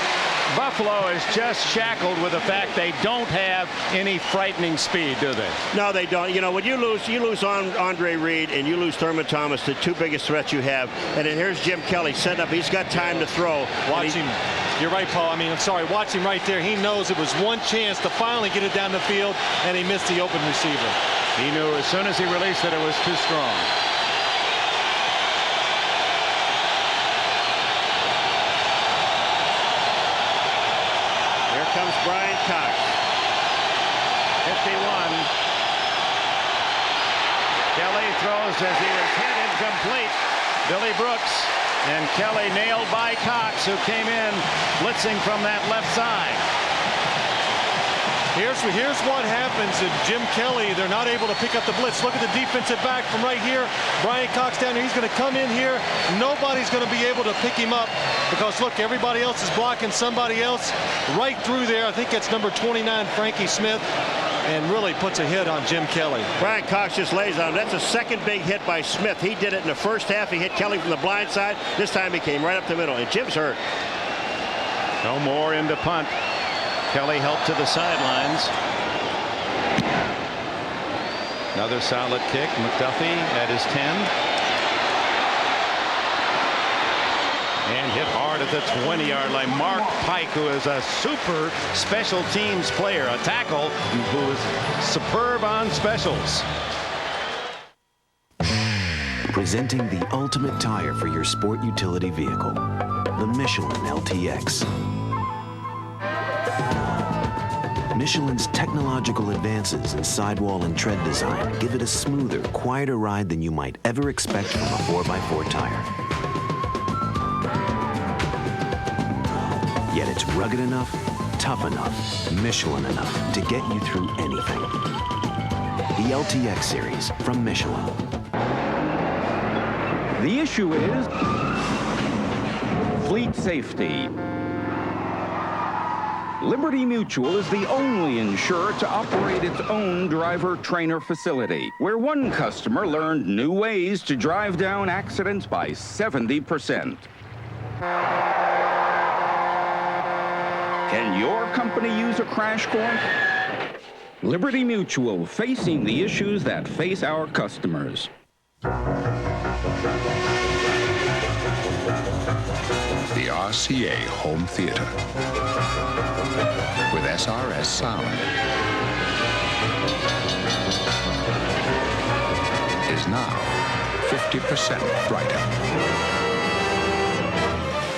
Buffalo is just shackled with the fact they don't have any frightening speed, do they? No, they don't. You know, when you lose Andre Reed and you lose Thurman Thomas, the two biggest threats you have. And then here's Jim Kelly setting up. He's got time to throw. Watch him. You're right, Paul. Watch him right there. He knows it was one chance to finally get it down the field, and he missed the open receiver. He knew as soon as he released it, it was too strong. Comes Brian Cox. 51. Kelly throws as he was hit incomplete. Billy Brooks, and Kelly nailed by Cox, who came in blitzing from that left side. Here's what happens if Jim Kelly, they're not able to pick up the blitz. Look at the defensive back from right here. Brian Cox down here. He's going to come in here. Nobody's going to be able to pick him up because, look, everybody else is blocking somebody else right through there. I think it's number 29, Frankie Smith, and really puts a hit on Jim Kelly. Brian Cox just lays on him. That's a second big hit by Smith. He did it in the first half. He hit Kelly from the blind side. This time he came right up the middle, and Jim's hurt. No more into punt. Kelly helped to the sidelines. Another solid kick. McDuffie at his 10. And hit hard at the 20-yard line. Mark Pike, who is a super special teams player, a tackle who is superb on specials. Presenting the ultimate tire for your sport utility vehicle, the Michelin LTX. Michelin's technological advances in sidewall and tread design give it a smoother, quieter ride than you might ever expect from a 4x4 tire. Yet it's rugged enough, tough enough, Michelin enough to get you through anything. The LTX series from Michelin. The issue is fleet safety. Liberty Mutual is the only insurer to operate its own driver-trainer facility, where one customer learned new ways to drive down accidents by 70%. Can your company use a crash course? Liberty Mutual, facing the issues that face our customers. The RCA Home Theater with SRS sound is now 50% brighter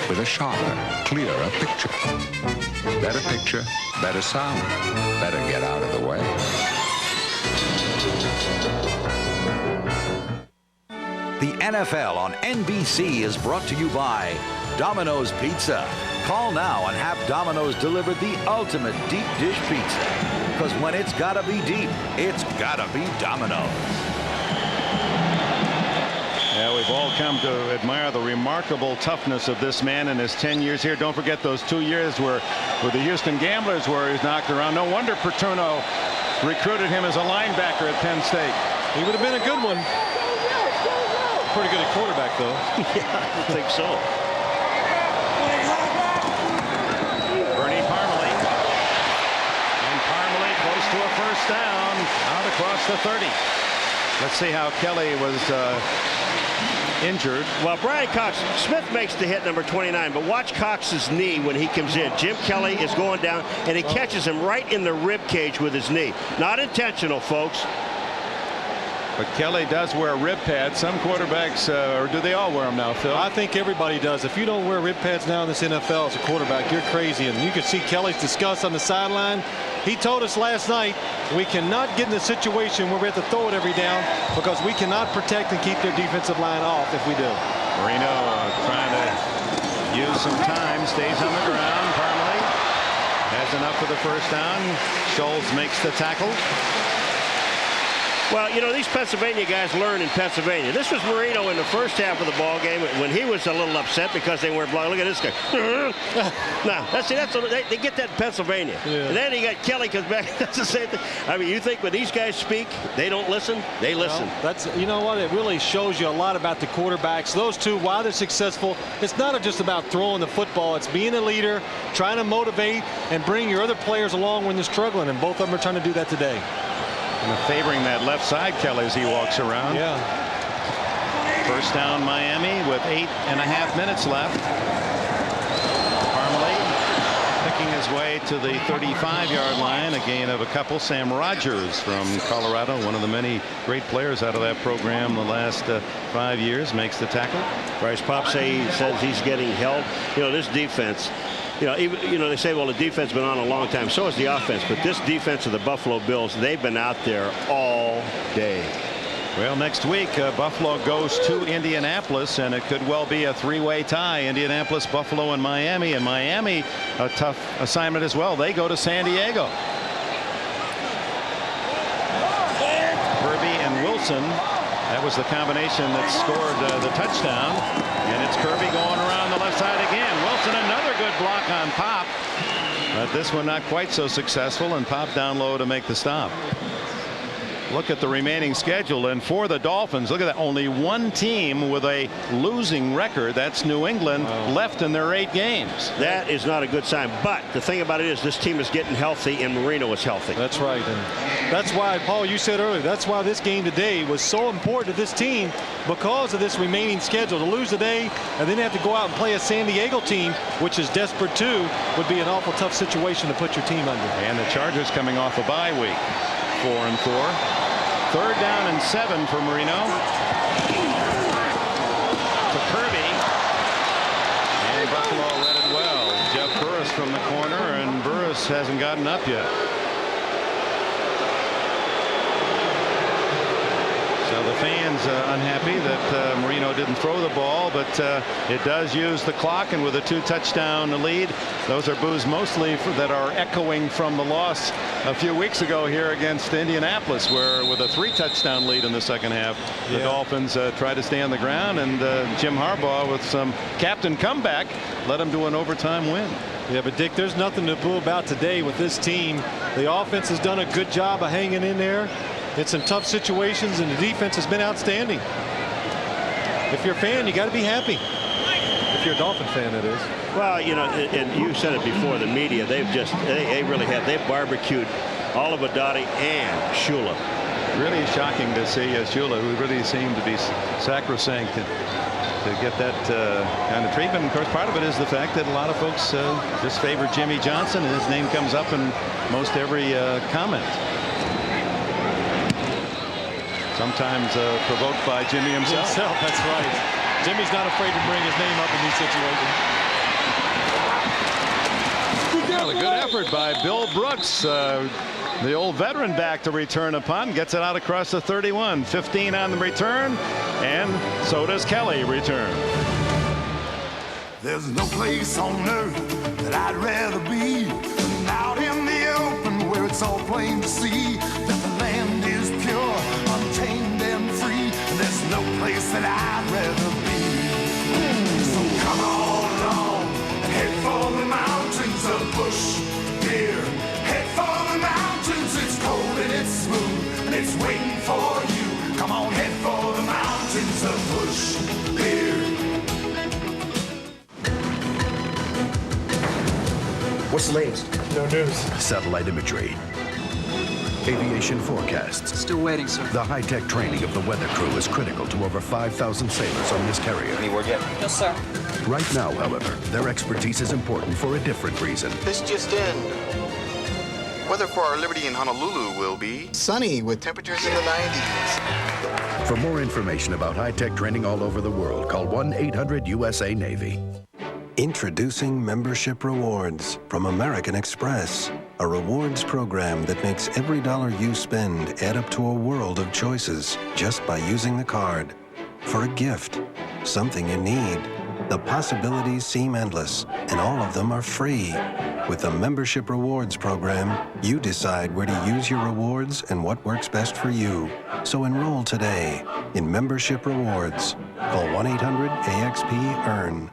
with a sharper, clearer picture. Better picture, better sound. Better get out of the way. The NFL on NBC is brought to you by Domino's Pizza. Call now and have Domino's deliver the ultimate deep dish pizza. Because when it's gotta be deep, it's gotta be Domino's. Yeah, we've all come to admire the remarkable toughness of this man in his 10 years here. Don't forget those 2 years where the Houston Gamblers were. He's knocked around. No wonder Paterno recruited him as a linebacker at Penn State. He would have been a good one. Pretty good at quarterback, though. Yeah, I think so. Bernie Parmalee. And Parmalee close to a first down out across the 30. Let's see how Kelly was injured. Well, Brian Cox, Smith makes the hit, number 29, but watch Cox's knee when he comes in. Jim Kelly is going down, and he catches him right in the rib cage with his knee. Not intentional, folks. But Kelly does wear rib pads. Some quarterbacks, or do they all wear them now, Phil? I think everybody does. If you don't wear rib pads now in this NFL as a quarterback, you're crazy. And you can see Kelly's disgust on the sideline. He told us last night we cannot get in a situation where we have to throw it every down because we cannot protect and keep their defensive line off if we do. Marino trying to use some time, stays on the ground. Parmalee has enough for the first down. Scholes makes the tackle. Well, you know, these Pennsylvania guys learn in Pennsylvania. This was Marino in the first half of the ball game when he was a little upset because they weren't blocking. Look at this guy. Now, they get that in Pennsylvania. Yeah. And then you got Kelly comes back. That's the same thing. I mean, you think when these guys speak, they don't listen? They listen. Well, that's, you know what? It really shows you a lot about the quarterbacks. Those two, while they're successful, it's not just about throwing the football. It's being a leader, trying to motivate, and bring your other players along when they're struggling. And both of them are trying to do that today. And favoring that left side, Kelly, as he walks around. Yeah. First down, Miami, with 8.5 minutes left. Parmalee picking his way to the 35-yard line. A gain of a couple. Sam Rogers from Colorado, one of the many great players out of that program the last 5 years, makes the tackle. Bryce Popsay says he's getting held. You know, this defense. You know, they say, well, the defense has been on a long time. So has the offense. But this defense of the Buffalo Bills, they've been out there all day. Well, next week, Buffalo goes to Indianapolis, and it could well be a three-way tie. Indianapolis, Buffalo, and Miami. And Miami, a tough assignment as well. They go to San Diego. Kirby and Wilson. That was the combination that scored the touchdown. And it's Kirby going around the left side again. Wilson, another good block on Pop. But this one not quite so successful, and Pop down low to make the stop. Look at the remaining schedule, and for the Dolphins, look at that. Only one team with a losing record. That's New England, left in their 8 games. That is not a good sign. But the thing about it is this team is getting healthy, and Marino is healthy. That's right. And that's why, Paul, you said earlier, that's why this game today was so important to this team, because of this remaining schedule. To lose today and then have to go out and play a San Diego team, which is desperate too, would be an awful tough situation to put your team under. And the Chargers coming off a bye week. 4-4. Third down and 7 for Marino. To Kirby. And Buffalo read it well. Jeff Burris from the corner, and Burris hasn't gotten up yet. So the fans unhappy that Marino didn't throw the ball, but it does use the clock, and with a 2-touchdown lead, those are boos mostly that are echoing from the loss a few weeks ago here against Indianapolis, where with a 3-touchdown lead in the second half, the Dolphins try to stay on the ground, and Jim Harbaugh with some captain comeback led them to an overtime win. Yeah, but Dick, there's nothing to boo about today with this team. The offense has done a good job of hanging in there. It's some tough situations, and the defense has been outstanding. If you're a fan, you got to be happy. If you're a Dolphin fan, that is. Well, you know, and you said it before, the media, they really have. They've barbecued Olivadotti and Shula. Really shocking to see Shula, who really seemed to be sacrosanct, to get that kind of treatment. And of course, part of it is the fact that a lot of folks just favor Jimmy Johnson, and his name comes up in most every comment. Sometimes provoked by Jimmy himself. That's right. Jimmy's not afraid to bring his name up in these situations. Well, a good effort by Bill Brooks, the old veteran back, to return a punt. Gets it out across the 31. 15 on the return, and so does Kelly return. There's no place on earth that I'd rather be than out in the open where it's all plain to see that the land is pure, untamed and free. There's no place that I'd rather be. So come on along and head for the mountains of Bush Deer. Head for the mountains, it's cold and it's smooth and it's waiting for you. Come on, head for the mountains of Bush Deer. What's the latest? No news. Satellite imagery. Aviation forecasts. Still waiting, sir. The high-tech training of the weather crew is critical to over 5,000 sailors on this carrier. Any word yet? No, sir. Right now, however, their expertise is important for a different reason. This just in. Weather for our Liberty in Honolulu will be sunny with temperatures in the 90s. For more information about high-tech training all over the world, call 1-800-USA-NAVY. Introducing Membership Rewards from American Express, a rewards program that makes every dollar you spend add up to a world of choices just by using the card. For a gift, something you need. The possibilities seem endless, and all of them are free. With the Membership Rewards program, you decide where to use your rewards and what works best for you. So enroll today in Membership Rewards. Call 1-800-AXP-EARN.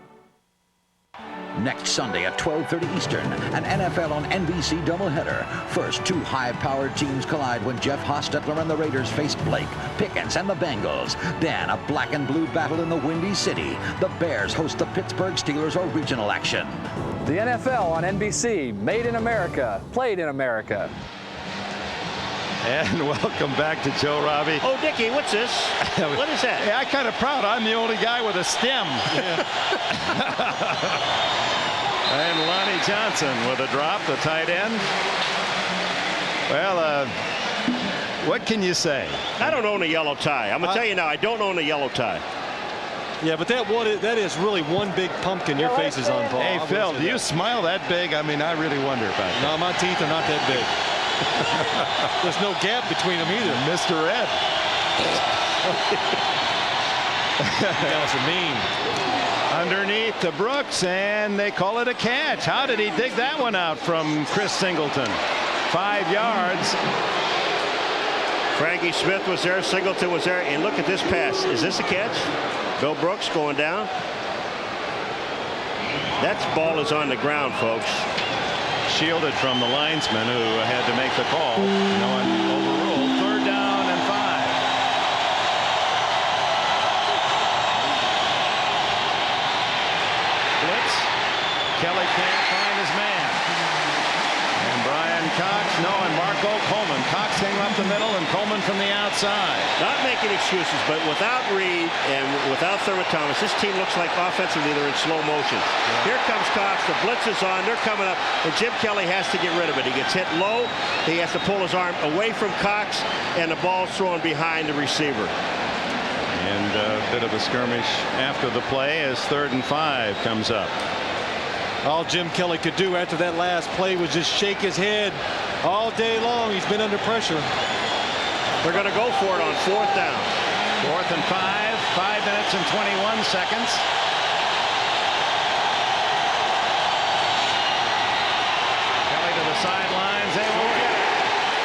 Next Sunday at 12:30 Eastern, an NFL on NBC doubleheader. First, two high-powered teams collide when Jeff Hostetler and the Raiders face Blake Pickens and the Bengals. Then, a black and blue battle in the Windy City. The Bears host the Pittsburgh Steelers original action. The NFL on NBC, made in America, played in America. And welcome back to Joe Robbie. Oh, Dickie, what's this? What is that? Yeah, I'm kind of proud. I'm the only guy with a stem. Yeah. And Lonnie Johnson with a drop, the tight end. Well, what can you say? I don't own a yellow tie. I'm going to tell you now, I don't own a yellow tie. Yeah, but that is really one big pumpkin your face is on, Paul. Hey, Phil, do you smile that big? I mean, I really wonder about that. No, my teeth are not that big. There's no gap between them either. Mr. Ed. You guys are mean. Underneath to Brooks, and they call it a catch. How did he dig that one out from Chris Singleton? 5 yards. Frankie Smith was there, Singleton was there, and look at this pass. Is this a catch? Bill Brooks going down. That ball is on the ground, folks. Shielded from the linesman who had to make the call. No one overruled. 3rd down and 5. Blitz. Kelly can't find his man. And Brian Cox, and Marco Coleman. Cox came up the middle and Coleman from the outside. Not making excuses, but without Reed and without Thurman Thomas, this team looks like offensively they're in slow motion. Yeah. Here comes Cox, the blitz is on, they're coming up, and Jim Kelly has to get rid of it. He gets hit low, he has to pull his arm away from Cox, and the ball's thrown behind the receiver. And a bit of a skirmish after the play as 3rd and 5 comes up. All Jim Kelly could do after that last play was just shake his head all day long. He's been under pressure. They're going to go for it on 4th down. 4th and 5, 5 minutes and 21 seconds. Kelly to the sidelines. They will get it.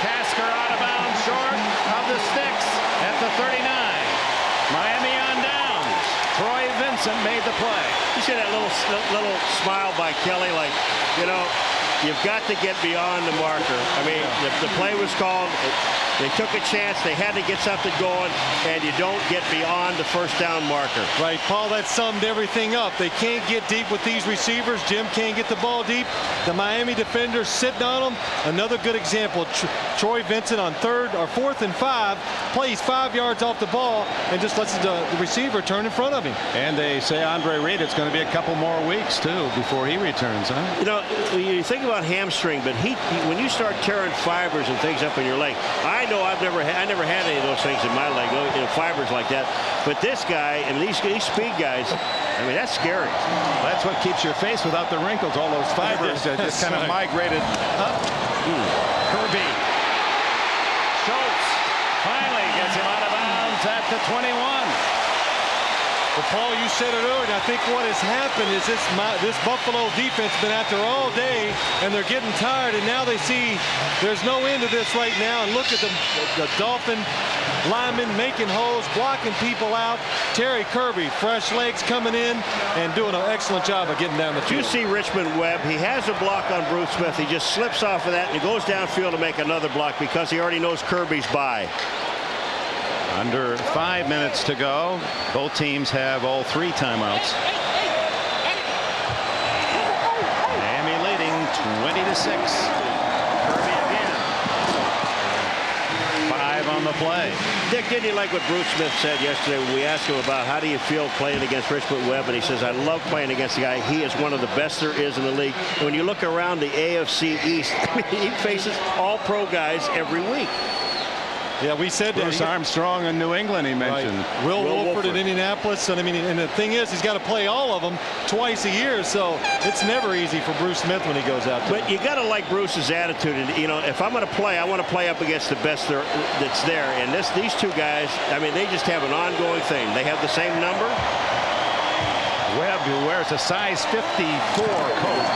Tasker out of bounds, short of the sticks at the 39. Miami on downs. Troy Vincent made the play. You see that little smile by Kelly, like, you know, you've got to get beyond the marker. I mean, the play was called. They took a chance. They had to get something going, and you don't get beyond the 1st down marker. Right, Paul, that summed everything up. They can't get deep with these receivers. Jim can't get the ball deep. The Miami defenders sitting on them. Another good example. Troy Vincent on 4th and 5 plays 5 yards off the ball and just lets the receiver turn in front of him. And they say Andre Reed, it's going to be a couple more weeks, too, before he returns, huh? You know, you think about hamstring, but when you start tearing fibers and things up in your leg, I know I never had any of those things in my leg, fibers like that. But this guy and these speed guys, I mean, that's scary. That's what keeps your face without the wrinkles. All those fibers that just kind of migrated up. Kirby. Schultz finally gets him out of bounds at the 21. Well, Paul, you said it earlier. I think what has happened is this Buffalo defense been out there all day, and they're getting tired, and now they see there's no end to this right now. And look at the Dolphin linemen making holes, blocking people out. Terry Kirby, fresh legs coming in and doing an excellent job of getting down the field. You see Richmond Webb. He has a block on Bruce Smith. He just slips off of that, and he goes downfield to make another block because he already knows Kirby's by. Under 5 minutes to go. Both teams have all 3 timeouts. Miami leading 20-6. Kirby again. 5 on the play. Dick, didn't you like what Bruce Smith said yesterday when we asked him about how do you feel playing against Richmond Webb? And he says, I love playing against the guy. He is one of the best there is in the league. And when you look around the AFC East, he faces all pro guys every week. Yeah, we said Bruce Armstrong in New England, he mentioned. Right. Will Wolford in Indianapolis. And I mean, and the thing is, he's got to play all of them twice a year, so it's never easy for Bruce Smith when he goes out there. But you got to like Bruce's attitude. And, you know, if I'm going to play, I want to play up against the best that's there. And these two guys, I mean, they just have an ongoing thing. They have the same number. Webb, who wears a size 54 coat.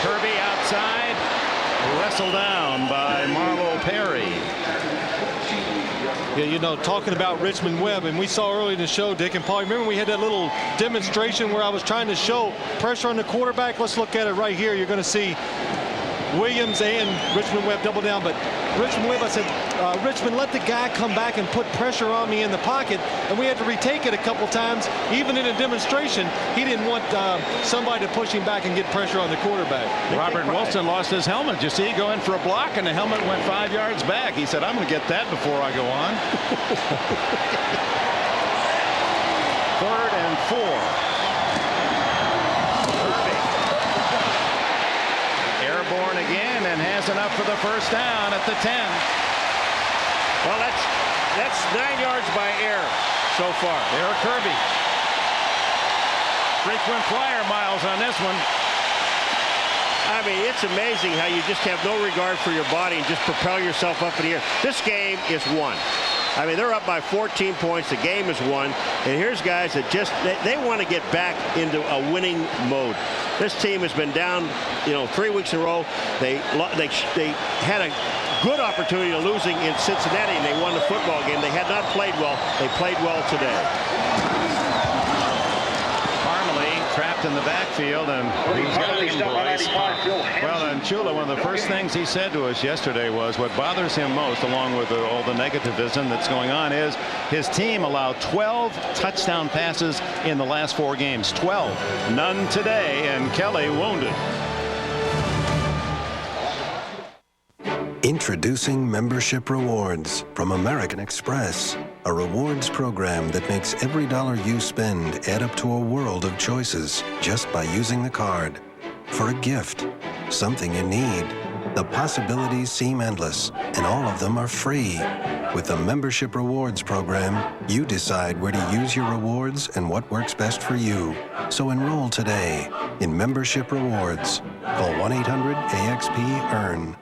Kirby outside, wrestled down by Marlo Perry. Yeah, you know, talking about Richmond Webb, and we saw early in the show, Dick and Paul, remember we had that little demonstration where I was trying to show pressure on the quarterback? Let's look at it right here. You're going to see Williams and Richmond Webb double down, but Richmond Webb, I said, Richmond, let the guy come back and put pressure on me in the pocket, and we had to retake it a couple times. Even in a demonstration, he didn't want somebody to push him back and get pressure on the quarterback. Robert Wilson lost his helmet. You see, go in for a block, and the helmet went 5 yards back. He said, I'm going to get that before I go on. 3rd and 4. Airborne again and has enough for the first down at the 10. Well, that's 9 yards by air so far. Eric Kirby. Frequent flyer miles on this one. I mean, it's amazing how you just have no regard for your body and just propel yourself up in the air. This game is won. I mean, they're up by 14 points. The game is won. And here's guys that just, they want to get back into a winning mode. This team has been down, 3 weeks in a row. They had a good opportunity of losing in Cincinnati, and they won the football game. They had not played well. They played well today. Trapped in the backfield, and he's got him, Bryce. Well, and Chula, one of the first things he said to us yesterday was what bothers him most, along with all the negativism that's going on, is his team allowed 12 touchdown passes in the last 4 games. 12. None today, and Kelly wounded. Introducing Membership Rewards from American Express, a rewards program that makes every dollar you spend add up to a world of choices just by using the card. For a gift, something you need, the possibilities seem endless, and all of them are free. With the Membership Rewards program, you decide where to use your rewards and what works best for you. So enroll today in Membership Rewards. Call 1-800-AXP-EARN.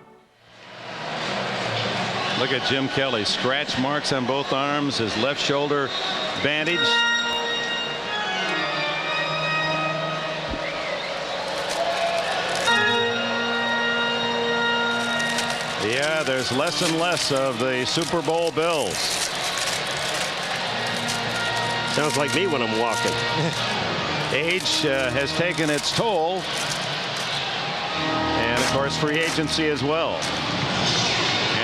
Look at Jim Kelly. Scratch marks on both arms. His left shoulder bandaged. Yeah, there's less and less of the Super Bowl Bills. Sounds like me when I'm walking. Age has taken its toll. And, of course, free agency as well.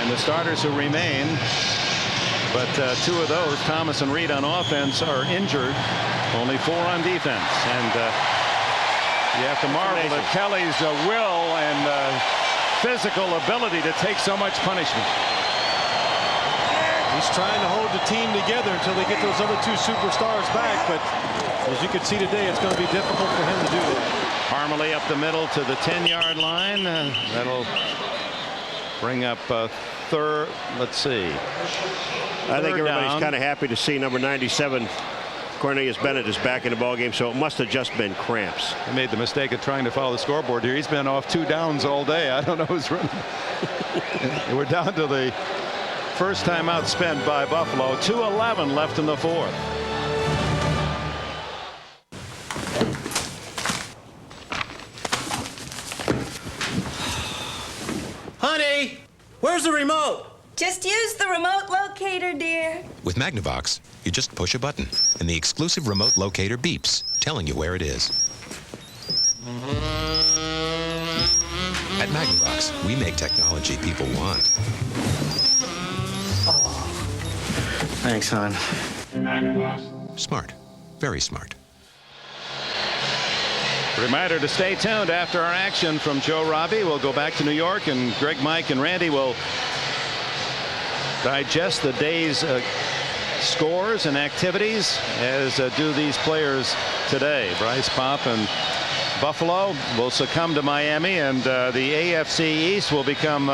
The starters who remain, but 2 of those, Thomas and Reed on offense, are injured. Only 4 on defense, and you have to marvel at Kelly's will and physical ability to take so much punishment. He's trying to hold the team together until they get those other 2 superstars back, but as you can see today, it's going to be difficult for him to do that. Parmalee up the middle to the 10-yard line. That'll bring up third. Let's see. I think everybody's kind of happy to see number 97, Cornelius Bennett, is back in the ballgame, so it must have just been cramps. He made the mistake of trying to follow the scoreboard here. He's been off 2 downs all day. I don't know who's running. We're down to the first timeout spent by Buffalo. 2:11 left in the 4th. Honey, where's the remote? Just use the remote locator, dear. With Magnavox, you just push a button, and the exclusive remote locator beeps, telling you where it is. At Magnavox, we make technology people want. Thanks, hon. Smart. Very smart. Reminder to stay tuned after our action from Joe Robbie. We'll go back to New York, and Greg, Mike, and Randy will digest the day's scores and activities, as do these players today. Bryce, Pop, and Buffalo will succumb to Miami, and the AFC East will become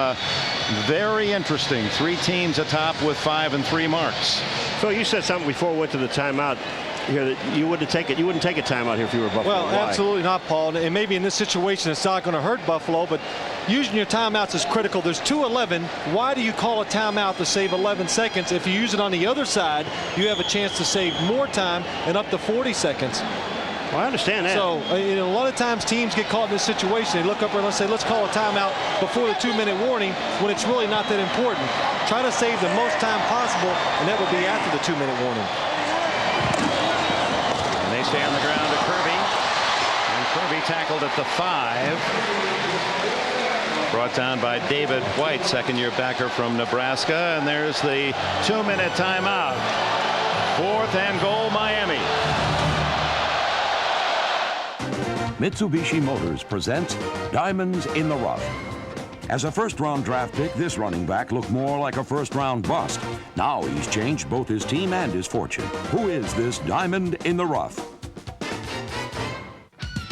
very interesting. 3 teams atop with 5 and 3 marks. So you said something before we went to the timeout here that you wouldn't take a timeout here if you were Buffalo. Well, absolutely not, Paul. And maybe in this situation it's not going to hurt Buffalo, but using your timeouts is critical. There's 2:11. Why do you call a timeout to save 11 seconds? If you use it on the other side, you have a chance to save more time and up to 40 seconds. Well, I understand that. So, a lot of times teams get caught in this situation. They look up and say, let's call a timeout before the 2-minute warning when it's really not that important. Try to save the most time possible, and that would be after the 2-minute warning. And they stay on the ground to Kirby. And Kirby tackled at the 5. Brought down by David White, second-year backer from Nebraska. And there's the 2-minute timeout. 4th and goal, Miami. Mitsubishi Motors presents Diamonds in the Rough. As a first-round draft pick, this running back looked more like a first-round bust. Now he's changed both his team and his fortune. Who is this diamond in the rough?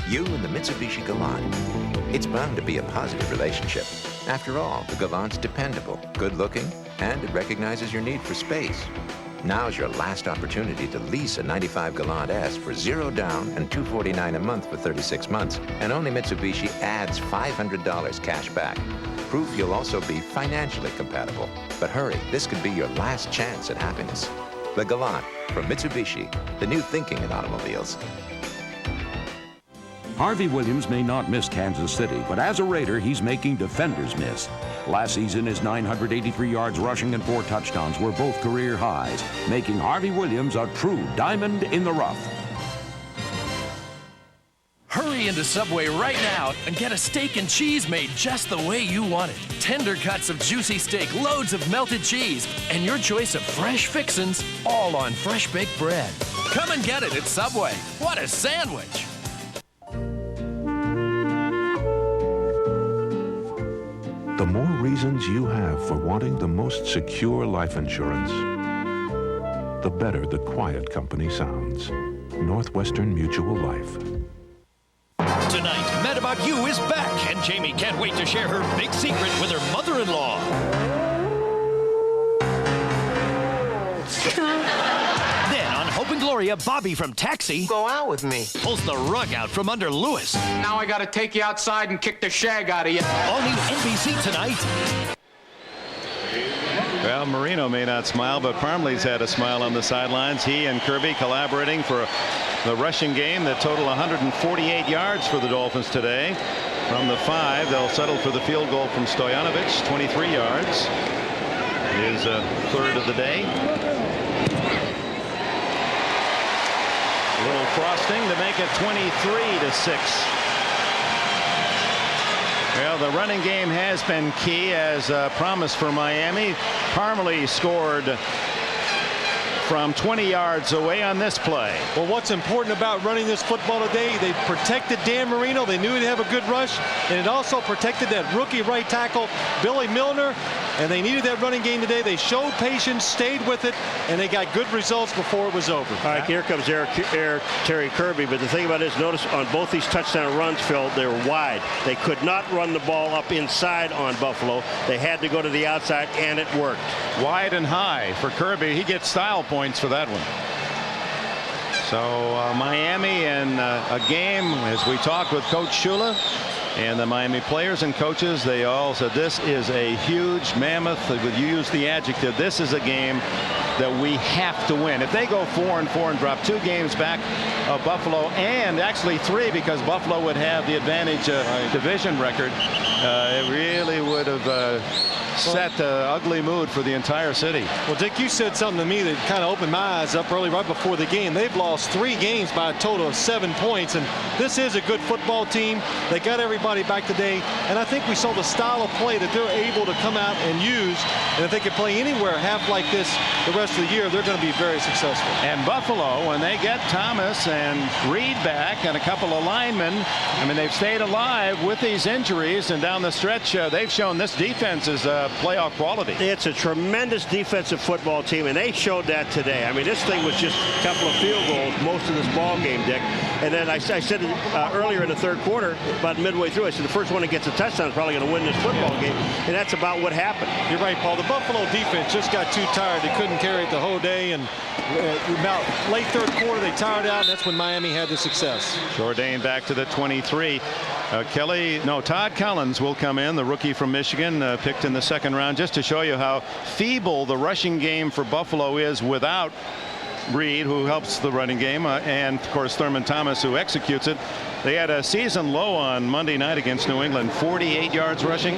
You and the Mitsubishi Galant. It's bound to be a positive relationship. After all, the Galant's dependable, good-looking, and it recognizes your need for space. Now's your last opportunity to lease a 95 Galant S for $0 down and $249 a month for 36 months. And only Mitsubishi adds $500 cash back. Proof you'll also be financially compatible. But hurry, this could be your last chance at happiness. The Galant from Mitsubishi, the new thinking in automobiles. Harvey Williams may not miss Kansas City, but as a Raider, he's making defenders miss. Last season, his 983 yards rushing and 4 touchdowns were both career highs, making Harvey Williams a true diamond in the rough. Hurry into Subway right now and get a steak and cheese made just the way you want it. Tender cuts of juicy steak, loads of melted cheese, and your choice of fresh fixins, all on fresh baked bread. Come and get it at Subway. What a sandwich! The more reasons you have for wanting the most secure life insurance, the better the quiet company sounds. Northwestern Mutual Life. Tonight, Mad About You is back, and Jamie can't wait to share her big secret with her mother-in-law. Then, on Hope and Gloria, Bobby from Taxi Go out with me. pulls the rug out from under Lewis. Now I gotta take you outside and kick the shag out of you. All new NBC tonight. Well, Marino may not smile, but Parmley's had a smile on the sidelines. He and Kirby collaborating for the rushing game that totaled 148 yards for the Dolphins today. From the 5, they'll settle for the field goal from Stojanovic, 23 yards. His third of the day. A little frosting to make it 23-6. Well, the running game has been key as promised for Miami. Parmley scored from 20 yards away on this play. Well, what's important about running this football today, they protected Dan Marino. They knew he'd have a good rush, and it also protected that rookie right tackle, Billy Milner, and they needed that running game today. They showed patience, stayed with it, and they got good results before it was over. All right, here comes Terry Kirby, but the thing about it is, notice on both these touchdown runs, Phil, they were wide. They could not run the ball up inside on Buffalo. They had to go to the outside, and it worked. Wide and high for Kirby. He gets style points for that one. So Miami in a game, as we talked with Coach Shula and the Miami players and coaches, they all said this is a huge mammoth. You use the adjective. This is a game that we have to win. If they go 4-4 and drop 2 games back of Buffalo, and actually 3 because Buffalo would have the advantage division record, it really would have set the ugly mood for the entire city. Well, Dick, you said something to me that kind of opened my eyes up early right before the game. They've lost 3 games by a total of 7 points, and this is a good football team. They got everybody back today, and I think we saw the style of play that they're able to come out and use, and if they can play anywhere half like this the rest of the year, they're going to be very successful. And Buffalo, when they get Thomas and Reed back and a couple of linemen, I mean, they've stayed alive with these injuries, and down the stretch, they've shown this defense is playoff quality. It's a tremendous defensive football team, and they showed that today. I mean, this thing was just a couple of field goals most of this ball game, Dick. And then I said earlier in the third quarter, about midway through, I said the first one that gets a touchdown is probably going to win this football game, and that's about what happened. You're right, Paul. The Buffalo defense just got too tired. They couldn't carry it the whole day, and about late third quarter they tired out, and that's when Miami had the success. Jourdain back to the 23. Todd Collins will come in, the rookie from Michigan, picked in the second round, just to show you how feeble the rushing game for Buffalo is without Reed, who helps the running game, and of course Thurman Thomas, who executes it. They had a season low on Monday night against New England, 48 yards rushing,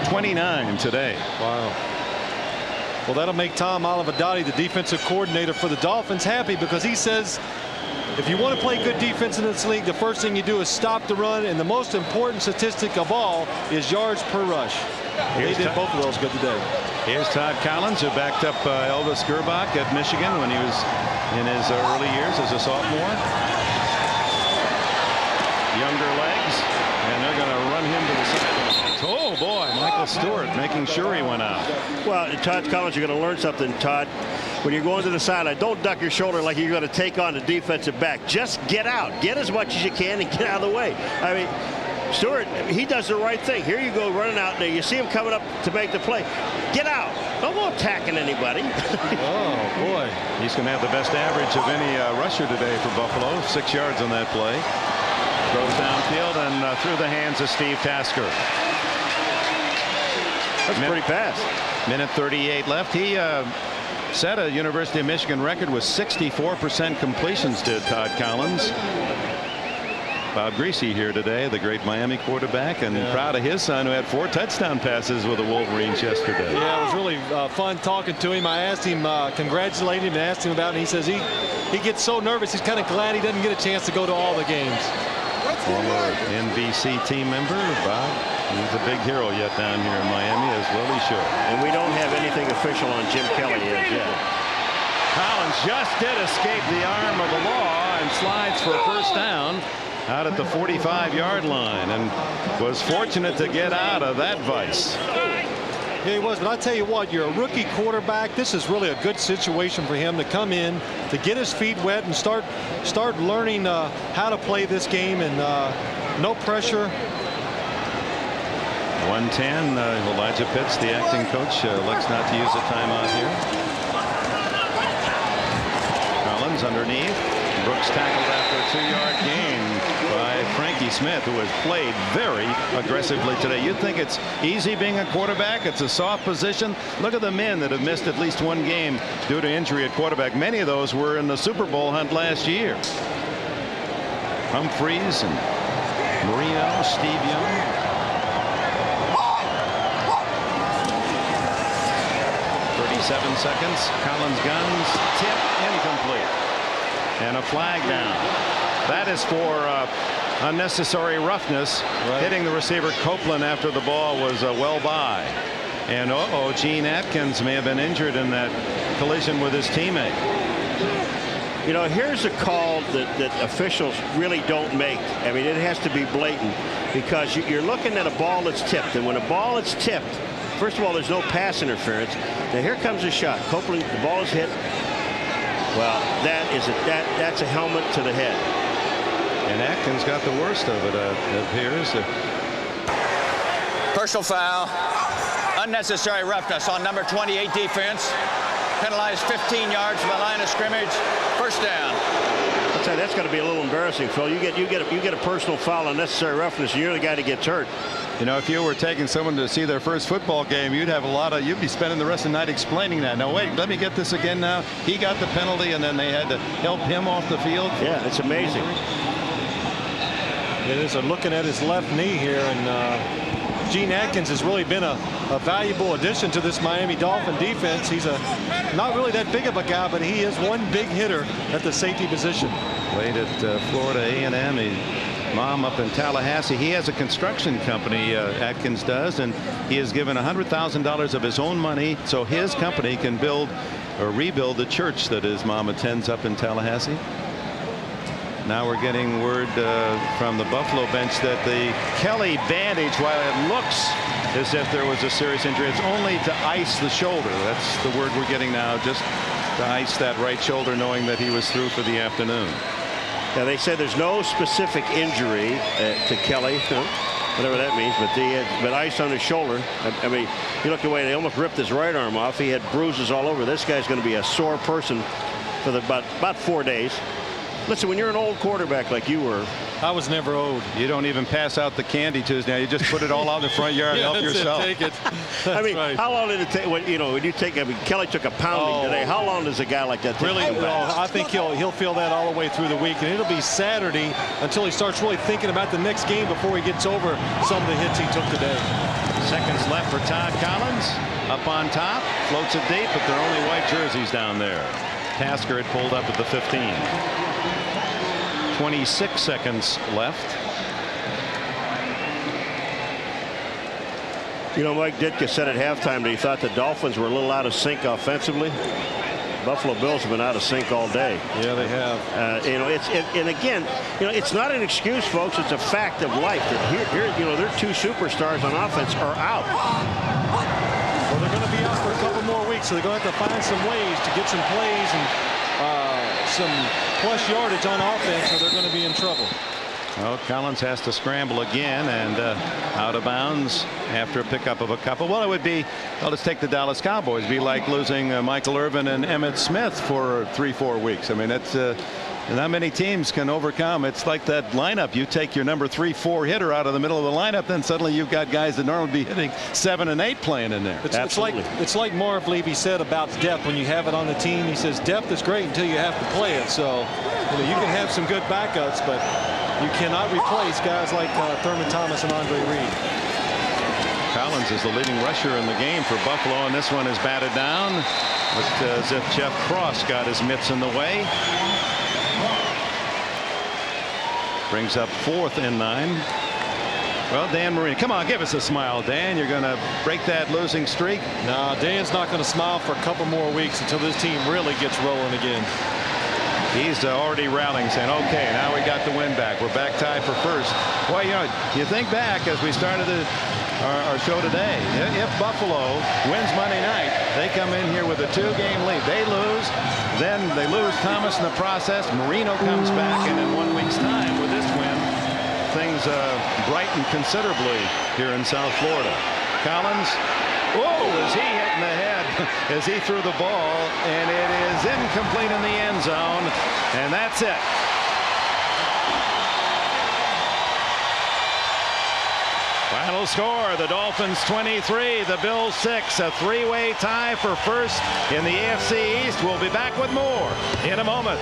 29 today. Wow. Well, that'll make Tom Olivadotti, the defensive coordinator for the Dolphins, happy, because he says if you want to play good defense in this league, the first thing you do is stop the run, and the most important statistic of all is yards per rush. They did both of those good today. Here's Todd Collins, who backed up Elvis Gerbach at Michigan when he was in his early years as a sophomore. Younger legs, and they're going to run him to the sidelines. Oh boy, Michael Stewart making sure he went out. Well, Todd Collins, you're going to learn something, Todd. When you're going to the sideline, don't duck your shoulder like you're going to take on the defensive back. Just get out. Get as much as you can and get out of the way. I mean, Stewart, he does the right thing. Here you go running out there. You see him coming up to make the play. Get out. Don't go attacking anybody. Oh, boy. He's going to have the best average of any rusher today for Buffalo. 6 yards on that play. Throws downfield and through the hands of Steve Tasker. That's pretty fast. Minute 38 left. He set a University of Michigan record with 64% completions, did Todd Collins. Bob Greasy here today, the great Miami quarterback, and proud of his son, who had 4 touchdown passes with the Wolverines yesterday. Yeah, it was really fun talking to him. I asked him, congratulated him, and asked him about it, and he says he gets so nervous, he's kind of glad he doesn't get a chance to go to all the games. Former NBC team member, Bob. He's a big hero yet down here in Miami, as well he should. And we don't have anything official on Jim Kelly as yet. Collins just did escape the arm of the law and slides for a first down out at the 45-yard line, and was fortunate to get out of that vice. Yeah, he was, but I tell you what, you're a rookie quarterback. This is really a good situation for him to come in, to get his feet wet and start learning how to play this game, and no pressure. 110. Elijah Pitts, the acting coach, elects not to use a timeout here. Collins underneath. Brooks tackled after a 2-yard gain by Frankie Smith, who has played very aggressively today. You'd think it's easy being a quarterback. It's a soft position. Look at the men that have missed at least one game due to injury at quarterback. Many of those were in the Super Bowl hunt last year. Humphreys and Marino, Steve Young. Seconds. Collins guns, tip, incomplete, and a flag down. That is for unnecessary roughness, hitting the receiver Copeland after the ball was well by. And Gene Atkins may have been injured in that collision with his teammate. You know, here's a call that officials really don't make. I mean, it has to be blatant, because you're looking at a ball that's tipped, and when a ball is tipped, first of all, there's no pass interference. Now here comes a shot. Copeland, the ball is hit. Well, that's a helmet to the head. And Atkins got the worst of it, it appears. Personal foul. Unnecessary roughness on number 28 defense. Penalized 15 yards from the line of scrimmage. First down. I'll tell you, that's got to be a little embarrassing, Phil. You get a personal foul, unnecessary roughness, and you're the guy that gets hurt. You know, if you were taking someone to see their first football game, you'd be spending the rest of the night explaining that. Now, wait, let me get this again now. He got the penalty, and then they had to help him off the field. Yeah, it's amazing. It is looking at his left knee here, and Gene Atkins has really been a valuable addition to this Miami Dolphin defense. He's not really that big of a guy, but he is one big hitter at the safety position. Played at Florida A&M. Mom up in Tallahassee. He has a construction company, Atkins does, and he has given $100,000 of his own money so his company can build or rebuild the church that his mom attends up in Tallahassee. Now we're getting word from the Buffalo bench that the Kelly bandage, while it looks as if there was a serious injury. It's only to ice the shoulder. That's the word we're getting now, just to ice that right shoulder, knowing that he was through for the afternoon. Yeah, they say there's no specific injury to Kelly, whatever that means, but ice on his shoulder. I mean, you look away, they almost ripped his right arm off. He had bruises all over. This guy's going to be a sore person for about 4 days. Listen, when you're an old quarterback like you were. I was never old. You don't even pass out the candy Tuesday. Now you just put it all out in the front yard and help yourself. Take it. I mean, how long did it take? When you take, I mean, Kelly took a pounding today. How long does a guy like that take? Really, I think he'll feel that all the way through the week, and it'll be Saturday until he starts really thinking about the next game before he gets over some of the hits he took today. Seconds left for Todd Collins. Up on top, floats it deep, but there are only white jerseys down there. Tasker had pulled up at the 15. 26 seconds left. You know, Mike Ditka said at halftime that he thought the Dolphins were a little out of sync offensively. Buffalo Bills have been out of sync all day. Yeah, they have. You know, and again, you know, it's not an excuse, folks. It's a fact of life that here, you know, their two superstars on offense are out. Well, they're going to be out for a couple more weeks, so they're going to have to find some ways to get some plays and some plus yardage on offense, or they're going to be in trouble. Well, Collins has to scramble again and out of bounds after a pickup of a couple. Well, it would be, well, let's take the Dallas Cowboys. It'd be like losing Michael Irvin and Emmitt Smith for 3-4 weeks. I mean, that's not many teams can overcome. It's like that lineup. You take your number 3-4 hitter out of the middle of the lineup, then suddenly you've got guys that normally be hitting 7 and 8 playing in there. It's like Marv Levy said about depth. When you have it on the team, he says depth is great until you have to play it. So you can have some good backups, but you cannot replace guys like Thurman Thomas and Andre Reed. Collins is the leading rusher in the game for Buffalo, and this one is batted down. Looked as if Jeff Cross got his mitts in the way. Brings up 4th and 9. Well, Dan Marino, come on, give us a smile, Dan. You're going to break that losing streak. No, Dan's not going to smile for a couple more weeks until this team really gets rolling again. He's already rallying, saying, okay, now we got the win back. We're back tied for first. Well, you know, you think back as we started our show today. If Buffalo wins Monday night, they come in here with a 2-game lead. They lose. Then they lose Thomas in the process. Marino comes back, and in 1 week's time with this win, things brighten considerably here in South Florida. Collins, is he hit in the head as he threw the ball, and it is incomplete in the end zone, and that's it. Final score, the Dolphins 23, the Bills 6, a 3-way tie for first in the AFC East. We'll be back with more in a moment.